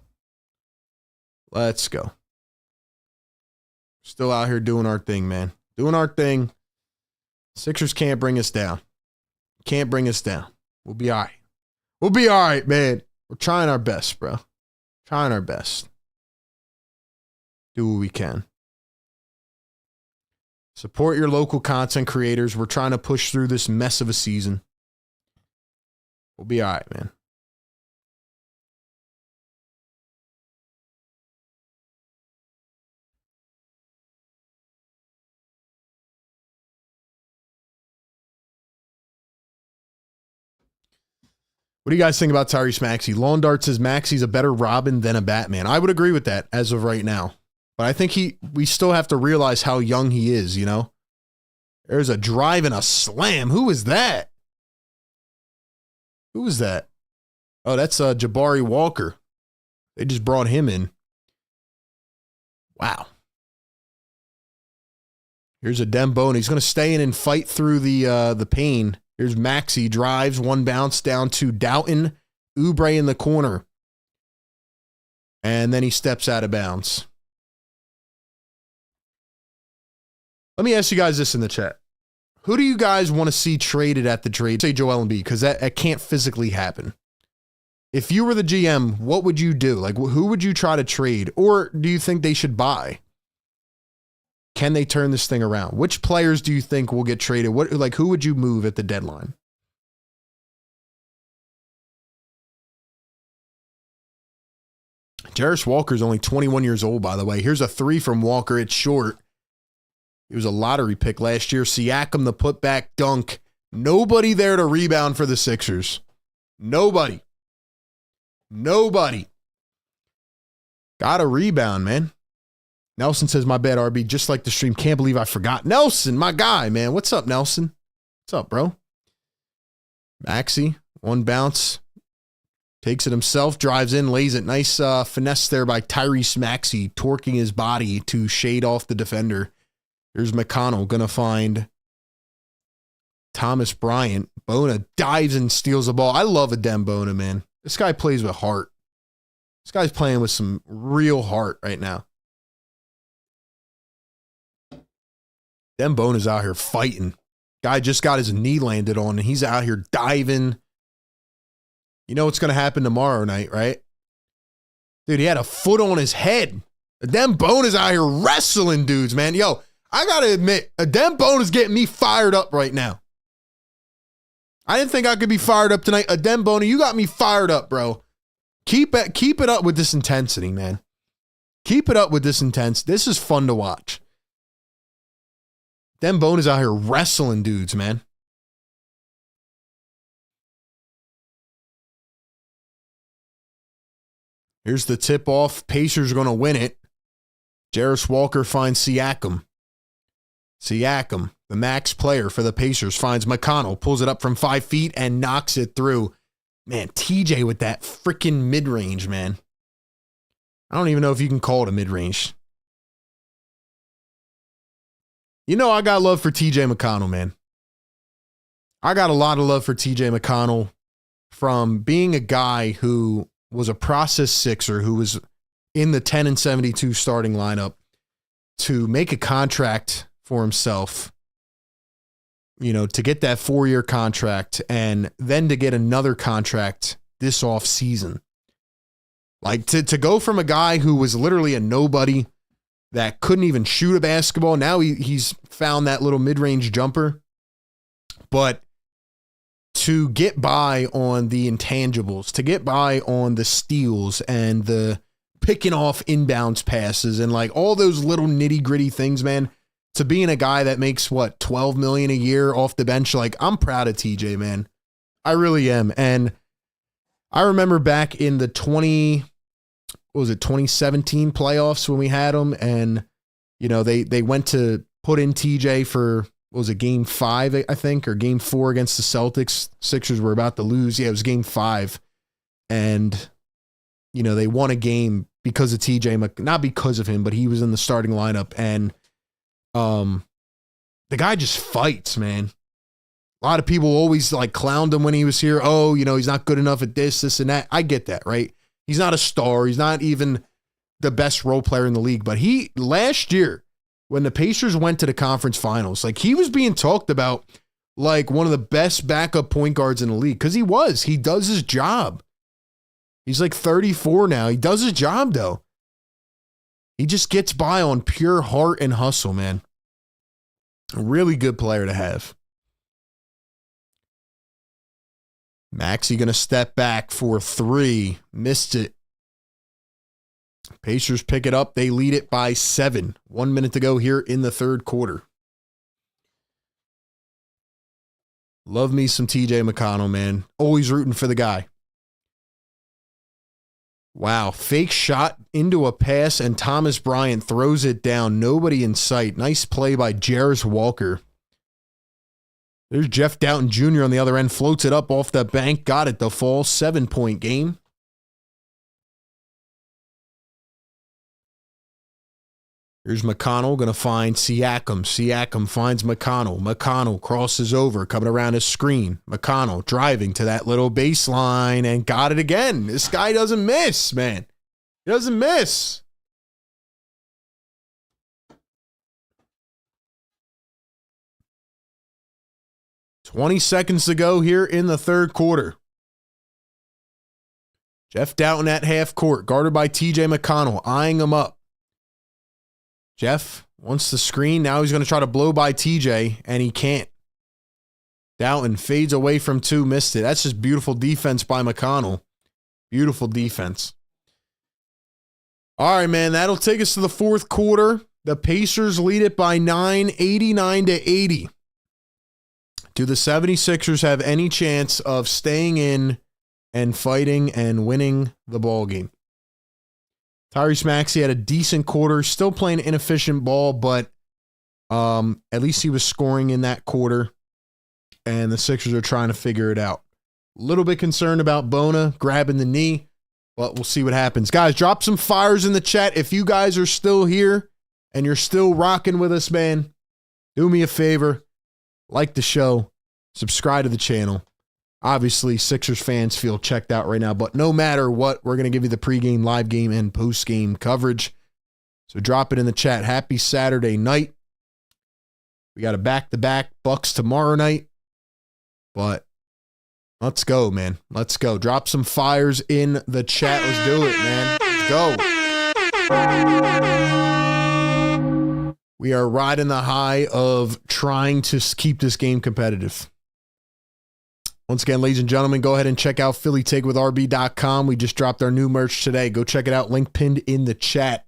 Let's go. Still out here doing our thing, man. Doing our thing. Sixers can't bring us down. Can't bring us down. We'll be all right. We'll be all right, man. We're trying our best, bro. Trying our best. Do what we can. Support your local content creators. We're trying to push through this mess of a season. We'll be all right, man. What do you guys think about Tyrese Maxey? Lawn Dart says Maxey's a better Robin than a Batman. I would agree with that as of right now. But I think we still have to realize how young he is, you know? There's a drive and a slam. Who is that? Who is that? Oh, that's Jabari Walker. They just brought him in. Wow. Here's a Dembone. He's going to stay in and fight through the pain. Here's Maxey, drives, one bounce down to Doughton. Oubre in the corner. And then he steps out of bounds. Let me ask you guys this in the chat. Who do you guys want to see traded at the trade? Say Joel Embiid, because that can't physically happen. If you were the GM, what would you do? Like, who would you try to trade? Or do you think they should buy? Can they turn this thing around? Which players do you think will get traded? Who would you move at the deadline? Jarris Walker's only 21 years old, by the way. Here's a three from Walker. It's short. He was a lottery pick last year. Siakam, the putback dunk. Nobody there to rebound for the Sixers. Nobody. Nobody. Got a rebound, man. Nelson says, my bad, RB, just like the stream. Can't believe I forgot. Nelson, my guy, man. What's up, Nelson? What's up, bro? Maxey, one bounce. Takes it himself, drives in, lays it. Nice finesse there by Tyrese Maxey, torquing his body to shade off the defender. Here's McConnell, going to find Thomas Bryant. Bona dives and steals the ball. I love a Dembona, man. This guy plays with heart. This guy's playing with some real heart right now. Dembona's out here fighting. Guy just got his knee landed on, and he's out here diving. You know what's going to happen tomorrow night, right? Dude, he had a foot on his head. Dembona's out here wrestling dudes, man. Yo, I got to admit, Dembona's getting me fired up right now. I didn't think I could be fired up tonight. Dembona, you got me fired up, bro. Keep it up with this intensity, man. Keep it up with this intensity. This is fun to watch. Dembona's out here wrestling dudes, man. Here's the tip-off. Pacers are going to win it. Jarris Walker finds Siakam. Siakam, the max player for the Pacers, finds McConnell, pulls it up from 5 feet and knocks it through. Man, TJ with that freaking mid-range, man. I don't even know if you can call it a mid-range. You know I got love for TJ McConnell, man. I got a lot of love for TJ McConnell from being a guy who was a process Sixer, who was in the 10 and 72 starting lineup, to make a contract for himself, you know, to get that 4-year contract and then to get another contract this off season. Like to go from a guy who was literally a nobody that couldn't even shoot a basketball. Now he's found that little mid-range jumper. But to get by on the intangibles, to get by on the steals and the picking off inbounds passes and like all those little nitty-gritty things, man, to being a guy that makes, what, $12 million a year off the bench, like, I'm proud of TJ, man. I really am. And I remember back in the 2017 playoffs when we had him, and, you know, they went to put in TJ for, what was it, game 5, I think, or game 4 against the Celtics. Sixers were about to lose. Yeah, it was game 5. And, you know, they won a game because of TJ, not because of him, but he was in the starting lineup. And the guy just fights, man. A lot of people always like clowned him when he was here. Oh, you know, he's not good enough at this and that. I get that, right? He's not a star. He's not even the best role player in the league. But he, last year, when the Pacers went to the conference finals, like he was being talked about like one of the best backup point guards in the league. Because he was. He does his job. He's like 34 now. He does his job, though. He just gets by on pure heart and hustle, man. A really good player to have. Maxey going to step back for 3. Missed it. Pacers pick it up. They lead it by 7. 1 minute to go here in the third quarter. Love me some TJ McConnell, man. Always rooting for the guy. Wow. Fake shot into a pass, and Thomas Bryant throws it down. Nobody in sight. Nice play by Jarris Walker. There's Jeff Doughton Jr. on the other end. Floats it up off the bank. Got it. The fall 7-point game. Here's McConnell going to find Siakam. Siakam finds McConnell. McConnell crosses over, coming around his screen. McConnell driving to that little baseline and got it again. This guy doesn't miss, man. He doesn't miss. $20 seconds to go here in the third quarter. Jeff Doughton at half court, guarded by TJ McConnell, eyeing him up. Jeff wants the screen. Now he's going to try to blow by TJ, and he can't. Doughton fades away from 2, missed it. That's just beautiful defense by McConnell. Beautiful defense. All right, man, that'll take us to the fourth quarter. The Pacers lead it by 9, 89-80. Do the 76ers have any chance of staying in and fighting and winning the ball game? Tyrese Maxey had a decent quarter, still playing inefficient ball, but at least he was scoring in that quarter, and the Sixers are trying to figure it out. A little bit concerned about Bona grabbing the knee, but we'll see what happens. Guys, drop some fires in the chat. If you guys are still here and you're still rocking with us, man, do me a favor. Like the show, subscribe to the channel. Obviously, Sixers fans feel checked out right now, but no matter what, we're going to give you the pregame, live game, and postgame coverage. So drop it in the chat. Happy Saturday night. We got a back-to-back Bucks tomorrow night, but let's go, man. Let's go. Drop some fires in the chat. Let's do it, man. Let's go. We are riding the high of trying to keep this game competitive. Once again, ladies and gentlemen, go ahead and check out PhillyTakeWithRB.com. We just dropped our new merch today. Go check it out. Link pinned in the chat.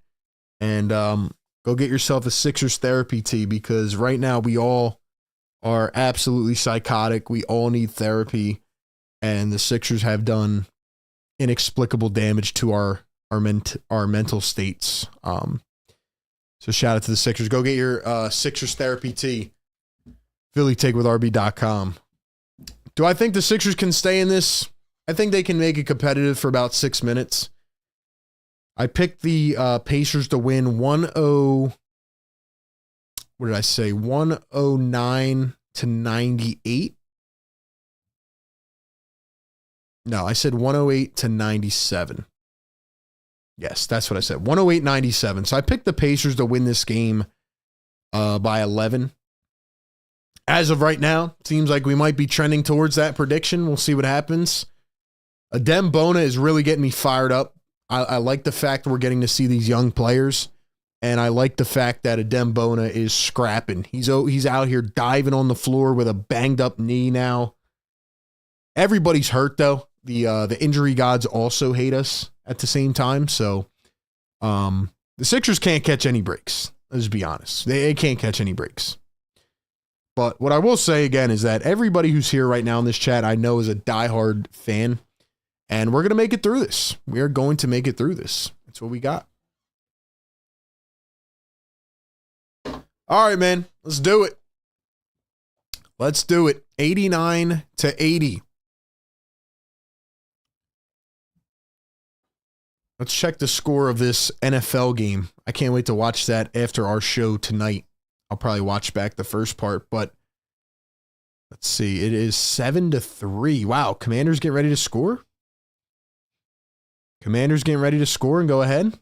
And go get yourself a Sixers therapy tee, because right now we all are absolutely psychotic. We all need therapy. And the Sixers have done inexplicable damage to our mental states. So shout out to the Sixers. Go get your Sixers therapy tee. PhillyTakeWithRB.com. Do I think the Sixers can stay in this? I think they can make it competitive for about 6 minutes. I picked the Pacers to win 109 to 98. No, I said 108 to 97. Yes, that's what I said. 108-97. So I picked the Pacers to win this game by 11. As of right now, seems like we might be trending towards that prediction. We'll see what happens. Adem Bona is really getting me fired up. I like the fact that we're getting to see these young players, and I like the fact that Adem Bona is scrapping. He's out here diving on the floor with a banged up knee now. Everybody's hurt though. The injury gods also hate us at the same time. So the Sixers can't catch any breaks. Let's be honest. They can't catch any breaks. But what I will say again is that everybody who's here right now in this chat I know is a diehard fan. And we're going to make it through this. We are going to make it through this. That's what we got. All right, man. Let's do it. Let's do it. 89-80. Let's check the score of this NFL game. I can't wait to watch that after our show tonight. I'll probably watch back the first part, but the Let's see. It is 7-3. Wow. Commanders getting ready to score. Commanders getting ready to score and go ahead.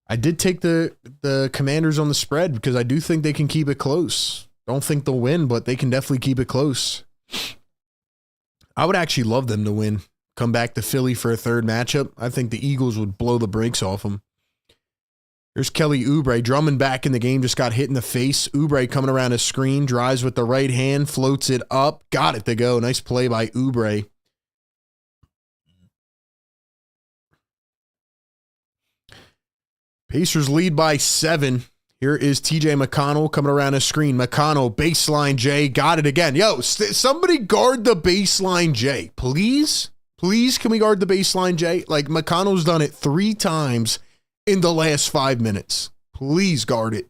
I did take the Commanders on the spread because I do think they can keep it close. Don't think they'll win, but they can definitely keep it close. I would actually love them to win. Come back to Philly for a third matchup. I think the Eagles would blow the brakes off them. Here's Kelly Oubre. Drummond back in the game, just got hit in the face. Oubre coming around his screen, drives with the right hand, floats it up. Got it to go. Nice play by Oubre. Pacers lead by 7. Here is TJ McConnell coming around his screen. McConnell, baseline J, got it again. Yo, somebody guard the baseline J. Please? Please, can we guard the baseline J? Like, McConnell's done it 3 times in the last 5 minutes. Please guard it.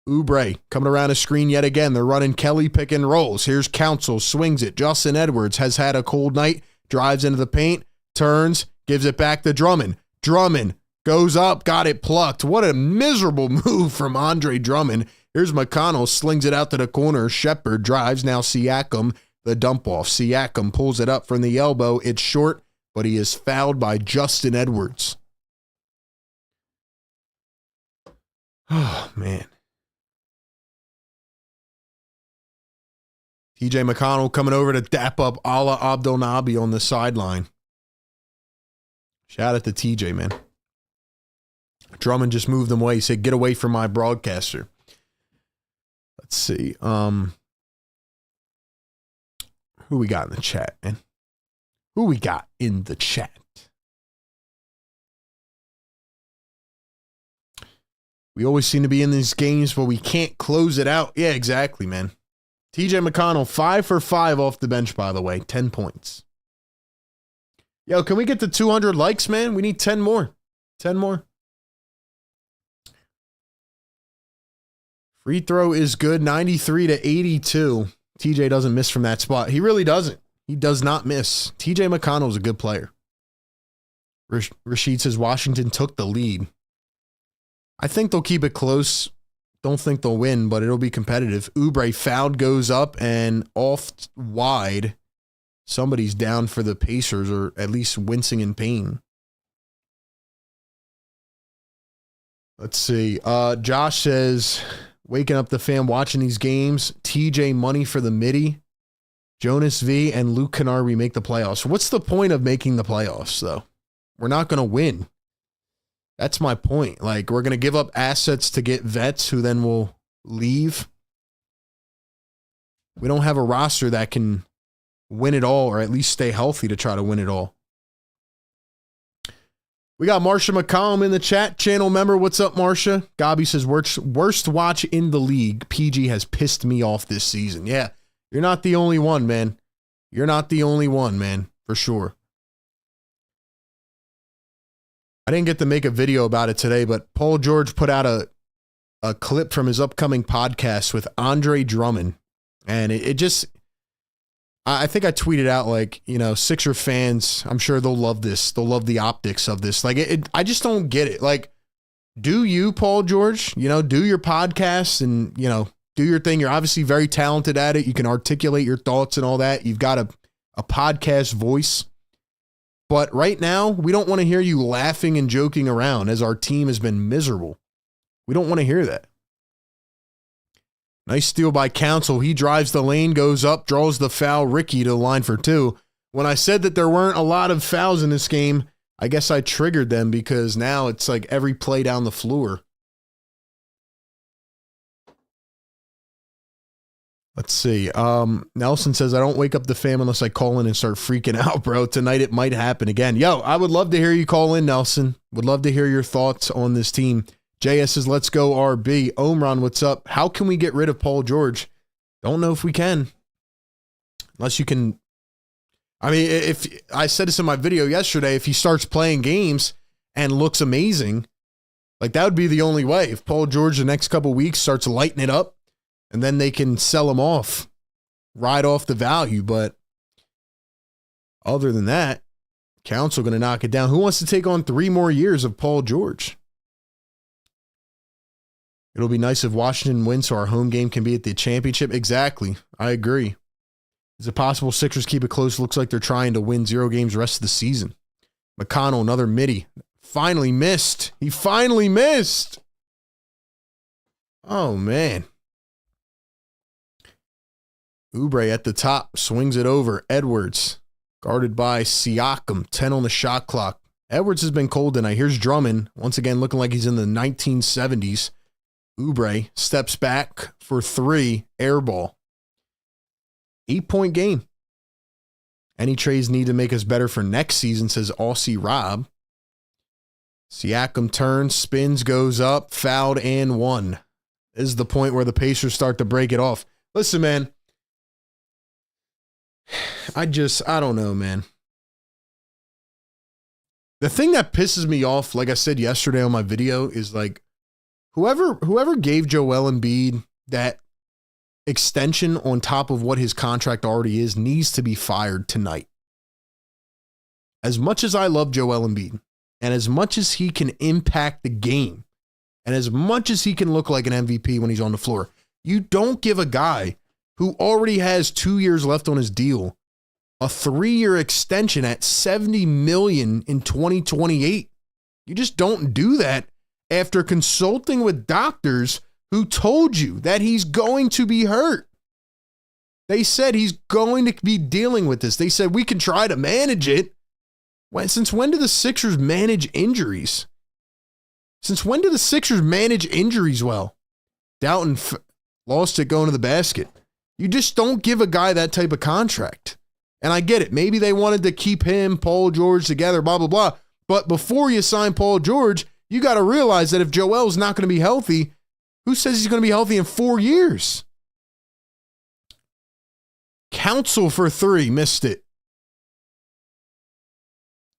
Oubre coming around his screen yet again. They're running Kelly pick and rolls. Here's Council, swings it. Justin Edwards has had a cold night, drives into the paint, turns, gives it back to Drummond. Drummond goes up, got it plucked. What a miserable move from Andre Drummond. Here's McConnell, slings it out to the corner. Shepard drives, now Siakam, the dump off. Siakam pulls it up from the elbow. It's short, but he is fouled by Justin Edwards. Oh, man. TJ McConnell coming over to dap up Ala Abdelnaby on the sideline. Shout out to TJ, man. Drummond just moved them away. He said, get away from my broadcaster. Let's see. Who we got in the chat, man? Who we got in the chat? We always seem to be in these games, but we can't close it out. Yeah, exactly, man. TJ McConnell, 5 for 5 off the bench, by the way. 10 points. Yo, can we get to 200 likes, man? We need 10 more. 10 more. Free throw is good, 93-82. TJ doesn't miss from that spot. He really doesn't. He does not miss. TJ McConnell is a good player. Rashid says Washington took the lead. I think they'll keep it close. Don't think they'll win, but it'll be competitive. Oubre fouled, goes up and off wide. Somebody's down for the Pacers, or at least wincing in pain. Let's see. Josh says, waking up the fam watching these games. TJ money for the midi. Jonas V and Luke Kennard remake the playoffs. What's the point of making the playoffs, though? We're not going to win. That's my point. Like, we're going to give up assets to get vets who then will leave. We don't have a roster that can win it all, or at least stay healthy to try to win it all. We got Marsha McCollum in the chat. Channel member, what's up, Marsha? Gabi says, worst watch in the league. PG has pissed me off this season. Yeah, you're not the only one, man. You're not the only one, man, for sure. I didn't get to make a video about it today, but Paul George put out a clip from his upcoming podcast with Andre Drummond. And it just, I think I tweeted out, like, you know, Sixer fans, I'm sure they'll love this. They'll love the optics of this. Like, I just don't get it. Like, do you, Paul George, you know, do your podcast and, you know, do your thing. You're obviously very talented at it. You can articulate your thoughts and all that. You've got a podcast voice. But right now, we don't want to hear you laughing and joking around as our team has been miserable. We don't want to hear that. Nice steal by Council. He drives the lane, goes up, draws the foul. Ricky to the line for 2. When I said that there weren't a lot of fouls in this game, I guess I triggered them because now it's like every play down the floor. Let's see. Nelson says, I don't wake up the fam unless I call in and start freaking out, bro. Tonight it might happen again. Yo, I would love to hear you call in, Nelson. Would love to hear your thoughts on this team. JS says, let's go RB. Omron, what's up? How can we get rid of Paul George? Don't know if we can. Unless you can. I mean, if I said this in my video yesterday, if he starts playing games and looks amazing, like that would be the only way. If Paul George the next couple weeks starts lighting it up, and then they can sell him off, ride off the value. But other than that, Council going to knock it down. Who wants to take on 3 more years of Paul George? It'll be nice if Washington wins so our home game can be at the championship. Exactly. I agree. Is it possible Sixers keep it close? Looks like they're trying to win 0 games the rest of the season. McConnell, another midi. Finally missed. He finally missed. Oh, man. Oubre at the top. Swings it over. Edwards. Guarded by Siakam. 10 on the shot clock. Edwards has been cold tonight. Here's Drummond. Once again, looking like he's in the 1970s. Oubre steps back for 3. Air ball. 8-point game. Any trades need to make us better for next season, says Aussie Rob. Siakam turns, spins, goes up, fouled, and won. This is the point where the Pacers start to break it off. Listen, man. I don't know, man. The thing that pisses me off, like I said yesterday on my video, is like whoever gave Joel Embiid that extension on top of what his contract already is needs to be fired tonight. As much as I love Joel Embiid, and as much as he can impact the game, and as much as he can look like an MVP when he's on the floor, you don't give a guy who already has 2 years left on his deal a 3-year extension at $70 million in 2028. You just don't do that after consulting with doctors who told you that he's going to be hurt. They said he's going to be dealing with this. They said we can try to manage it. Since when do the Sixers manage injuries? Since when do the Sixers manage injuries well? Doughton lost it going to the basket. You just don't give a guy that type of contract. And I get it. Maybe they wanted to keep him, Paul George together, blah, blah, blah. But before you sign Paul George, you got to realize that if Joel's not going to be healthy, who says he's going to be healthy in 4 years? Counsel for 3, missed it.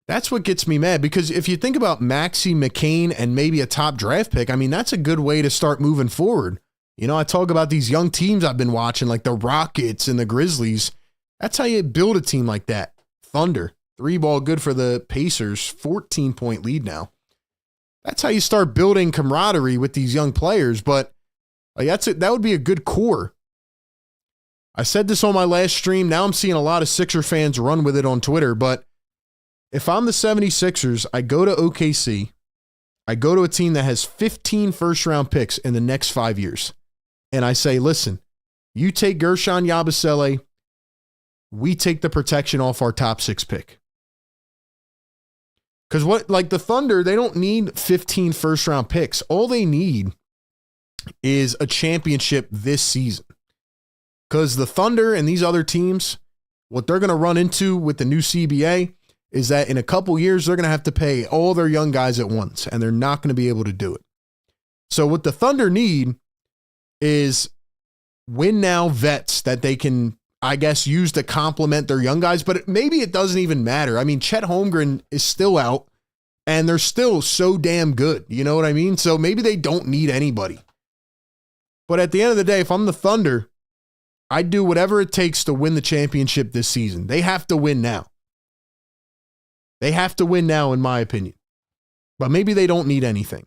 That's what gets me mad, because if you think about Maxey, McCain, and maybe a top draft pick, I mean, that's a good way to start moving forward. You know, I talk about these young teams I've been watching, like the Rockets and the Grizzlies. That's how you build a team like that. Thunder, 3-ball good for the Pacers, 14-point lead now. That's how you start building camaraderie with these young players, but like that would be a good core. I said this on my last stream. Now I'm seeing a lot of Sixer fans run with it on Twitter, but if I'm the 76ers, I go to OKC, I go to a team that has 15 first-round picks in the next 5 years, and I say, listen, you take Gershon Yabusele, we take the protection off our top 6 pick. Because the Thunder, they don't need 15 first-round picks. All they need is a championship this season. Because the Thunder and these other teams, what they're going to run into with the new CBA is that in a couple years, they're going to have to pay all their young guys at once, and they're not going to be able to do it. So what the Thunder need is win now vets that they can, I guess, use to complement their young guys, but maybe it doesn't even matter. I mean, Chet Holmgren is still out, and they're still so damn good. You know what I mean? So maybe they don't need anybody. But at the end of the day, if I'm the Thunder, I'd do whatever it takes to win the championship this season. They have to win now. They have to win now, in my opinion. But maybe they don't need anything.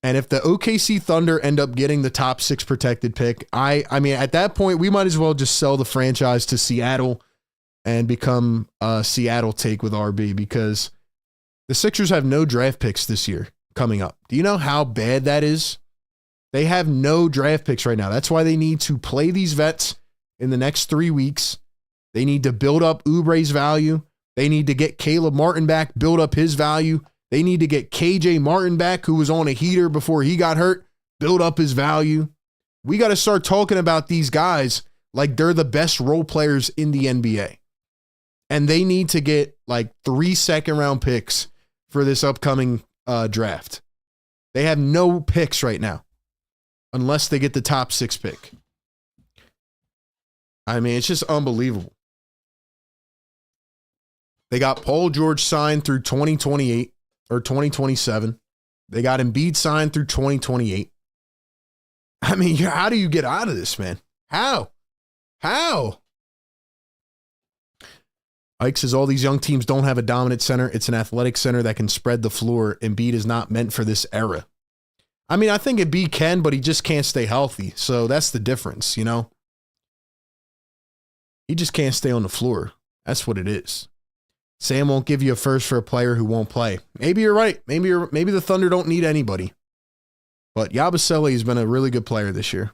And if the OKC Thunder end up getting the top 6 protected pick, I mean, at that point, we might as well just sell the franchise to Seattle and become a Seattle take with RB, because the Sixers have no draft picks this year coming up. Do you know how bad that is? They have no draft picks right now. That's why they need to play these vets in the next 3 weeks. They need to build up Oubre's value. They need to get Caleb Martin back, build up his value. They need to get KJ Martin back, who was on a heater before he got hurt, build up his value. We got to start talking about these guys like they're the best role players in the NBA. And they need to get like 3 second-round picks for this upcoming draft. They have no picks right now unless they get the top 6 pick. I mean, it's just unbelievable. They got Paul George signed through 2028 or 2027. They got Embiid signed through 2028. I mean, how do you get out of this, man? How? Ike says all these young teams don't have a dominant center. It's an athletic center that can spread the floor. Embiid is not meant for this era. I mean, I think Embiid can, but he just can't stay healthy. So that's the difference, you know? He just can't stay on the floor. That's what it is. Sam won't give you a first for a player who won't play. Maybe you're right. Maybe the Thunder don't need anybody. But Yabusele has been a really good player this year.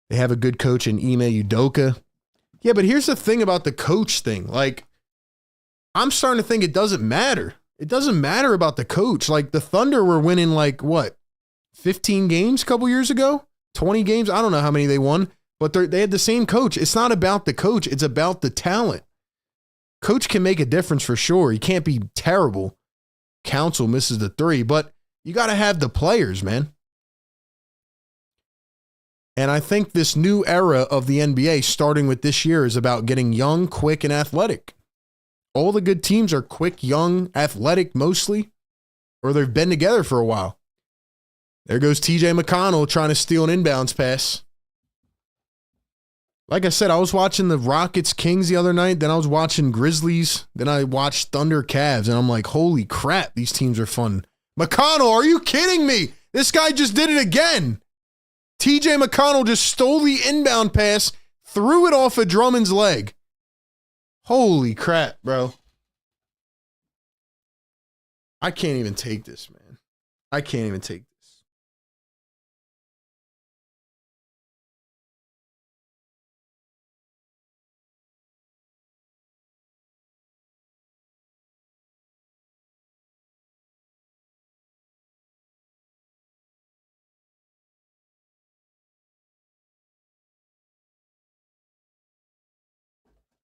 They have a good coach in Ime Udoka. Yeah, but here's the thing about the coach thing. Like, I'm starting to think it doesn't matter. It doesn't matter about the coach. Like, the Thunder were winning, like, what, 15 games a couple years ago? 20 games? I don't know how many they won. But they had the same coach. It's not about the coach. It's about the talent. Coach can make a difference for sure. He can't be terrible. Council misses the three. But you got to have the players, man. And I think this new era of the NBA, starting with this year, is about getting young, quick, and athletic. All the good teams are quick, young, athletic mostly, or they've been together for a while. There goes TJ McConnell trying to steal an inbounds pass. Like I said, I was watching the Rockets Kings the other night, then I was watching Grizzlies, then I watched Thunder Cavs, and I'm like, holy crap, these teams are fun. McConnell, are you kidding me? This guy just did it again. TJ McConnell just stole the inbound pass, threw it off of Drummond's leg. Holy crap, bro. I can't even take this, man. I can't even take this.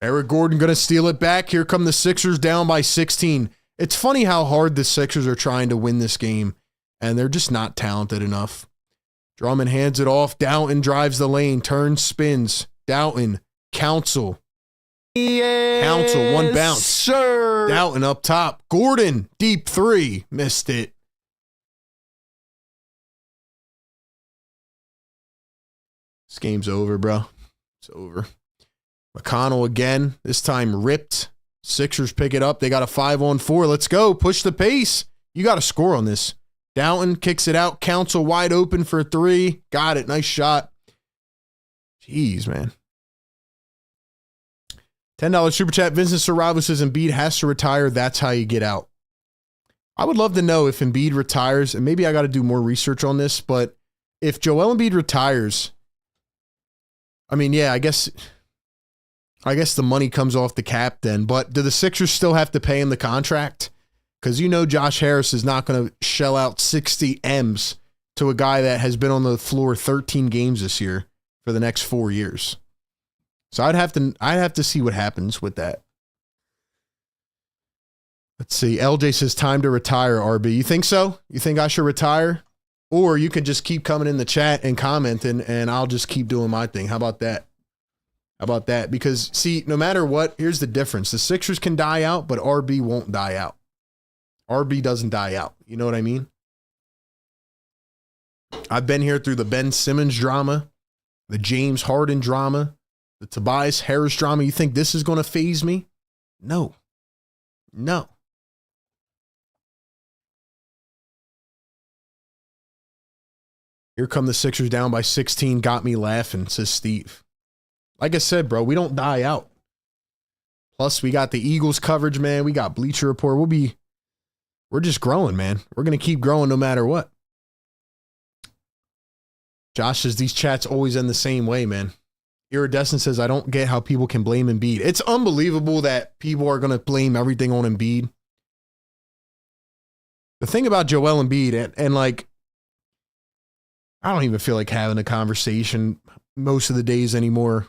Eric Gordon going to steal it back. Here come the Sixers down by 16. It's funny how hard the Sixers are trying to win this game, and they're just not talented enough. Drummond hands it off. Doughton drives the lane, turns, spins. Doughton, Council. Yes, Council, one bounce. Sir. Doughton up top. Gordon, deep three. Missed it. This game's over, bro. It's over. McConnell again, this time ripped. Sixers pick it up. They got a 5-on-4. Let's go. Push the pace. You got to score on this. Doughton kicks it out. Council wide open for three. Got it. Nice shot. Jeez, man. $10 super chat. Vincent Saravo says Embiid has to retire. That's how you get out. I would love to know if Embiid retires, and maybe I got to do more research on this, but if Joel Embiid retires, I mean, yeah, I guess the money comes off the cap then, but do the Sixers still have to pay him the contract? Because you know Josh Harris is not going to shell out 60 M's to a guy that has been on the floor 13 games this year for the next 4 years. So I'd have to see what happens with that. Let's see. LJ says time to retire, RB. You think so? You think I should retire? Or you could just keep coming in the chat and commenting and I'll just keep doing my thing. How about that? How about that? Because, see, no matter what, here's the difference. The Sixers can die out, but RB won't die out. RB doesn't die out. You know what I mean? I've been here through the Ben Simmons drama, the James Harden drama, the Tobias Harris drama. You think this is going to faze me? No. No. Here come the Sixers down by 16. Got me laughing, says Steve. Like I said, bro, we don't die out. Plus, we got the Eagles coverage, man. We got Bleacher Report. We're just growing, man. We're going to keep growing no matter what. Josh says these chats always end the same way, man. Iridescent says, I don't get how people can blame Embiid. It's unbelievable that people are going to blame everything on Embiid. The thing about Joel Embiid, and like, I don't even feel like having a conversation most of the days anymore.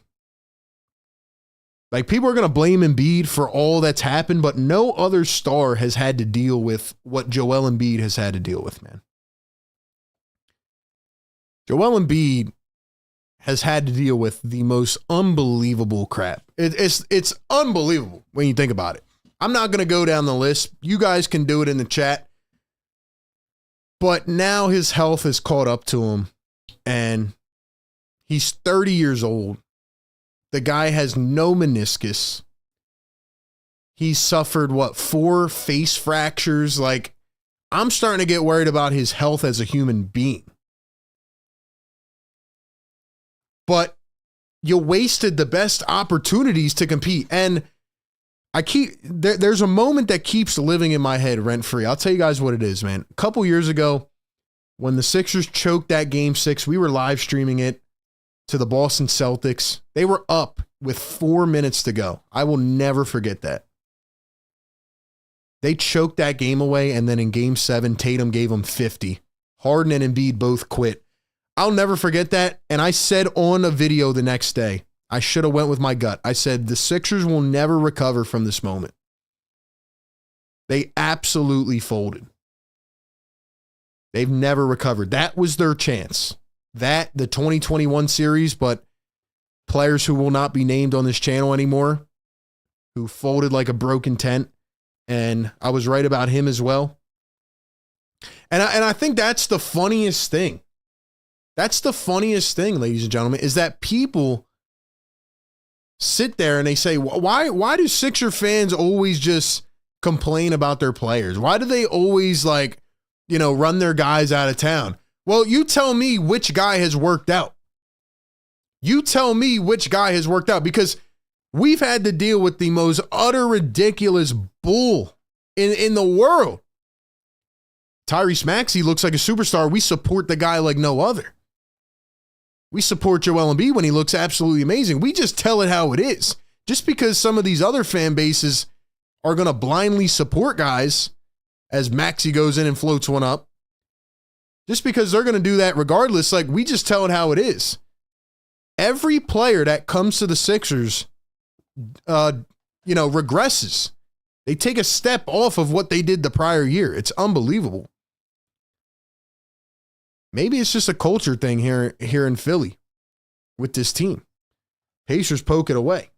Like, people are going to blame Embiid for all that's happened, but no other star has had to deal with what Joel Embiid has had to deal with, man. Joel Embiid has had to deal with the most unbelievable crap. It's unbelievable when you think about it. I'm not going to go down the list. You guys can do it in the chat. But now his health has caught up to him, and he's 30 years old. The guy has no meniscus. He's suffered, 4 face fractures? Like, I'm starting to get worried about his health as a human being. But you wasted the best opportunities to compete. And there's a moment that keeps living in my head rent-free. I'll tell you guys what it is, man. A couple years ago, when the Sixers choked that Game 6, we were live streaming it to the Boston Celtics. They were up with 4 minutes to go. I will never forget that. They choked that game away, and then in Game 7, Tatum gave them 50. Harden and Embiid both quit. I'll never forget that, and I said on a video the next day, I should have went with my gut. I said, the Sixers will never recover from this moment. They absolutely folded. They've never recovered. That was their chance. The 2021 series, but players who will not be named on this channel anymore, who folded like a broken tent, and I was right about him as well. And I think that's the funniest thing. That's the funniest thing, ladies and gentlemen, is that people sit there and they say, why do Sixer fans always just complain about their players? Why do they always run their guys out of town? Well, you tell me which guy has worked out. You tell me which guy has worked out, because we've had to deal with the most utter ridiculous bull in the world. Tyrese Maxey looks like a superstar. We support the guy like no other. We support Joel Embiid when he looks absolutely amazing. We just tell it how it is. Just because some of these other fan bases are going to blindly support guys as Maxey goes in and floats one up, just because they're going to do that regardless, we just tell it how it is. Every player that comes to the Sixers, regresses. They take a step off of what they did the prior year. It's unbelievable. Maybe it's just a culture thing here in Philly with this team. Pacers poke it away.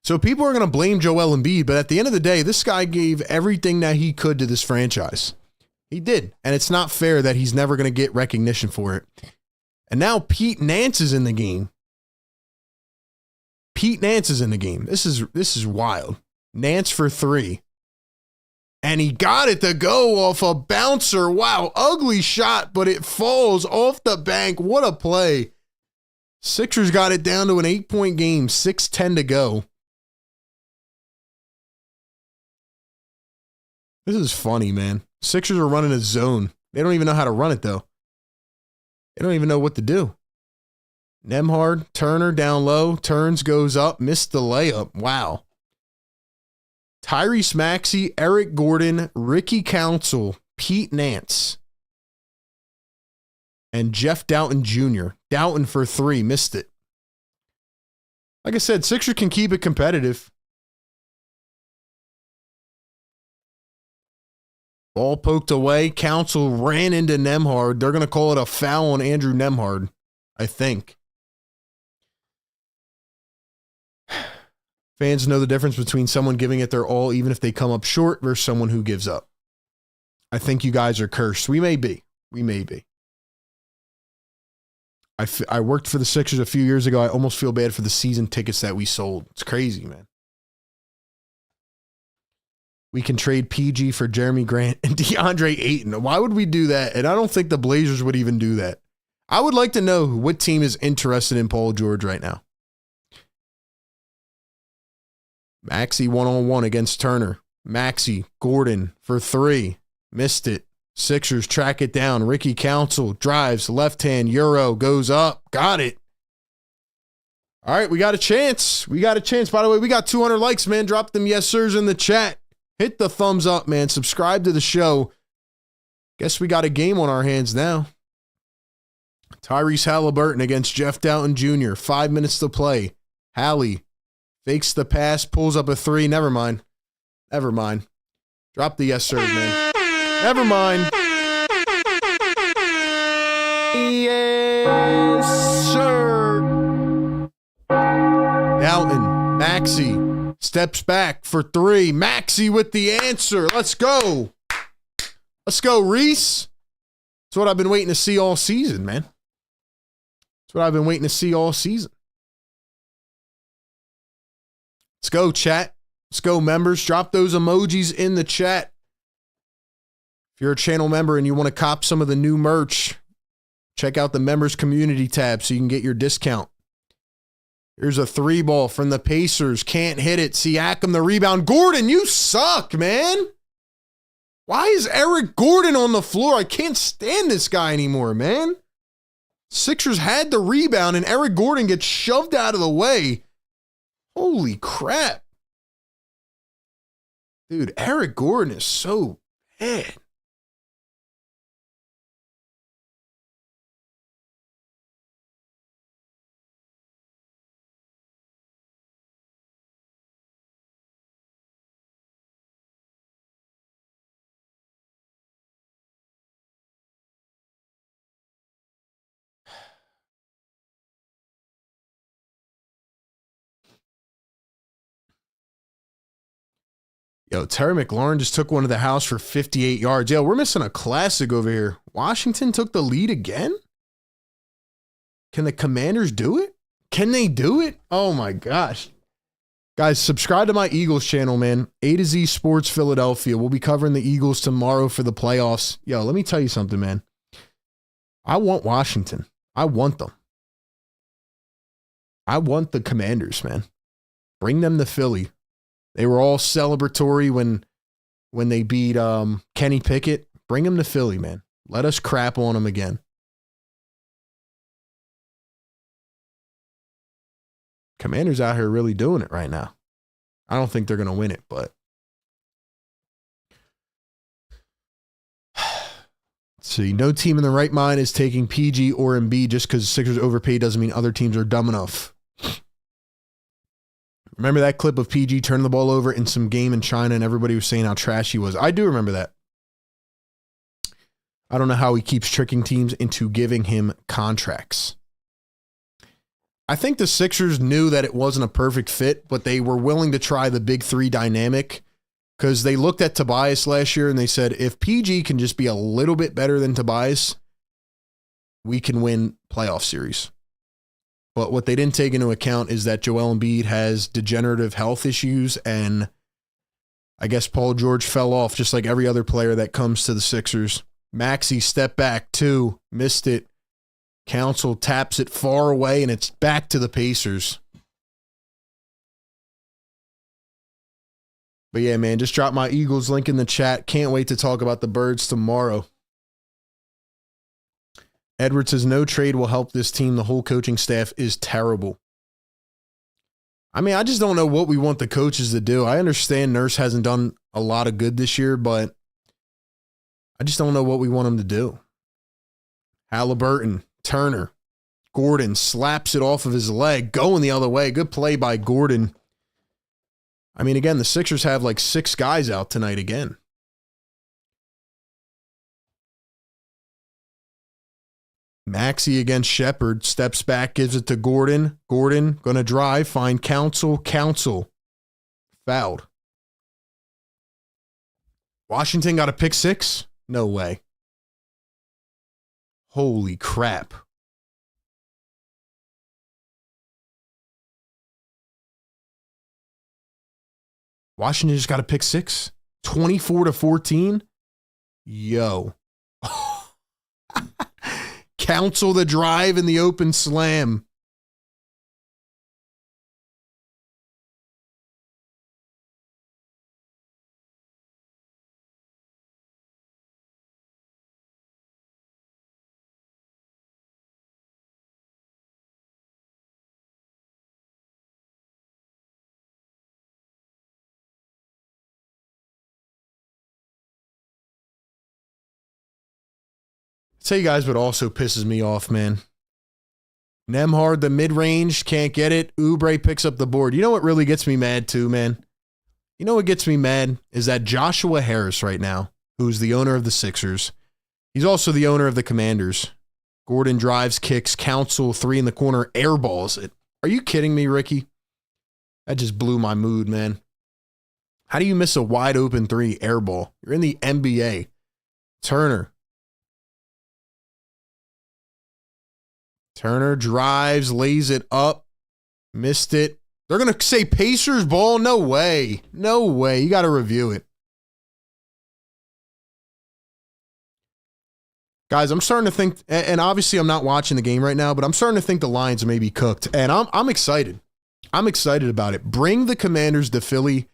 So people are going to blame Joel Embiid, but at the end of the day, this guy gave everything that he could to this franchise. He did, and it's not fair that he's never going to get recognition for it. And now Pete Nance is in the game. Pete Nance is in the game. This is wild. Nance for 3. And he got it to go off a bouncer. Wow, ugly shot, but it falls off the bank. What a play. Sixers got it down to an 8-point game, 6:10 to go. This is funny, man. Sixers are running a zone. They don't even know how to run it, though. They don't even know what to do. Nembhard, Turner down low, turns, goes up, missed the layup. Wow. Tyrese Maxey, Eric Gordon, Ricky Council, Pete Nance, and Jeff Doughton Jr. Doughton for 3, missed it. Like I said, Sixers can keep it competitive. Ball poked away. Council ran into Nembhard. They're going to call it a foul on Andrew Nembhard, I think. Fans know the difference between someone giving it their all, even if they come up short, versus someone who gives up. I think you guys are cursed. We may be. We may be. I worked for the Sixers a few years ago. I almost feel bad for the season tickets that we sold. It's crazy, man. We can trade PG for Jeremy Grant and DeAndre Ayton. Why would we do that? And I don't think the Blazers would even do that. I would like to know what team is interested in Paul George right now. Maxey 1-on-1 against Turner. Maxey, Gordon for 3. Missed it. Sixers track it down. Ricky Council drives, left hand, Euro, goes up. Got it. All right, we got a chance. We got a chance. By the way, we got 200 likes, man. Drop them yes sirs in the chat. Hit the thumbs up, man. Subscribe to the show. Guess we got a game on our hands now. Tyrese Halliburton against Jeff Doughton Jr. 5 minutes to play. Hallie fakes the pass, pulls up a 3. Never mind. Never mind. Drop the yes sir, man. Never mind. Yes, sir. Doughton, Maxey steps back for 3. Maxey with the answer. Let's go. Let's go, Reese. That's what I've been waiting to see all season, man. That's what I've been waiting to see all season. Let's go, chat. Let's go, members. Drop those emojis in the chat. If you're a channel member and you want to cop some of the new merch, check out the members community tab so you can get your discount. Here's a 3-ball from the Pacers. Can't hit it. Siakam the rebound. Gordon, you suck, man. Why is Eric Gordon on the floor? I can't stand this guy anymore, man. Sixers had the rebound and Eric Gordon gets shoved out of the way. Holy crap. Dude, Eric Gordon is so bad. Yo, Terry McLaurin just took one to the house for 58 yards. Yo, we're missing a classic over here. Washington took the lead again? Can the Commanders do it? Can they do it? Oh my gosh. Guys, subscribe to my Eagles channel, man. A to Z Sports Philadelphia. We'll be covering the Eagles tomorrow for the playoffs. Yo, let me tell you something, man. I want Washington. I want them. I want the Commanders, man. Bring them to Philly. They were all celebratory when they beat Kenny Pickett. Bring them to Philly, man. Let us crap on them again. Commanders out here really doing it right now. I don't think they're going to win it, but let's see. No team in the right mind is taking PG or Embiid. Just because Sixers overpaid doesn't mean other teams are dumb enough. Remember that clip of PG turning the ball over in some game in China and everybody was saying how trash he was? I do remember that. I don't know how he keeps tricking teams into giving him contracts. I think the Sixers knew that it wasn't a perfect fit, but they were willing to try the big three dynamic because they looked at Tobias last year and they said, if PG can just be a little bit better than Tobias, we can win playoff series. But what they didn't take into account is that Joel Embiid has degenerative health issues, and I guess Paul George fell off just like every other player that comes to the Sixers. Maxey step back, 2, missed it. Council taps it far away, and it's back to the Pacers. But yeah, man, just drop my Eagles link in the chat. Can't wait to talk about the Birds tomorrow. Edwards says no trade will help this team. The whole coaching staff is terrible. I mean, I just don't know what we want the coaches to do. I understand Nurse hasn't done a lot of good this year, but I just don't know what we want him to do. Halliburton, Turner, Gordon slaps it off of his leg, going the other way. Good play by Gordon. I mean, again, the Sixers have like 6 guys out tonight again. Maxey against Shepard, steps back, gives it to Gordon. Gordon going to drive, find Council. Council fouled. Washington got a pick 6? No way. Holy crap. Washington just got a pick 6? 24-14? Yo. Council the drive and the open slam. Tell you guys what also pisses me off, man. Nemhard, the mid-range, can't get it. Oubre picks up the board. You know what really gets me mad too, man? You know what gets me mad is that Joshua Harris right now, who's the owner of the Sixers, he's also the owner of the Commanders. Gordon drives, kicks, Council, 3 in the corner, airballs it. Are you kidding me, Ricky? That just blew my mood, man. How do you miss a wide open 3 airball? You're in the NBA. Turner drives, lays it up, missed it. They're going to say Pacers ball? No way. No way. You got to review it. Guys, I'm starting to think, and obviously I'm not watching the game right now, but I'm starting to think the Lions may be cooked, and I'm excited. I'm excited about it. Bring the Commanders to Philly.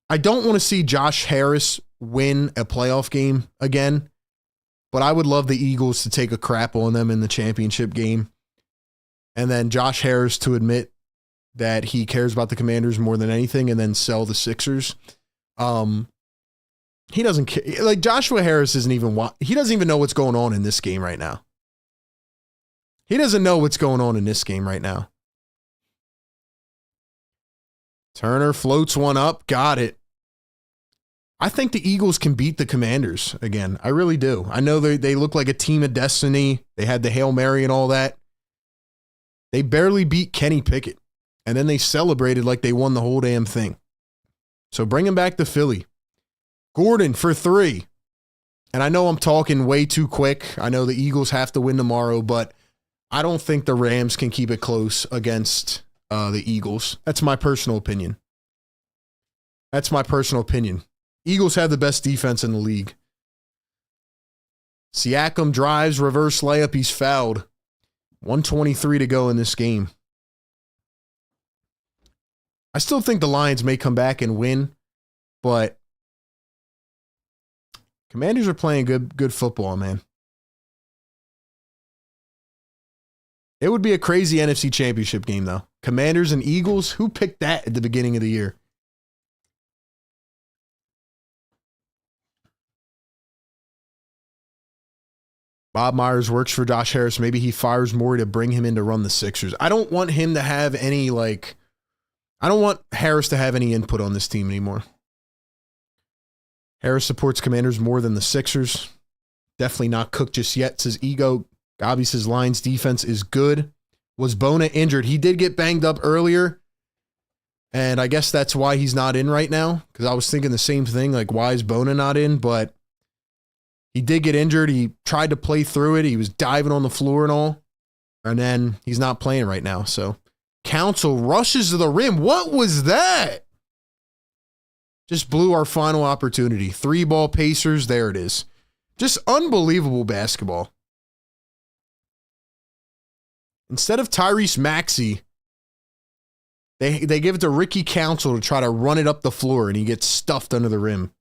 I don't want to see Josh Harris win a playoff game again, but I would love the Eagles to take a crap on them in the championship game, and then Josh Harris to admit that he cares about the Commanders more than anything, and then sell the Sixers. He doesn't care. Like, Joshua Harris he doesn't even know what's going on in this game right now. He doesn't know what's going on in this game right now. Turner floats one up. Got it. I think the Eagles can beat the Commanders again. I really do. I know they look like a team of destiny. They had the Hail Mary and all that. They barely beat Kenny Pickett. And then they celebrated like they won the whole damn thing. So bring him back to Philly. Gordon for 3. And I know I'm talking way too quick. I know the Eagles have to win tomorrow, but I don't think the Rams can keep it close against the Eagles. That's my personal opinion. Eagles have the best defense in the league. Siakam drives, reverse layup. He's fouled. 1:23 to go in this game. I still think the Lions may come back and win, but Commanders are playing good football, man. It would be a crazy NFC Championship game, though. Commanders and Eagles, who picked that at the beginning of the year? Bob Myers works for Josh Harris. Maybe he fires Morey to bring him in to run the Sixers. I don't want him to have any, I don't want Harris to have any input on this team anymore. Harris supports Commanders more than the Sixers. Definitely not cooked just yet, says Ego. Gobby says Lions defense is good. Was Bona injured? He did get banged up earlier, and I guess that's why he's not in right now, because I was thinking the same thing, like, why is Bona not in? But he did get injured. He tried to play through it. He was diving on the floor and all, and then he's not playing right now. So Council rushes to the rim. What was that? Just blew our final opportunity. 3-ball Pacers. There it is. Just unbelievable basketball. Instead of Tyrese Maxey, they give it to Ricky Council to try to run it up the floor, and he gets stuffed under the rim.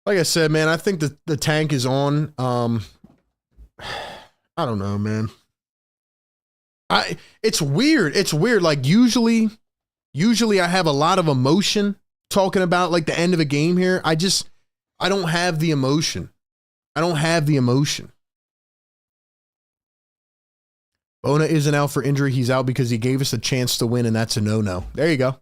Like I said, man, I think the tank is on. I don't know, man. It's weird. It's weird. Like, usually I have a lot of emotion talking about, like, the end of a game here. I don't have the emotion. Bona isn't out for injury. He's out because he gave us a chance to win, and that's a no-no. There you go.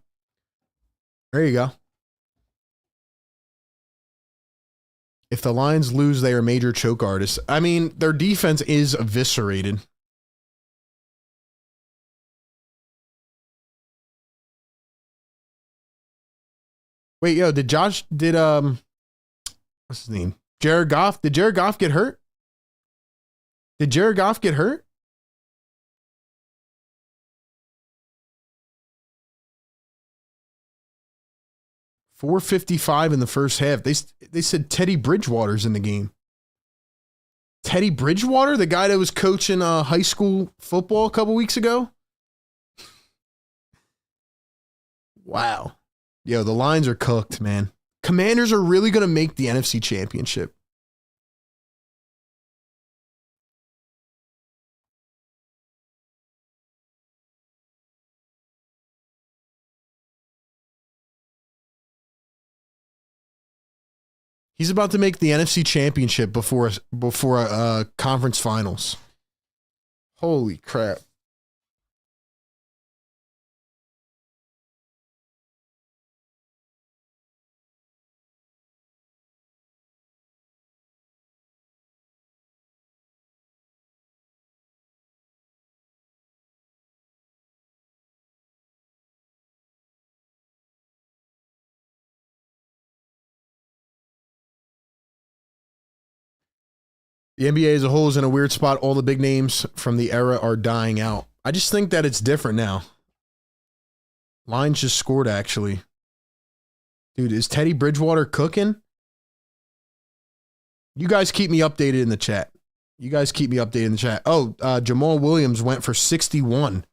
If the Lions lose, they are major choke artists. I mean, their defense is eviscerated. Wait, yo, what's his name? Jared Goff? Did Jared Goff get hurt? 4:55 in the first half. They said Teddy Bridgewater's in the game. Teddy Bridgewater, the guy that was coaching high school football a couple weeks ago? Wow. Yo, the Lions are cooked, man. Commanders are really going to make the NFC Championship. He's about to make the NFC Championship before conference finals. Holy crap. The NBA as a whole is in a weird spot. All the big names from the era are dying out. I just think that it's different now. Lions just scored, actually. Dude, is Teddy Bridgewater cooking? You guys keep me updated in the chat. Oh, Jamal Williams went for 61.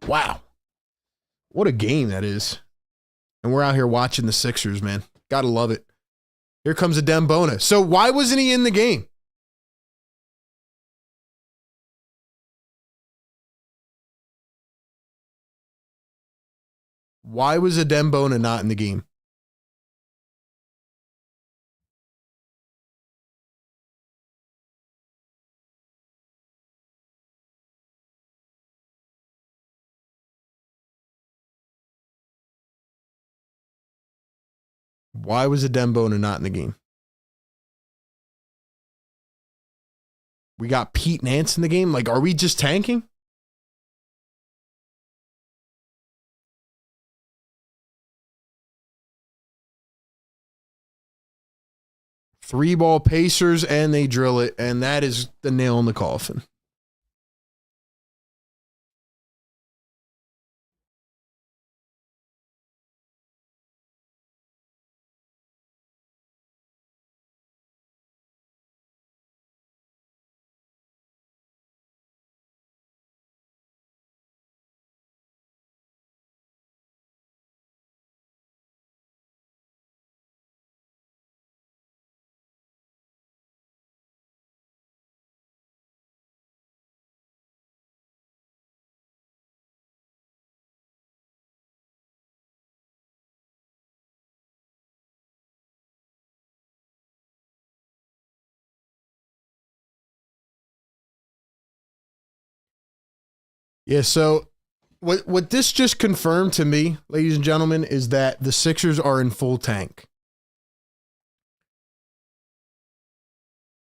Wow. What a game that is. And we're out here watching the Sixers, man. Gotta love it. Here comes a Dembona. So why wasn't he in the game? Why was a Dembona not in the game? Why was a Dembona not in the game? We got Pete Nance in the game. Like, are we just tanking? Three ball Pacers, and they drill it, and that is the nail in the coffin. Yeah, so what this just confirmed to me, ladies and gentlemen, is that the Sixers are in full tank.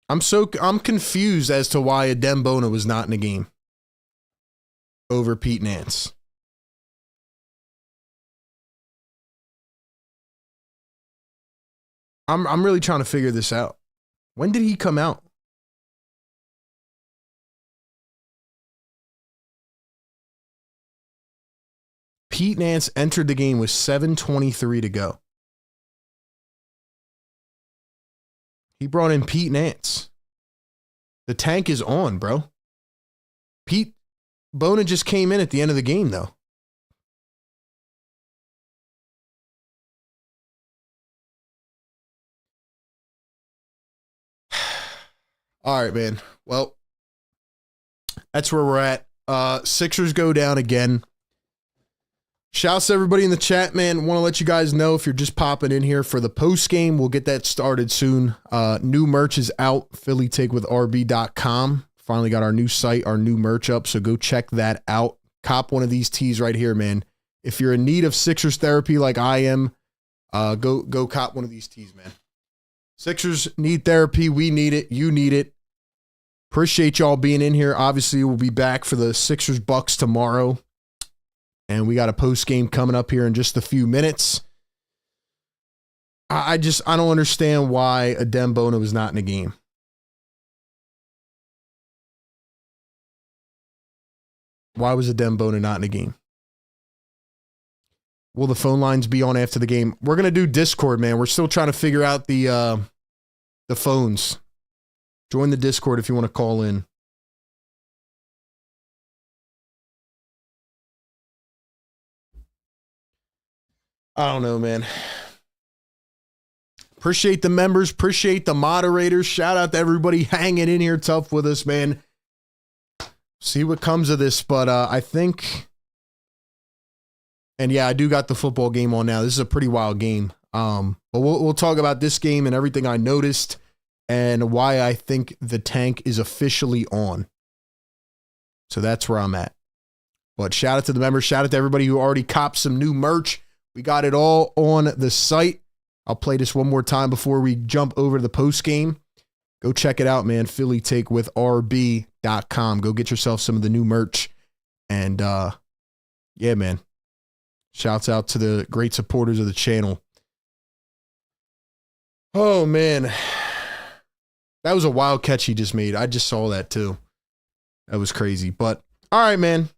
I'm confused as to why a Dembona was not in the game over Pete Nance. I'm really trying to figure this out. When did he come out? Pete Nance entered the game with 7:23 to go. He brought in Pete Nance. The tank is on, bro. Pete Bona just came in at the end of the game, though. All right, man. Well, that's where we're at. Sixers go down again. Shouts to everybody in the chat, man. Want to let you guys know if you're just popping in here for the post game, we'll get that started soon. New merch is out, phillytakewithrb.com. Finally got our new site, our new merch up, so go check that out. Cop one of these tees right here, man. If you're in need of Sixers therapy like I am, go cop one of these tees, man. Sixers need therapy. We need it. You need it. Appreciate y'all being in here. Obviously, we'll be back for the Sixers Bucks tomorrow. And we got a post game coming up here in just a few minutes. I don't understand why a Dembona was not in the game. Why was a Dembona not in the game? Will the phone lines be on after the game? We're going to do Discord, man. We're still trying to figure out the phones. Join the Discord if you want to call in. I don't know, man. Appreciate the members. Appreciate the moderators. Shout out to everybody hanging in here tough with us, man. See what comes of this, but I think... And yeah, I do got the football game on now. This is a pretty wild game. But we'll talk about this game and everything I noticed and why I think the tank is officially on. So that's where I'm at. But shout out to the members. Shout out to everybody who already copped some new merch. We got it all on the site. I'll play this one more time before we jump over to the post game. Go check it out, man. phillytakewithrb.com. Go get yourself some of the new merch. And yeah, man. Shouts out to the great supporters of the channel. Oh, man. That was a wild catch he just made. I just saw that too. That was crazy. But all right, man.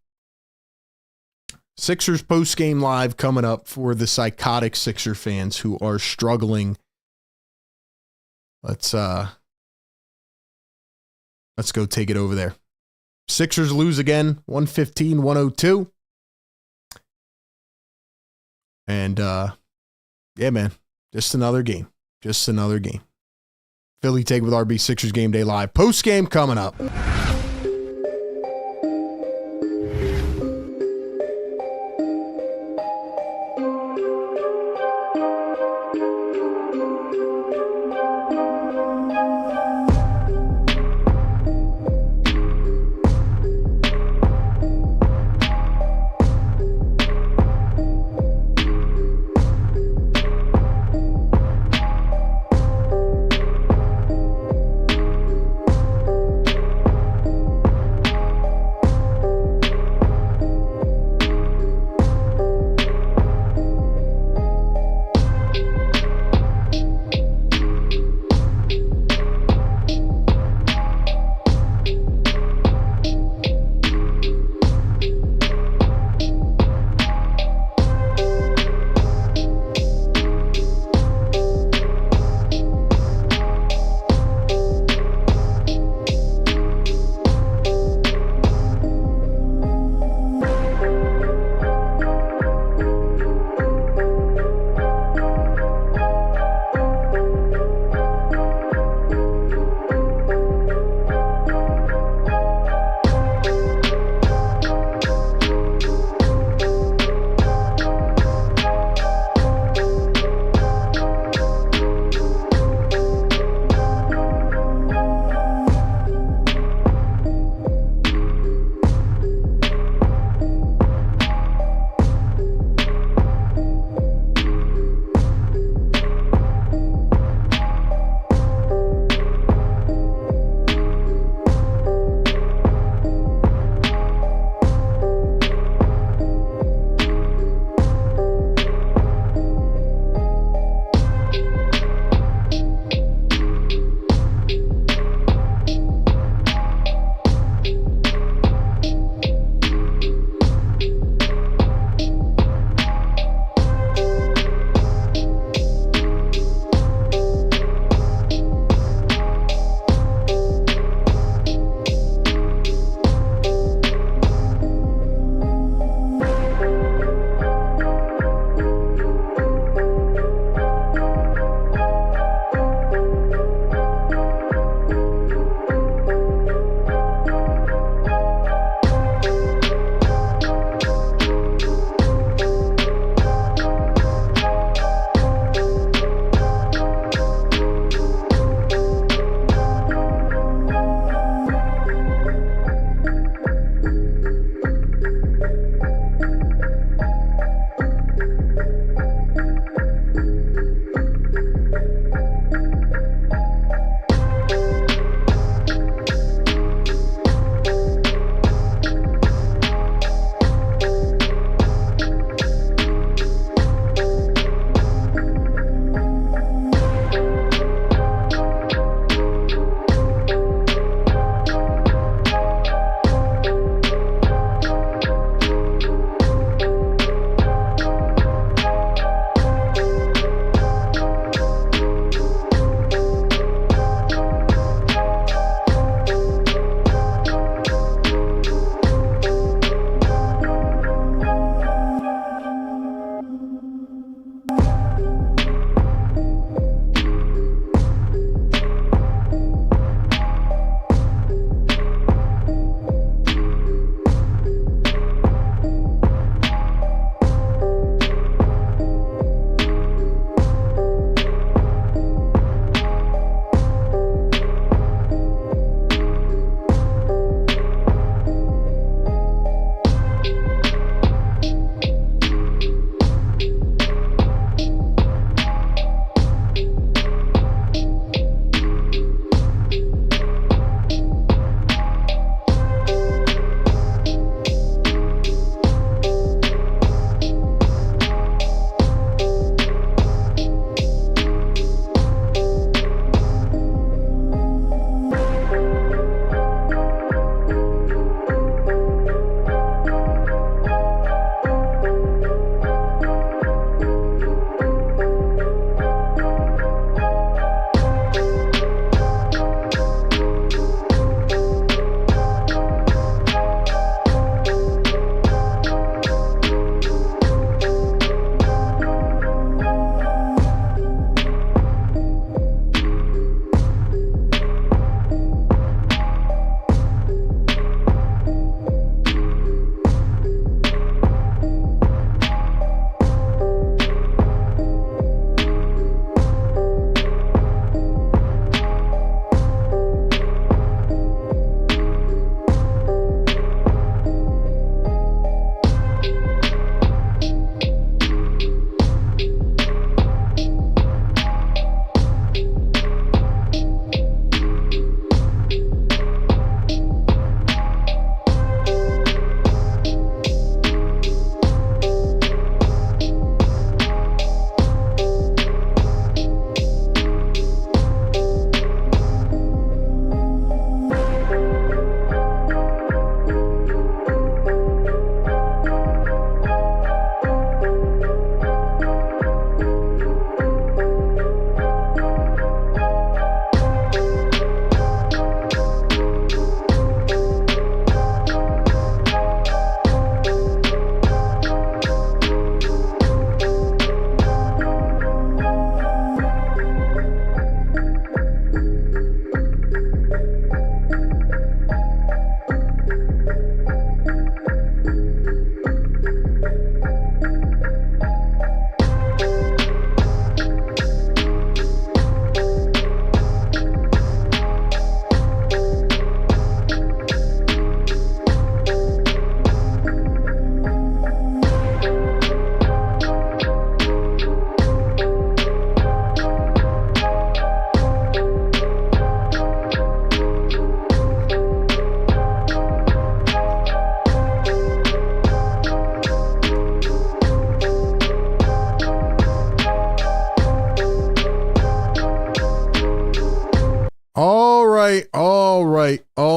Sixers post-game live coming up for the psychotic Sixer fans who are struggling. Let's go take it over there. Sixers lose again, 115-102. And yeah, man, just another game. Just another game. Philly Take with RB, Sixers Game Day Live. Post-game coming up.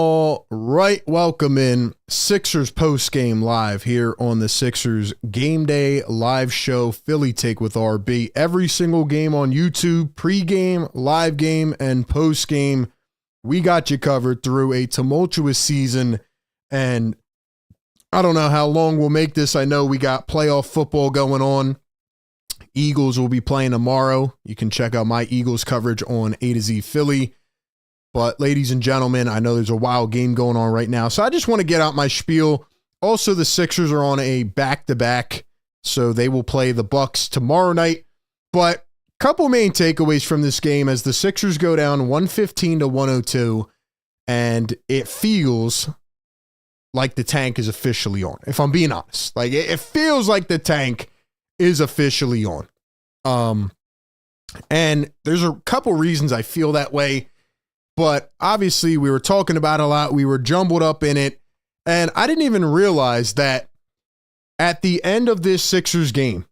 All right, welcome in Sixers postgame live here on the Sixers Game Day live show, Philly Take with RB. Every single game on YouTube, pregame, live game, and postgame. We got you covered through a tumultuous season, and I don't know how long we'll make this. I know we got playoff football going on. Eagles will be playing tomorrow. You can check out my Eagles coverage on A to Z Philly. But ladies and gentlemen, I know there's a wild game going on right now, so I just want to get out my spiel. Also, the Sixers are on a back-to-back, so they will play the Bucks tomorrow night. But a couple main takeaways from this game as the Sixers go down 115-102, and it feels like the tank is officially on, if I'm being honest. Like, it feels like the tank is officially on. And there's a couple reasons I feel that way. But obviously, we were talking about it a lot. We were jumbled up in it. And I didn't even realize that at the end of this Sixers game,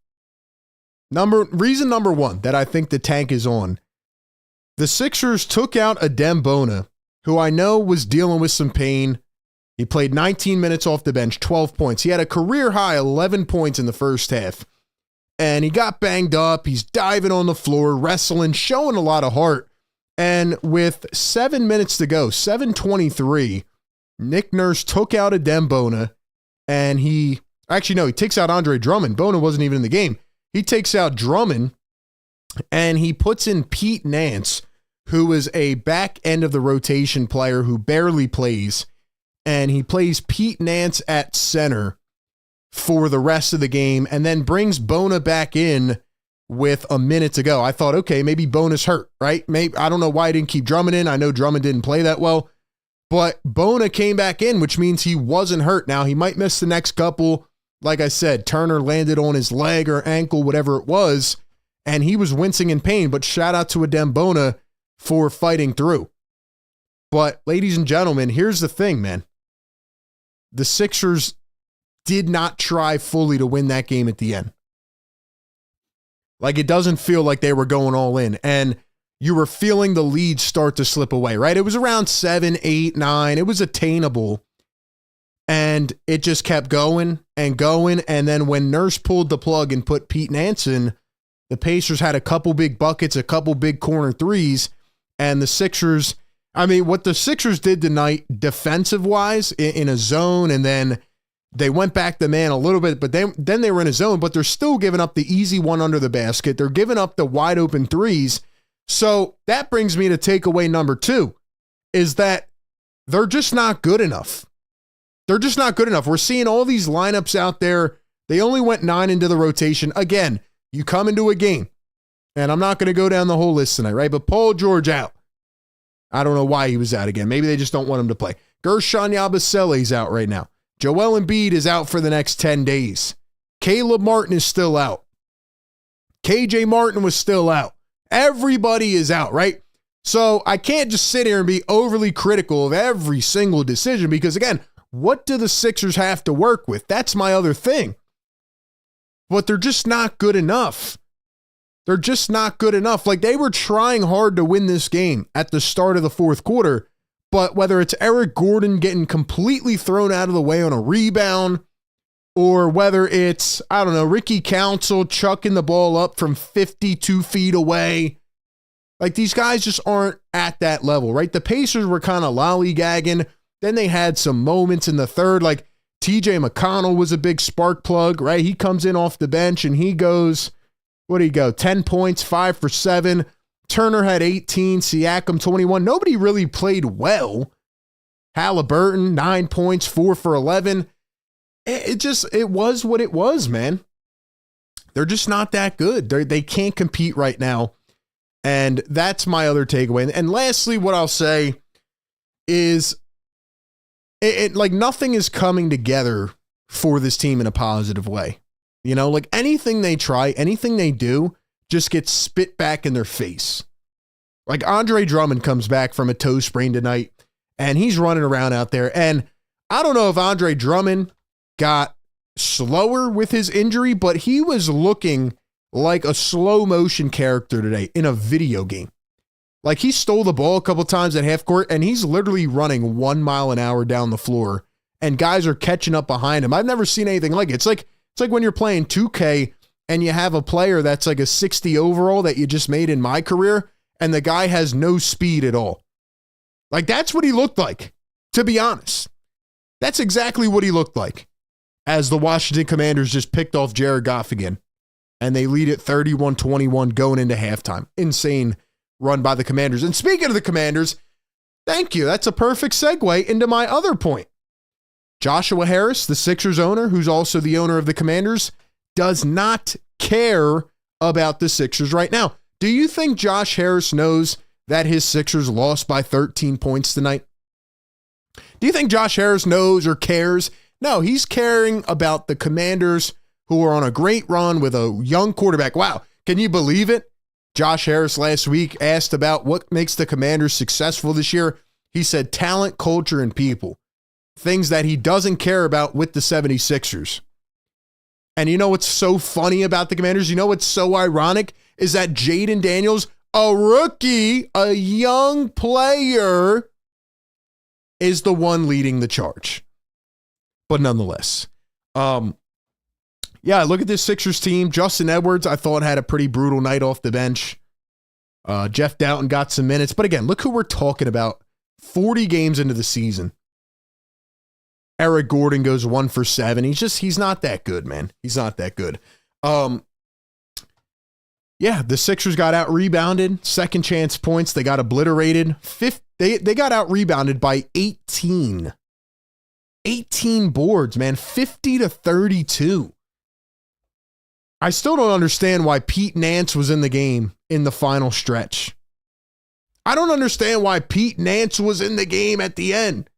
reason number one that I think the tank is on, the Sixers took out Adem Bona, who I know was dealing with some pain. He played 19 minutes off the bench, 12 points. He had a career-high 11 points in the first half. And he got banged up. He's diving on the floor, wrestling, showing a lot of heart. And with 7 minutes to go, 7:23, Nick Nurse took out Adem Bona, and he takes out Andre Drummond. Bona wasn't even in the game. He takes out Drummond, and he puts in Pete Nance, who is a back end of the rotation player who barely plays, and he plays Pete Nance at center for the rest of the game, and then brings Bona back in with a minute to go. I thought, okay, maybe Bona's hurt, right? Maybe I don't know why I didn't keep Drummond in. I know Drummond didn't play that well, but Bona came back in, which means he wasn't hurt. Now, he might miss the next couple. Like I said, Turner landed on his leg or ankle, whatever it was, and he was wincing in pain, but shout out to Adem Bona for fighting through. But ladies and gentlemen, here's the thing, man. The Sixers did not try fully to win that game at the end. Like, it doesn't feel like they were going all in. And you were feeling the lead start to slip away, right? It was around 7, 8, 9. It was attainable. And it just kept going and going. And then when Nurse pulled the plug and put Pete Nance in, the Pacers had a couple big buckets, a couple big corner threes. And the Sixers, what the Sixers did tonight defensive-wise in a zone, and then they went back the man a little bit, but then they were in a zone, but they're still giving up the easy one under the basket. They're giving up the wide open threes. So that brings me to takeaway number 2, is that they're just not good enough. They're just not good enough. We're seeing all these lineups out there. They only went 9 into the rotation. Again, you come into a game, and I'm not going to go down the whole list tonight, right? But Paul George out. I don't know why he was out again. Maybe they just don't want him to play. Gershon Yabusele's out right now. Joel Embiid is out for the next 10 days. Caleb Martin is still out. KJ Martin was still out. Everybody is out, right? So I can't just sit here and be overly critical of every single decision because, again, what do the Sixers have to work with? That's my other thing. But they're just not good enough. They're just not good enough. Like, they were trying hard to win this game at the start of the fourth quarter. But whether it's Eric Gordon getting completely thrown out of the way on a rebound, or whether it's, Ricky Council chucking the ball up from 52 feet away, like, these guys just aren't at that level, right? The Pacers were kind of lollygagging. Then they had some moments in the third, like TJ McConnell was a big spark plug, right? He comes in off the bench and he goes, 10 points, 5 for 7. Turner had 18, Siakam 21. Nobody really played well. Halliburton, 9 points, 4 for 11. It was what it was, man. They're just not that good. They can't compete right now. And that's my other takeaway. And lastly, what I'll say is like nothing is coming together for this team in a positive way. Like anything they try, anything they do, just gets spit back in their face. Like Andre Drummond comes back from a toe sprain tonight, and he's running around out there. And I don't know if Andre Drummond got slower with his injury, but he was looking like a slow motion character today in a video game. Like, he stole the ball a couple times at half court, and he's literally running 1 mile an hour down the floor, and guys are catching up behind him. I've never seen anything like it. It's like when you're playing 2K and you have a player that's like a 60 overall that you just made in my career, and the guy has no speed at all. Like, that's what he looked like, to be honest. That's exactly what he looked like as the Washington Commanders just picked off Jared Goff again, and they lead at 31-21 going into halftime. Insane run by the Commanders. And speaking of the Commanders, thank you. That's a perfect segue into my other point. Joshua Harris, the Sixers owner, who's also the owner of the Commanders, does not care about the Sixers right now. Do you think Josh Harris knows that his Sixers lost by 13 points tonight? Do you think Josh Harris knows or cares? No, he's caring about the Commanders, who are on a great run with a young quarterback. Wow, can you believe it? Josh Harris last week asked about what makes the Commanders successful this year. He said talent, culture, and people. Things that he doesn't care about with the 76ers. And you know what's so funny about the Commanders? You know what's so ironic? Is that Jaden Daniels, a rookie, a young player, is the one leading the charge. But nonetheless, yeah, look at this Sixers team. Justin Edwards, I thought, had a pretty brutal night off the bench. Jeff Doughton got some minutes. But again, look who we're talking about 40 games into the season. Eric Gordon goes 1 for 7. He's not that good, man. He's not that good. Yeah, the Sixers got out-rebounded. Second chance points. They got obliterated. They got out-rebounded by 18. 18 boards, man. 50-32. I still don't understand why Pete Nance was in the game in the final stretch. I don't understand why Pete Nance was in the game at the end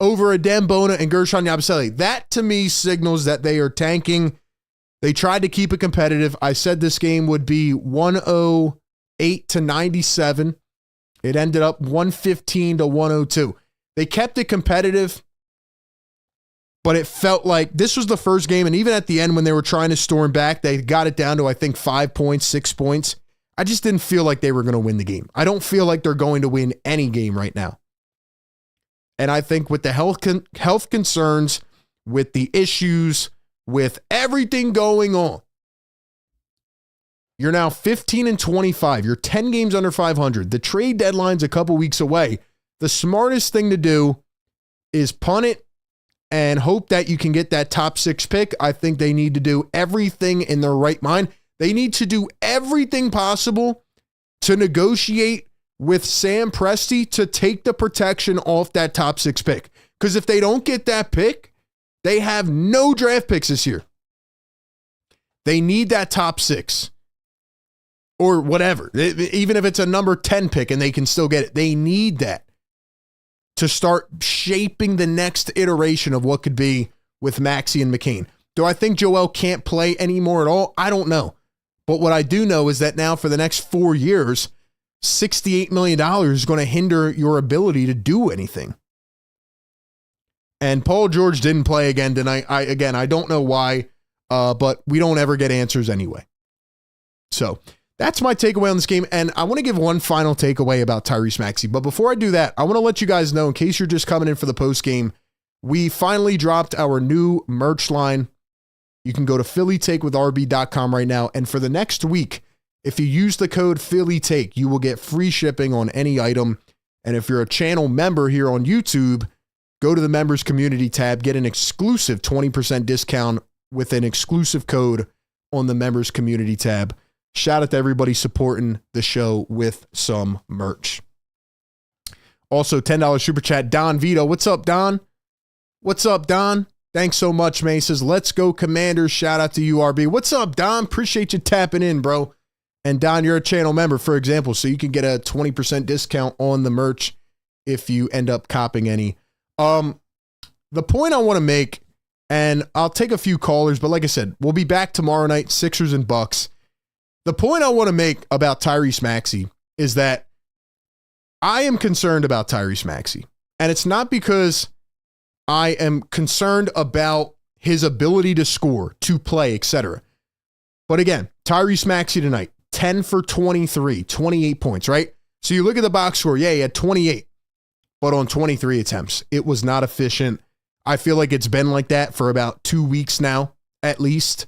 over Adem Bona and Gershon Yabusele. That, to me, signals that they are tanking. They tried to keep it competitive. I said this game would be 108-97. It ended up 115-102. They kept it competitive, but it felt like this was the first game, and even at the end when they were trying to storm back, they got it down to, I think, 5 points, 6 points. I just didn't feel like they were going to win the game. I don't feel like they're going to win any game right now. And I think with the health concerns, with the issues, with everything going on, you're now 15-25. You're 10 games under 500. The trade deadline's a couple weeks away. The smartest thing to do is punt it and hope that you can get that top 6 pick. I think they need to do everything in their right mind. They need to do everything possible to negotiate with Sam Presti to take the protection off that top 6 pick. Because if they don't get that pick, they have no draft picks this year. They need that top 6 or whatever. Even if it's a number 10 pick and they can still get it, they need that to start shaping the next iteration of what could be with Maxey and McCain. Do I think Joel can't play anymore at all? I don't know. But what I do know is that now for the next 4 years, $68 million is going to hinder your ability to do anything. And Paul George didn't play again tonight. I don't know why, but we don't ever get answers anyway. So that's my takeaway on this game. And I want to give one final takeaway about Tyrese Maxey. But before I do that, I want to let you guys know, in case you're just coming in for the post game, we finally dropped our new merch line. You can go to phillytakewithrb.com right now. And for the next week, if you use the code PhillyTake, you will get free shipping on any item. And if you're a channel member here on YouTube, go to the members community tab, get an exclusive 20% discount with an exclusive code on the members community tab. Shout out to everybody supporting the show with some merch. Also, $10 super chat, Don Vito. What's up, Don? What's up, Don? Thanks so much, man. He says, let's go Commanders. Shout out to URB. What's up, Don? Appreciate you tapping in, bro. And Don, you're a channel member, for example, so you can get a 20% discount on the merch if you end up copping any. The point I want to make, and I'll take a few callers, but like I said, we'll be back tomorrow night, Sixers and Bucks. The point I want to make about Tyrese Maxey is that I am concerned about Tyrese Maxey. And it's not because I am concerned about his ability to score, to play, etc. But again, Tyrese Maxey tonight, 10 for 23, 28 points, right? So you look at the box score. Yeah, he had 28, but on 23 attempts. It was not efficient. I feel like it's been like that for about 2 weeks now, at least.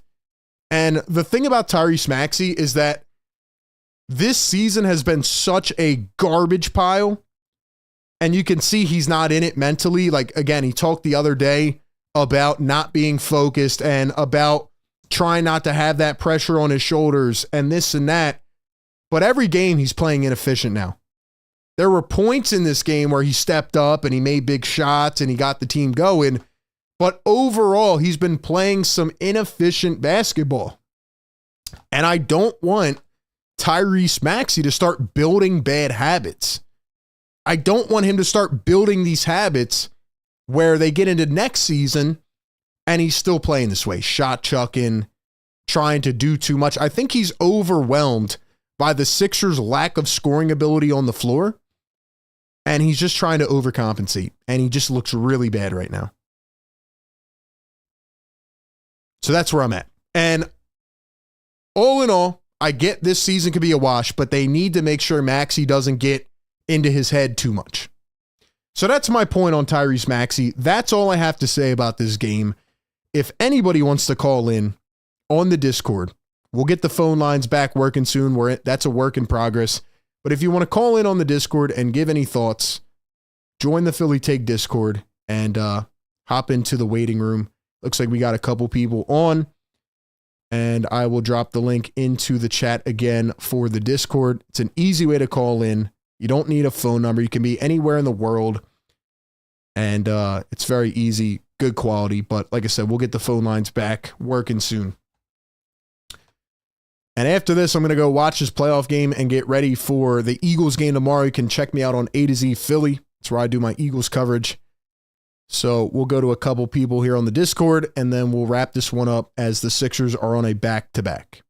And the thing about Tyrese Maxey is that this season has been such a garbage pile, and you can see he's not in it mentally. Like, again, he talked the other day about not being focused and about trying not to have that pressure on his shoulders and this and that. But every game he's playing inefficient now. There were points in this game where he stepped up and he made big shots and he got the team going. But overall, he's been playing some inefficient basketball. And I don't want Tyrese Maxey to start building bad habits. I don't want him to start building these habits where they get into next season and he's still playing this way, shot chucking, trying to do too much. I think he's overwhelmed by the Sixers' lack of scoring ability on the floor, and he's just trying to overcompensate, and he just looks really bad right now. So that's where I'm at. And all in all, I get this season could be a wash, but they need to make sure Maxey doesn't get into his head too much. So that's my point on Tyrese Maxey. That's all I have to say about this game. If anybody wants to call in on the Discord, we'll get the phone lines back working soon. That's a work in progress. But if you want to call in on the Discord and give any thoughts, join the Philly Take Discord and hop into the waiting room. Looks like we got a couple people on. And I will drop the link into the chat again for the Discord. It's an easy way to call in. You don't need a phone number. You can be anywhere in the world. And it's very easy, good quality. But like I said, we'll get the phone lines back working soon. And after this, I'm going to go watch this playoff game and get ready for the Eagles game tomorrow. You can check me out on A to Z Philly. That's where I do my Eagles coverage. So we'll go to a couple people here on the Discord, and then we'll wrap this one up as the Sixers are on a back-to-back.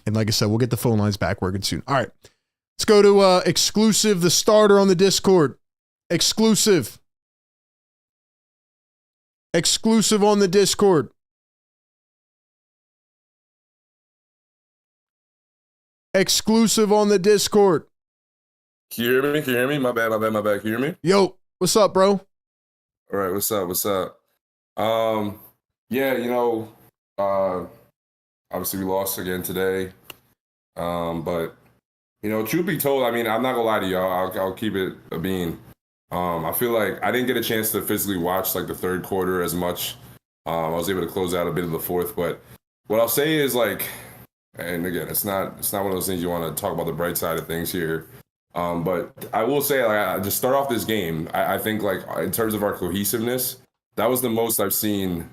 And like I said, we'll get the phone lines back working soon. All right, let's go to Exclusive, the starter on the Discord. Exclusive. Exclusive on the Discord. Exclusive on the Discord. Can you hear me? Can you hear me? My bad. Can you hear me? Yo, what's up, bro? All right, what's up? Yeah, obviously we lost again today. But truth be told, I mean, I'm not gonna lie to y'all. I'll keep it a bean. I feel like I didn't get a chance to physically watch like the third quarter as much. I was able to close out a bit of the fourth, but what I'll say is like, and again, it's not one of those things you want to talk about the bright side of things here. But I will say, like, I just start off this game, I think, like, in terms of our cohesiveness, that was the most I've seen,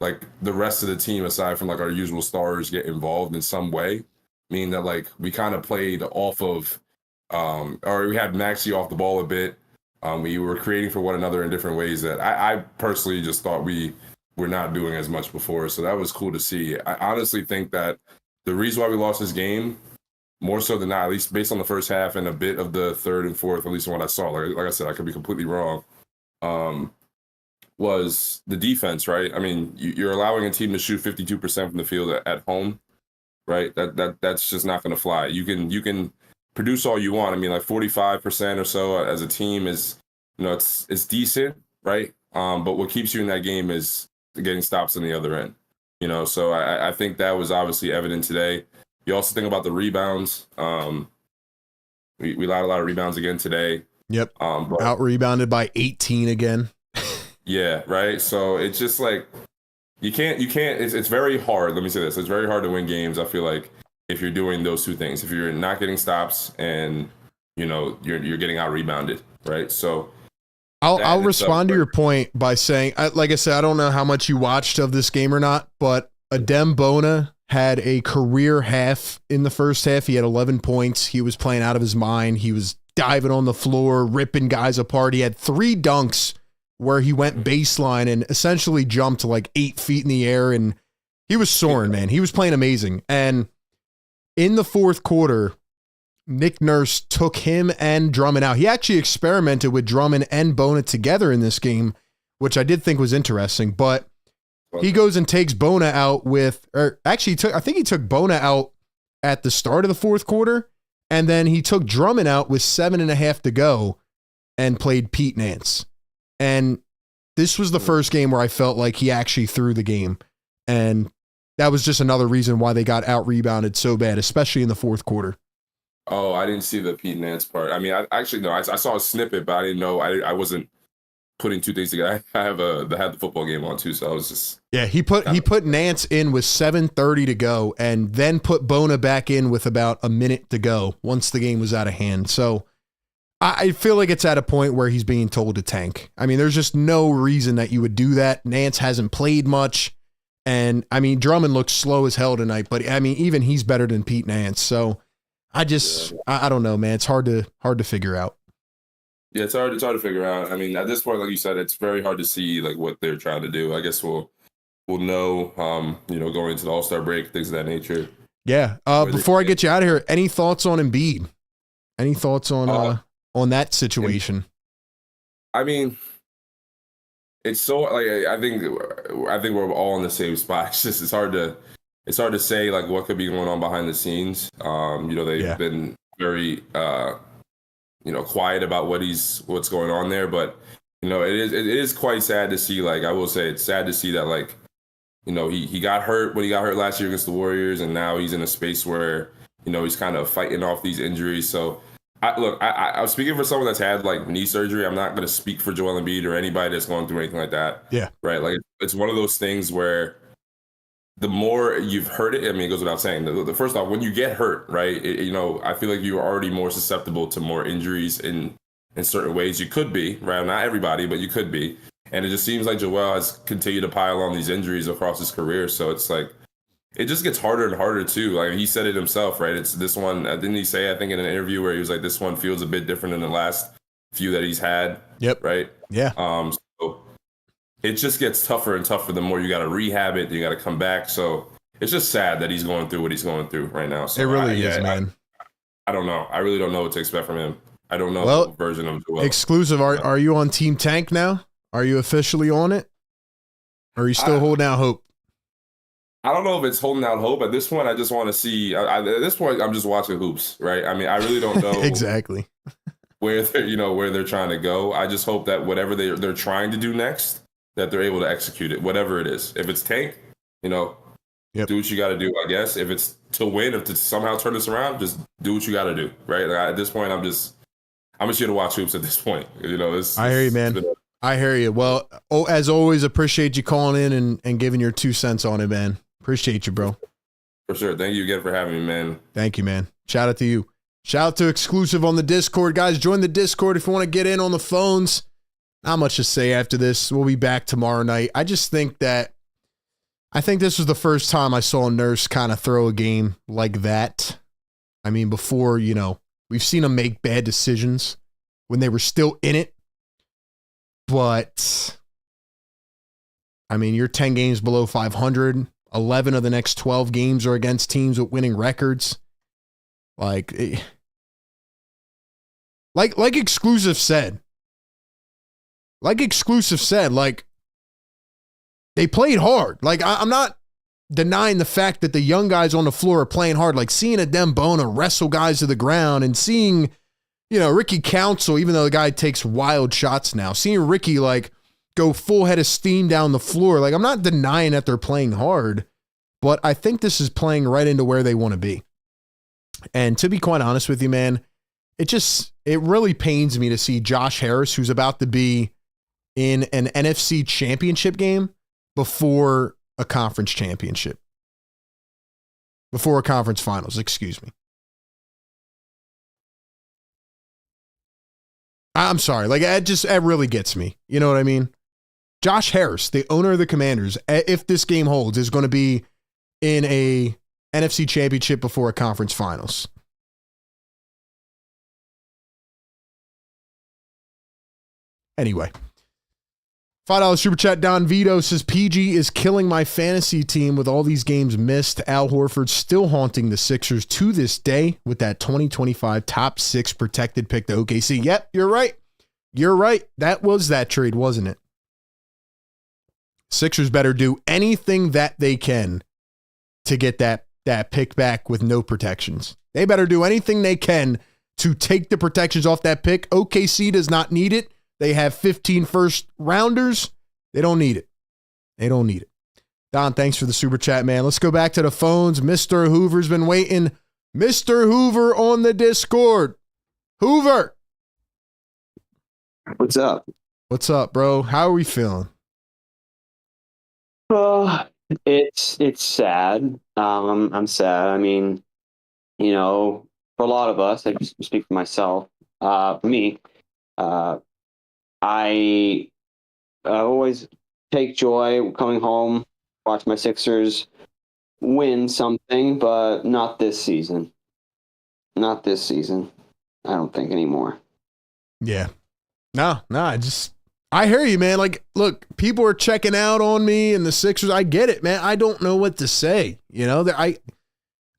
like, the rest of the team, aside from, like, our usual stars, get involved in some way. Meaning that, like, we kind of played off of, or we had Maxey off the ball a bit. We were creating for one another in different ways that I personally just thought we were not doing as much before. So that was cool to see. I honestly think that the reason why we lost this game, more so than not, at least based on the first half and a bit of the third and fourth, at least in what I saw, like I said, I could be completely wrong, was the defense, right? I mean, you're allowing a team to shoot 52% from the field at home, right? That's just not going to fly. You can produce all you want. I mean, like 45% or so as a team is, it's decent, right? But what keeps you in that game is getting stops on the other end. So I think that was obviously evident today. You also think about the rebounds. We allowed a lot of rebounds again today. Yep. But out-rebounded by 18 again. Yeah, right? So it's just like, you can't, it's very hard. Let me say this. It's very hard to win games, I feel like, if you're doing those two things. If you're not getting stops and, you're getting out-rebounded, right? So I'll respond to your point by saying, like I said, I don't know how much you watched of this game or not, but Adem Bona had a career half in the first half. He had 11 points. He was playing out of his mind. He was diving on the floor, ripping guys apart. He had 3 dunks where he went baseline and essentially jumped to like 8 feet in the air. And he was soaring, man. He was playing amazing. And in the fourth quarter, Nick Nurse took him and Drummond out. He actually experimented with Drummond and Bona together in this game, which I did think was interesting. But he goes and takes Bona out I think he took Bona out at the start of the fourth quarter, And then he took Drummond out with 7.5 to go and played Pete Nance. And this was the first game where I felt like he actually threw the game. And that was just another reason why they got out-rebounded so bad, especially in the fourth quarter. Oh, I didn't see the Pete Nance part. I mean, I saw a snippet, but I didn't know. I wasn't putting two things together. I had the football game on too, so I was just he put Nance in with 7:30 to go, and then put Bona back in with about a minute to go once the game was out of hand. So I feel like it's at a point where he's being told to tank. I mean, there's just no reason that you would do that. Nance hasn't played much, and I mean Drummond looks slow as hell tonight, but I mean even he's better than Pete Nance. So I don't know, man. It's hard to figure out. Yeah, it's hard to figure out. I mean, at this point, like you said, it's very hard to see like what they're trying to do. I guess we'll know, going into the All-Star break, things of that nature. Yeah. Before I get you out of here, any thoughts on Embiid? Any thoughts on that situation? I mean, it's so like I think we're all in the same spot. It's hard to say like what could be going on behind the scenes. They've been very quiet about what's going on there, but it is quite sad to see. Like I will say, it's sad to see that like he got hurt when he got hurt last year against the Warriors, and now he's in a space where he's kind of fighting off these injuries. So I was speaking for someone that's had like knee surgery. I'm not going to speak for Joel Embiid or anybody that's going through anything like that. Yeah, right. Like it's one of those things where the more you've heard it, I mean, it goes without saying. The first off, when you get hurt, right? I feel like you're already more susceptible to more injuries in certain ways. You could be, right? Not everybody, but you could be. And it just seems like Joel has continued to pile on these injuries across his career. So it's like it just gets harder and harder too. Like he said it himself, right? It's this one. Didn't he say? I think in an interview where he was like, "This one feels a bit different than the last few that he's had." Yep. Right. Yeah. So it just gets tougher and tougher the more you got to rehab it, you got to come back. So it's just sad that he's going through what he's going through right now. So it really is, man. I don't know. I really don't know what to expect from him. I don't know what version of Joel. Exclusive. Are you on Team Tank now? Are you officially on it? Or are you still holding out hope? I don't know if it's holding out hope. At this point, I just want to see. At this point, I'm just watching hoops, right? I mean, I really don't know exactly where they're trying to go. I just hope that whatever they're trying to do next, that they're able to execute it, whatever it is. If it's tank, do what you got to do, I guess. If it's to win, if to somehow turn this around, just do what you got to do, right? Like at this point, I'm just here to watch hoops at this point. I hear you, man. I hear you. Well, as always, appreciate you calling in and giving your 2 cents on it, man. Appreciate you, bro. For sure. Thank you again for having me, man. Thank you, man. Shout out to you. Shout out to Exclusive on the Discord. Guys, join the Discord if you want to get in on the phones. Not much to say after this. We'll be back tomorrow night. I think this was the first time I saw Nurse kind of throw a game like that. I mean, before, we've seen him make bad decisions when they were still in it. But, I mean, you're 10 games below 500. 11 of the next 12 games are against teams with winning records. Like Exclusive said, they played hard. Like, I'm not denying the fact that the young guys on the floor are playing hard. Like, seeing Adem Bona wrestle guys to the ground and seeing, Ricky Council, even though the guy takes wild shots now, seeing Ricky, like, go full head of steam down the floor. Like, I'm not denying that they're playing hard, but I think this is playing right into where they want to be. And to be quite honest with you, man, it really pains me to see Josh Harris, who's about to be in an NFC championship game before a conference finals, excuse me. I'm sorry. Like, it really gets me. You know what I mean? Josh Harris, the owner of the Commanders, if this game holds, is going to be in a NFC championship before a conference finals. Anyway. $5 super chat. Don Vito says, PG is killing my fantasy team with all these games missed. Al Horford still haunting the Sixers to this day with that 2025 top 6 protected pick to OKC. Yep, you're right. You're right. That was that trade, wasn't it? Sixers better do anything that they can to get that pick back with no protections. They better do anything they can to take the protections off that pick. OKC does not need it. They have 15 first rounders. They don't need it. They don't need it. Don, thanks for the super chat, man. Let's go back to the phones. Mr. Hoover's been waiting. Mr. Hoover on the Discord. Hoover. What's up? What's up, bro? How are we feeling? It's sad. I'm sad. I mean, you know, for a lot of us, I just speak for myself. For me, I always take joy coming home, watch my Sixers win something, but not this season. Not this season. I don't think anymore. Yeah. No, I hear you, man. Like, look, people are checking out on me and the Sixers. I get it, man. I don't know what to say. You know,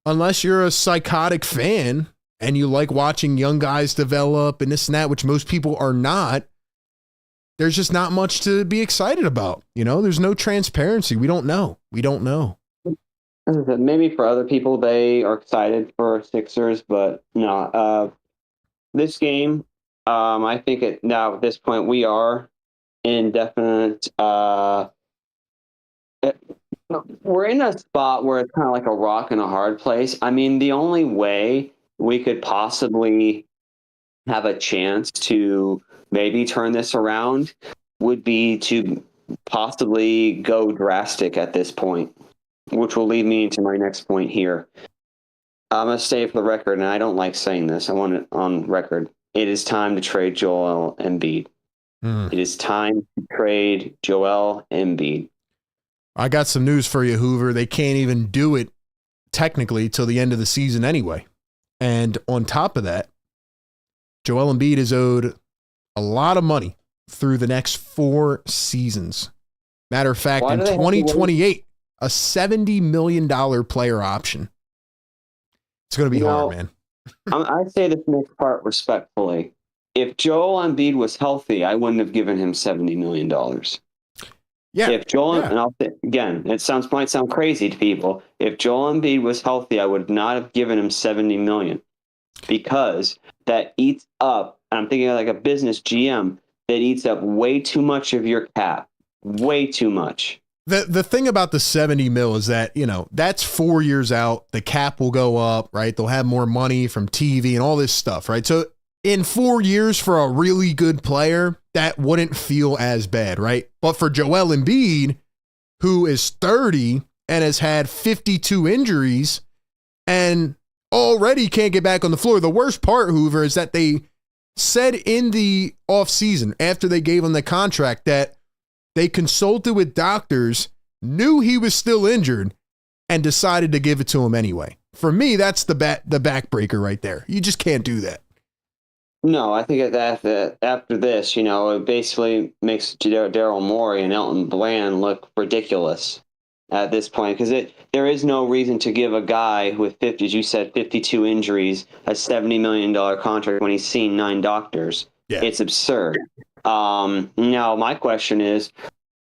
unless you're a psychotic fan and you like watching young guys develop and this and that, which most people are not, there's just not much to be excited about. You know, there's no transparency. We don't know. Maybe for other people, they are excited for Sixers, but no. This game, I think now at this point we are in definite. We're in a spot where it's kind of like a rock and a hard place. I mean, the only way we could possibly have a chance to maybe turn this around would be to possibly go drastic at this point, which will lead me into my next point here. I'm going to say for the record, and I don't like saying this, I want it on record. It is time to trade Joel Embiid. It is time to trade Joel Embiid. I got some news for you, Hoover. They can't even do it technically till the end of the season anyway. And on top of that, Joel Embiid is owed a lot of money through the next 4 seasons. Matter of fact, in 2028, a $70 million player option. It's going to be hard, man. I say this next part respectfully. If Joel Embiid was healthy, I wouldn't have given him $70 million. Yeah. If Joel, and I'll say again, might sound crazy to people. If Joel Embiid was healthy, I would not have given him $70 million, because that eats up. I'm thinking like a business GM that eats up way too much of your cap, way too much. The thing about the 70 mil is that, you know, that's 4 years out. The cap will go up, right? They'll have more money from TV and all this stuff, right? So in 4 years for a really good player, that wouldn't feel as bad, right? But for Joel Embiid, who is 30 and has had 52 injuries and already can't get back on the floor. The worst part, Hoover, is that they said in the offseason, after they gave him the contract, that they consulted with doctors, knew he was still injured, and decided to give it to him anyway. For me, that's the backbreaker right there. You just can't do that. No, I think that after this, you know, it basically makes Daryl Morey and Elton Bland look ridiculous at this point, because there is no reason to give a guy with 50, as you said, 52 injuries, a $70 million contract when he's seen 9 doctors. Yeah. It's absurd. Now, my question is,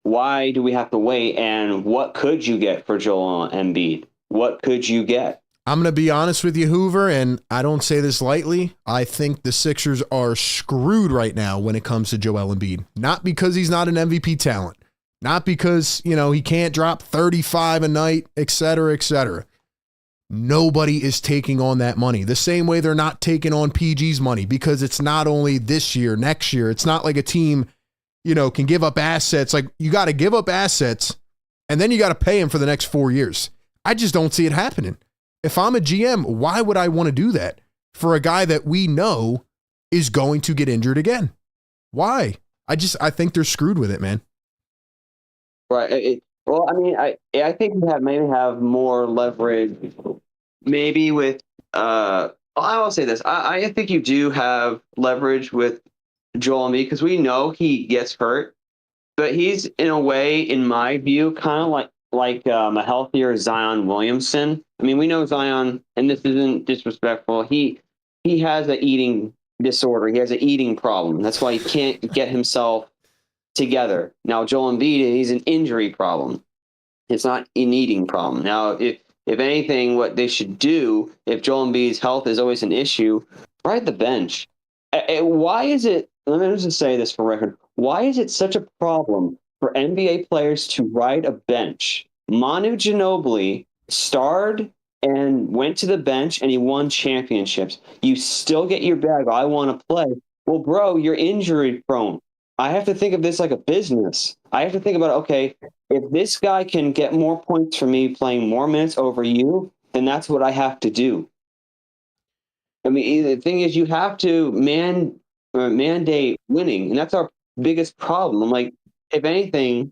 why do we have to wait, and what could you get for Joel Embiid? What could you get? I'm going to be honest with you, Hoover, and I don't say this lightly. I think the Sixers are screwed right now when it comes to Joel Embiid. Not because he's not an MVP talent. Not because, you know, he can't drop 35 a night, et cetera, et cetera. Nobody is taking on that money. The same way they're not taking on PG's money, because it's not only this year, next year. It's not like a team, you know, can give up assets. Like, you got to give up assets and then you got to pay him for the next 4 years. I just don't see it happening. If I'm a GM, why would I want to do that for a guy that we know is going to get injured again? Why? I think they're screwed with it, man. Right. Well, I mean, I think we maybe have more leverage, maybe with. I will say this: I think you do have leverage with Joel Embiid, because we know he gets hurt, but he's in a way, in my view, kind of like a healthier Zion Williamson. I mean, we know Zion, and this isn't disrespectful. He has an eating disorder. He has an eating problem. That's why he can't get himself together. Now, Joel Embiid, he's an injury problem. It's not an eating problem. Now, if If anything, what they should do, if Joel Embiid's health is always an issue, ride the bench. Why is it, let me just say this for record, why is it such a problem for NBA players to ride a bench? Manu Ginobili starred and went to the bench and he won championships. You still get your bag. I want to play. Well, bro, you're injury prone. I have to think of this like a business. I have to think about, okay, if this guy can get more points for me playing more minutes over you, then that's what I have to do. I mean, the thing is, you have to mandate winning, and that's our biggest problem. Like, if anything,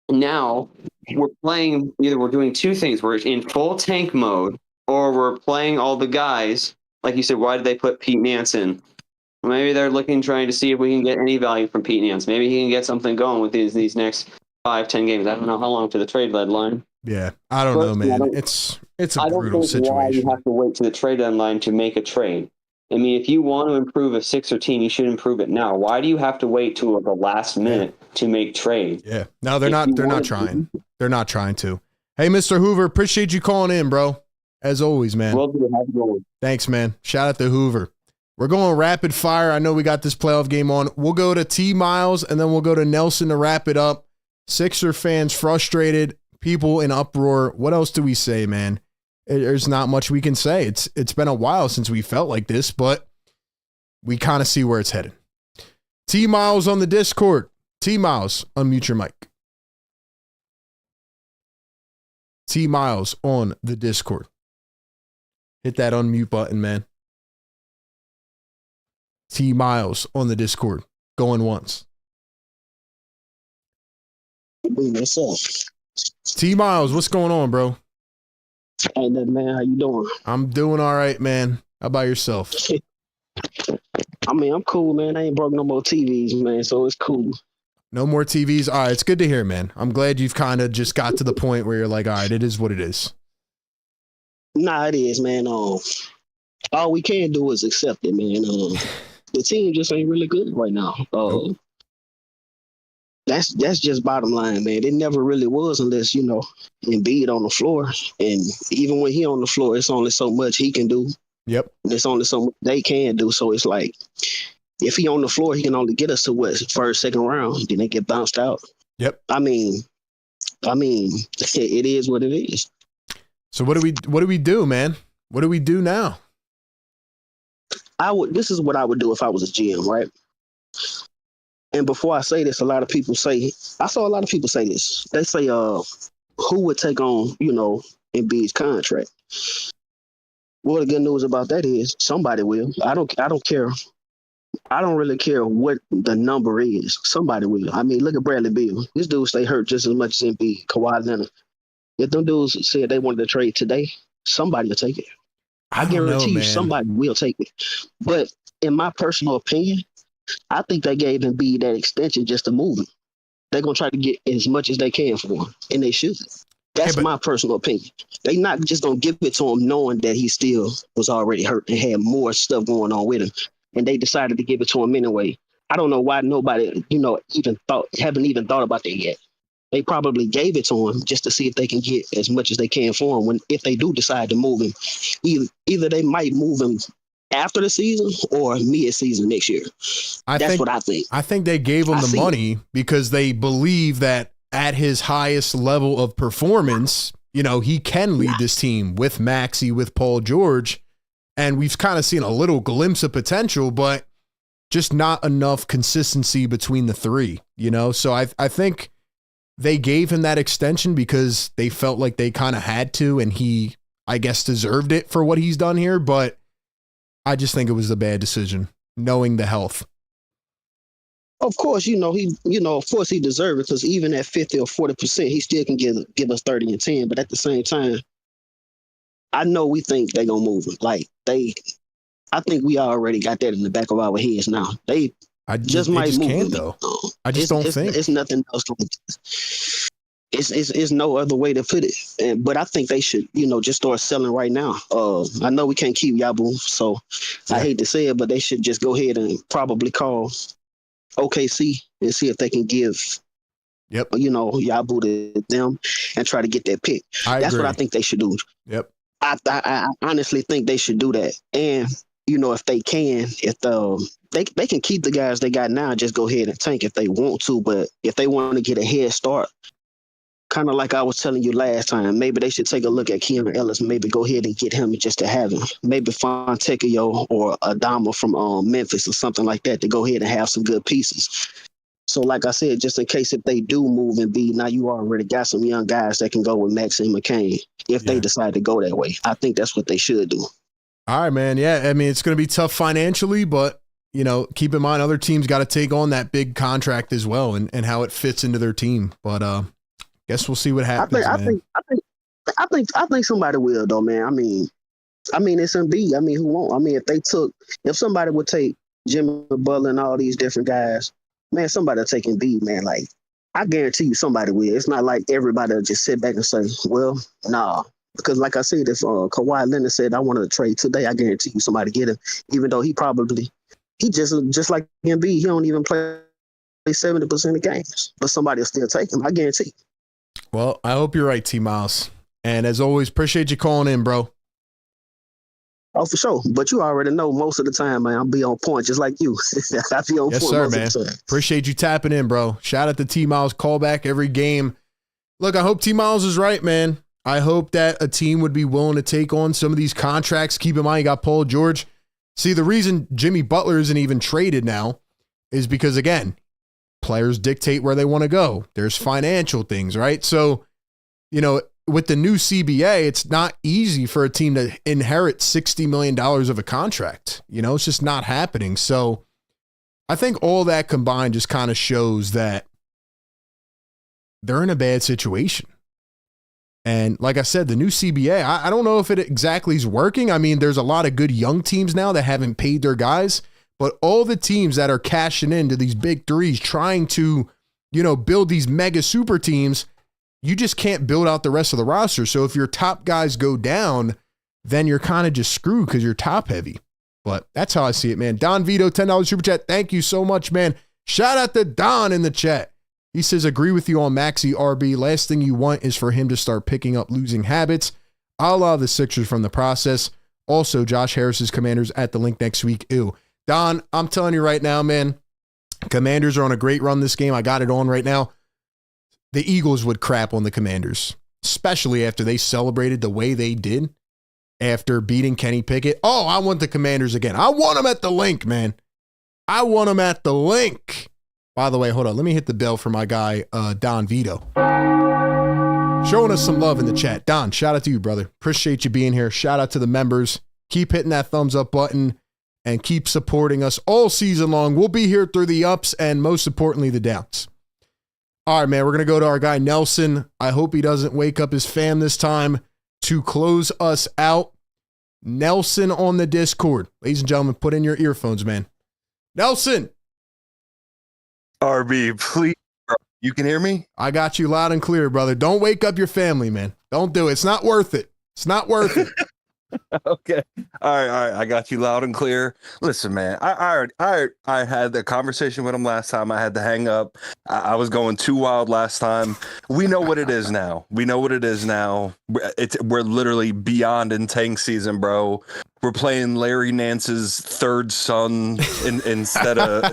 now we're playing, either we're doing two things. We're in full tank mode, or we're playing all the guys. Like you said, why did they put Pete Nance in? Maybe they're trying to see if we can get any value from Pete Nance. Maybe he can get something going with these next 5-10 games. I don't know how long to the trade deadline. Yeah, I don't know, man. It's a brutal situation. Why you have to wait to the trade deadline to make a trade. I mean, if you want to improve a Sixer team, you should improve it now. Why do you have to wait till the last minute to make trade? Yeah, no, they're not trying. They're not trying to. Hey, Mr. Hoover, appreciate you calling in, bro. As always, man. Well, have a good one. Thanks, man. Shout out to Hoover. We're going rapid fire. I know we got this playoff game on. We'll go to T Miles and then we'll go to Nelson to wrap it up. Sixer fans frustrated, people in uproar. What else do we say, man? There's not much we can say. It's been a while since we felt like this, but we kind of see where it's headed. T Miles on the Discord. T Miles, unmute your mic. T Miles on the Discord. Hit that unmute button, man. T Miles on the Discord. Going once. What's up? T Miles, what's going on, bro? Ain't nothing, man. How you doing? I'm doing all right, man. How about yourself? I mean, I'm cool, man. I ain't broke no more TVs, man, so it's cool. No more TVs. All right, it's good to hear, man. I'm glad you've kind of just got to the point where you're like, all right, it is what it is. Nah, it is, man. All we can do is accept it, man. The team just ain't really good right now. Nope. That's just bottom line, man. It never really was unless, Embiid on the floor. And even when he on the floor, it's only so much he can do. Yep. And it's only so much they can do. So it's like, if he on the floor, he can only get us to first, second round. Then they get bounced out. Yep. I mean, it is what it is. So what do we do, man? What do we do now? This is what I would do if I was a GM, right? And before I say this, I saw a lot of people say this. They say, who would take on, Embiid's contract? Well, the good news about that is somebody will. I don't care. I don't really care what the number is. Somebody will. I mean, look at Bradley Beal. This dude stay hurt just as much as Embiid, Kawhi Leonard. If them dudes said they wanted to trade today, somebody will take it. I guarantee you somebody will take it. But in my personal opinion, I think they gave Embiid that extension just to move him. They're going to try to get as much as they can for him, and they should. That's my personal opinion. They're not just going to give it to him knowing that he still was already hurt and had more stuff going on with him, and they decided to give it to him anyway. I don't know why nobody, haven't even thought about that yet. They probably gave it to him just to see if they can get as much as they can for him if they do decide to move him. Either they might move him after the season or mid-season next year. That's what I think. I think they gave him the money because they believe that at his highest level of performance, he can lead this team with Maxey, with Paul George. And we've kind of seen a little glimpse of potential, but just not enough consistency between the three, So I think they gave him that extension because they felt like they kind of had to, and he, I guess, deserved it for what he's done here. But I just think it was a bad decision, knowing the health. Of course, of course he deserved it because even at 50 or 40%, he still can give us 30 and 10. But at the same time, I know we think they're going to move him. I think we already got that in the back of our heads now. They just move him. Though. I just don't think. It's nothing else. It's no other way to put it. But I think they should, just start selling right now. I know we can't keep Yabu, so I hate to say it, but they should just go ahead and probably call OKC and see if they can give Yep. Y'all booted them and try to get that pick. That's agree. what I think they should do. Yep. I honestly think they should do that. And if they can, if they can keep the guys they got now, just go ahead and tank if they want to. But if they want to get a head start, kind of like I was telling you last time, maybe they should take a look at Keanu Ellis. Maybe go ahead and get him just to have him. Maybe Fontecchio or Adama from Memphis or something like that to go ahead and have some good pieces. So like I said, just in case if they do move and be, now you already got some young guys that can go with Max and McCain if they decide to go that way. I think that's what they should do. All right, man. Yeah, I mean, it's going to be tough financially, but, keep in mind other teams got to take on that big contract as well and how it fits into their team. But guess we'll see what happens, I think somebody will, though, man. I mean, it's Embiid. I mean, who won't? I mean, if somebody would take Jimmy Butler and all these different guys, man, somebody will take Embiid, man. Like, I guarantee you somebody will. It's not like everybody will just sit back and say, well, nah. Because like I said, if Kawhi Leonard said, I wanted to trade today, I guarantee you somebody get him, even though he just like Embiid, he don't even play 70% of games. But somebody will still take him, I guarantee. Well, I hope you're right, T-Miles. And as always, appreciate you calling in, bro. Oh, for sure. But you already know most of the time, man, I'll be on point just like you. I be on point sir, most man. of the time. Appreciate you tapping in, bro. Shout out to T-Miles. Call back every game. Look, I hope T-Miles is right, man. I hope that a team would be willing to take on some of these contracts. Keep in mind, you got Paul George. See, the reason Jimmy Butler isn't even traded now is because, again, players dictate where they want to go. There's financial things, right? So, with the new CBA, it's not easy for a team to inherit $60 million of a contract. It's just not happening. So I think all that combined just kind of shows that they're in a bad situation. And like I said, the new CBA, I don't know if it exactly is working. I mean, there's a lot of good young teams now that haven't paid their guys, but all the teams that are cashing into these big threes, trying to, build these mega super teams, you just can't build out the rest of the roster. So if your top guys go down, then you're kind of just screwed because you're top heavy. But that's how I see it, man. Don Vito, $10 super chat. Thank you so much, man. Shout out to Don in the chat. He says, agree with you on Maxey RB. Last thing you want is for him to start picking up losing habits, a la the Sixers from the process. Also, Josh Harris's Commanders at the link next week. Ew. Don, I'm telling you right now, man, Commanders are on a great run this game. I got it on right now. The Eagles would crap on the Commanders, especially after they celebrated the way they did after beating Kenny Pickett. Oh, I want the Commanders again. I want them at the link, man. I want them at the link. By the way, hold on. Let me hit the bell for my guy, Don Vito. Showing us some love in the chat. Don, shout out to you, brother. Appreciate you being here. Shout out to the members. Keep hitting that thumbs up button and keep supporting us all season long. We'll be here through the ups and most importantly, the downs. All right, man, we're going to go to our guy, Nelson. I hope he doesn't wake up his fam this time to close us out. Nelson on the Discord. Ladies and gentlemen, put in your earphones, man. Nelson. RB, please. You can hear me? I got you loud and clear, brother. Don't wake up your family, man. Don't do it. It's not worth it. It's not worth it. Okay. All right. I got you loud and clear. Listen, man, I had the conversation with him last time. I had to hang up. I was going too wild last time. We know what it is now. We're literally beyond in tank season, bro. We're playing Larry Nance's third son instead of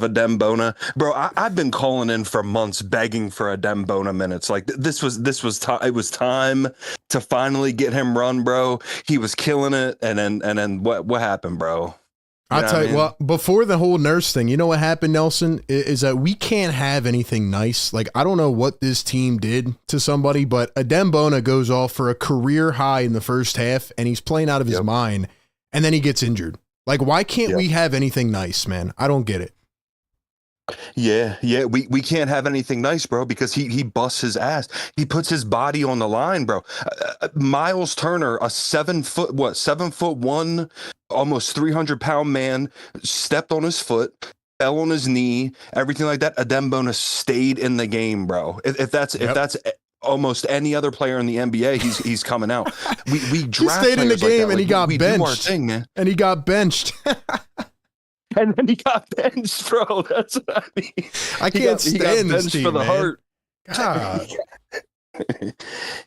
a Dembona. Bro, I've been calling in for months begging for a Dembona minutes. Like it was time to finally get him run, bro. He was killing it. And then what happened, bro? I'll tell you, well, before the whole nurse thing, you know what happened, Nelson, is that we can't have anything nice. Like, I don't know what this team did to somebody, but a Dembona goes off for a career high in the first half and he's playing out of his mind and then he gets injured. Like, why can't we have anything nice, man? I don't get it. Yeah. We can't have anything nice, bro, because he busts his ass. He puts his body on the line, bro. Miles Turner, a 7'1", almost 300-pound man, stepped on his foot, fell on his knee, everything like that. Dembona stayed in the game, bro. If that's almost any other player in the NBA, he's coming out. We draft he stayed in the game and he got benched. We do our thing, man. And he got benched. and then he got benched, bro. That's what I mean. I can't stand this team, for the man. heart. God.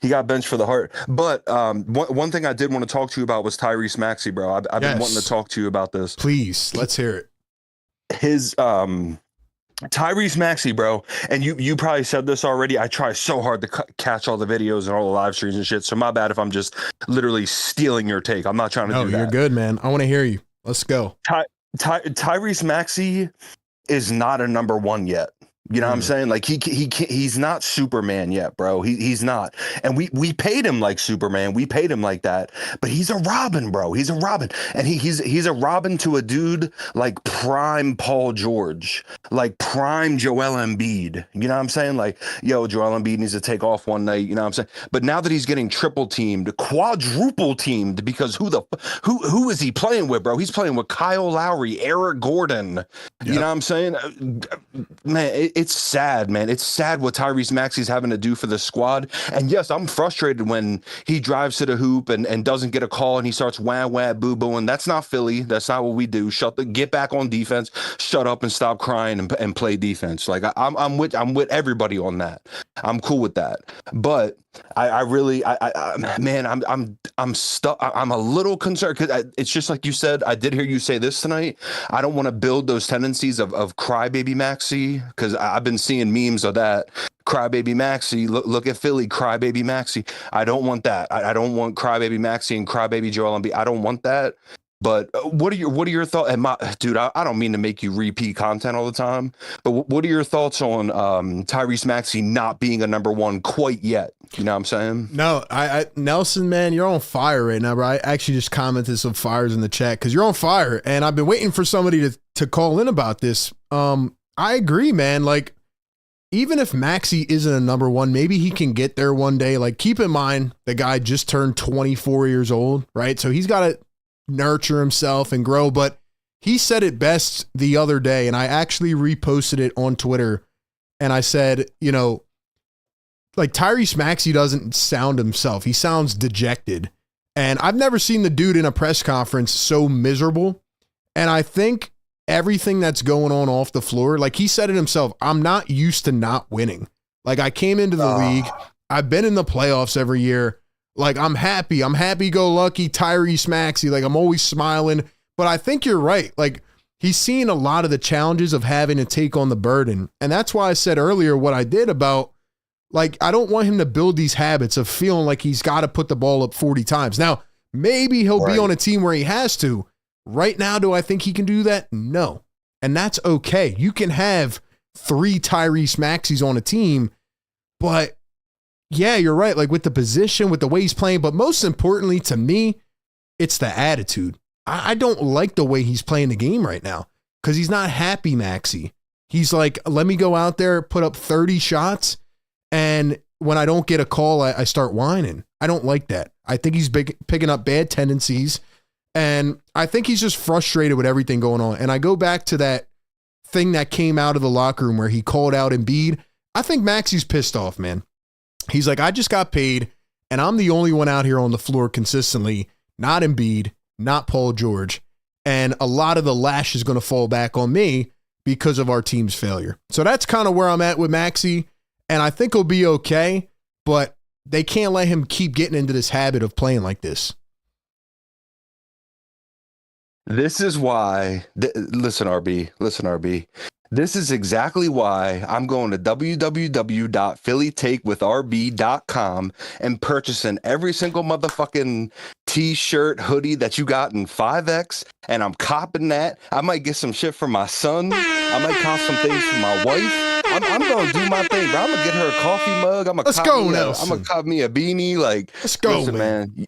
He got benched for the heart. But one thing I did want to talk to you about was Tyrese Maxey, bro. I've been wanting to talk to you about this. Please, let's hear it. His Tyrese Maxey, bro, and you probably said this already. I try so hard to catch all the videos and all the live streams and shit. So my bad if I'm just literally stealing your take. I'm not trying to do that. No, you're good, man. I want to hear you. Let's go. Tyrese Maxey is not a number one yet. You know what I'm saying? Like he's not Superman yet, bro. He's not. And we paid him like Superman. We paid him like that. But he's a Robin, bro. He's a Robin. And he's a Robin to a dude like prime Paul George, like prime Joel Embiid. You know what I'm saying? Like, yo, Joel Embiid needs to take off one night. You know what I'm saying? But now that he's getting triple teamed, quadruple teamed, because who is he playing with, bro? He's playing with Kyle Lowry, Eric Gordon. Yep. You know what I'm saying? Man, it's sad, man. It's sad what Tyrese Maxey's having to do for the squad. And yes, I'm frustrated when he drives to the hoop and doesn't get a call and he starts wah boo booing. That's not Philly. That's not what we do. Get back on defense. Shut up and stop crying and play defense. Like I'm with everybody on that. I'm cool with that. But man, I'm stuck. I'm a little concerned because it's just like you said. I did hear you say this tonight. I don't want to build those tendencies of crybaby Maxey, because I've been seeing memes of that. Crybaby Maxey, look at Philly, crybaby Maxey. I don't want that. I don't want crybaby Maxey and crybaby Joel Embiid. I don't want that. But what are your thoughts? And dude, I don't mean to make you repeat content all the time, but what are your thoughts on Tyrese Maxey not being a number one quite yet? You know what I'm saying? No, Nelson, man, you're on fire right now, bro. I actually just commented some fires in the chat because you're on fire, and I've been waiting for somebody to call in about this. I agree, man. Like, even if Maxey isn't a number one, maybe he can get there one day. Like, keep in mind, the guy just turned 24 years old, right? So he's got to nurture himself and grow. But he said it best the other day, and I actually reposted it on Twitter. And I said, you know, like, Tyrese Maxey doesn't sound himself. He sounds dejected. And I've never seen the dude in a press conference so miserable. And I think everything that's going on off the floor, like he said it himself, I'm not used to not winning. Like, I came into the league. I've been in the playoffs every year. Like, I'm happy-go-lucky Tyrese Maxey. Like, I'm always smiling. But I think you're right. Like, he's seen a lot of the challenges of having to take on the burden. And that's why I said earlier what I did about, like, I don't want him to build these habits of feeling like he's got to put the ball up 40 times. Now, maybe he'll be on a team where he has to. Right now, do I think he can do that? No. And that's okay. You can have 3 Tyrese Maxeys on a team, but yeah, you're right. Like, with the position, with the way he's playing, but most importantly to me, it's the attitude. I don't like the way he's playing the game right now because he's not happy Maxey. He's like, let me go out there, put up 30 shots, and when I don't get a call, I start whining. I don't like that. I think he's picking up bad tendencies, and I think he's just frustrated with everything going on. And I go back to that thing that came out of the locker room where he called out Embiid. I think Maxey's pissed off, man. He's like, I just got paid, and I'm the only one out here on the floor consistently, not Embiid, not Paul George, and a lot of the lash is going to fall back on me because of our team's failure. So that's kind of where I'm at with Maxey, and I think he'll be okay, but they can't let him keep getting into this habit of playing like this. This is why, listen, RB. This is exactly why I'm going to www.phillytakewithrb.com and purchasing every single motherfucking t-shirt, hoodie that you got in 5X, and I'm copping that. I might get some shit for my son. I might cop some things for my wife. I'm going to do my thing, bro. I'm going to get her a coffee mug. I'm going to cop me a beanie. Like, let's go, listen, man.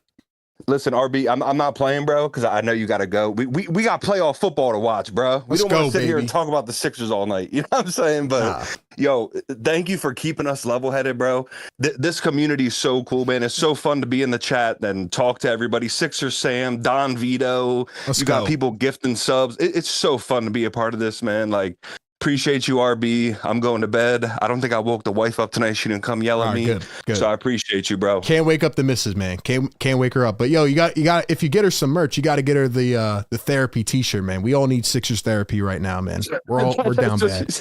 Listen, RB, I'm not playing, bro, because I know you got to go. We got playoff football to watch, bro. We don't want to sit here and talk about the Sixers all night. You know what I'm saying? But, yo, thank you for keeping us level-headed, bro. This community is so cool, man. It's so fun to be in the chat and talk to everybody. Sixers Sam, Don Vito. You got people gifting subs. It's so fun to be a part of this, man. Like, Appreciate you, RB. I'm going to bed. I don't think I woke the wife up tonight. She didn't come yell at me. Good. So I appreciate you, bro. Can't wake up the missus, man. Can't wake her up. But yo, you got. If you get her some merch, you got to get her the therapy T-shirt, man. We all need Sixers therapy right now, man. We're down bad.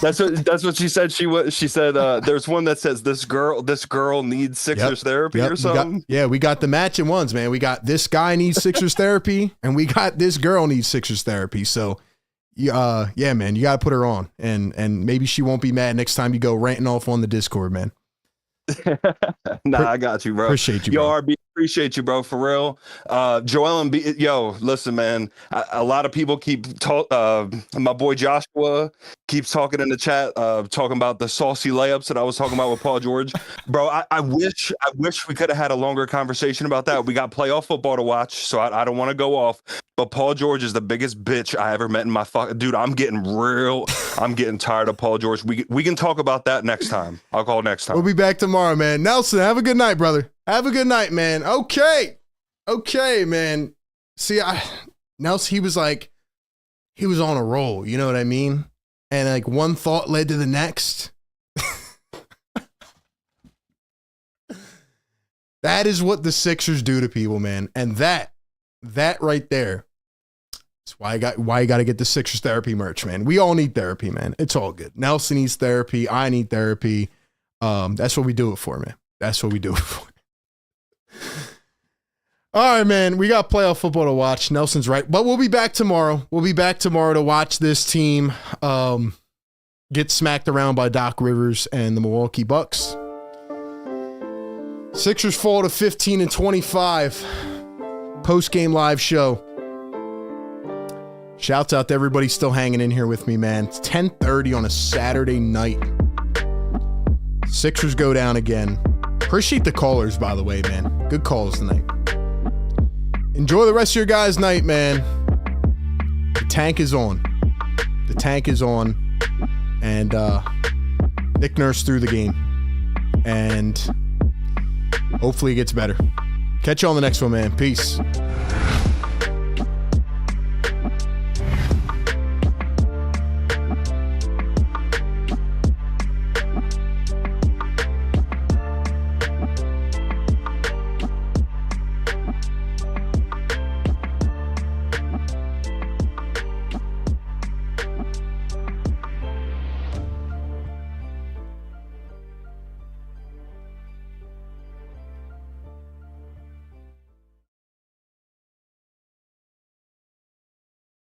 That's what she said. She said there's one that says this girl needs Sixers therapy or something. We got the matching ones, man. We got this guy needs Sixers therapy, and we got this girl needs Sixers therapy. So. Yeah, man, you got to put her on, and maybe she won't be mad next time you go ranting off on the Discord, man. I got you, bro. Appreciate you, bro. Yo, RB, appreciate you, bro, for real. Joel and B, yo, listen, man. A lot of people keep my boy Joshua keeps talking in the chat, talking about the saucy layups that I was talking about with Paul George. Bro, I wish we could have had a longer conversation about that. We got playoff football to watch, so I don't want to go off. But Paul George is the biggest bitch I ever met in my dude. I'm getting tired of Paul George. We can talk about that next time. I'll call next time. We'll be back tomorrow, man. Nelson, have a good night, brother. Have a good night, man. Okay, man. See, Nelson, he was on a roll. You know what I mean? And like one thought led to the next. That is what the Sixers do to people, man. And that right there. That's why you got to get the Sixers therapy merch, man. We all need therapy, man. It's all good. Nelson needs therapy. I need therapy. That's what we do it for, man. That's what we do it for. All right, man. We got playoff football to watch. Nelson's right. But we'll be back tomorrow. We'll be back tomorrow to watch this team get smacked around by Doc Rivers and the Milwaukee Bucks. Sixers fall to 15-25. Post-game live show. Shouts out to everybody still hanging in here with me, man. It's 10:30 on a Saturday night. Sixers go down again. Appreciate the callers, by the way, man. Good calls tonight. Enjoy the rest of your guys' night, man. The tank is on. The tank is on. And Nick Nurse threw the game. And hopefully it gets better. Catch you on the next one, man. Peace.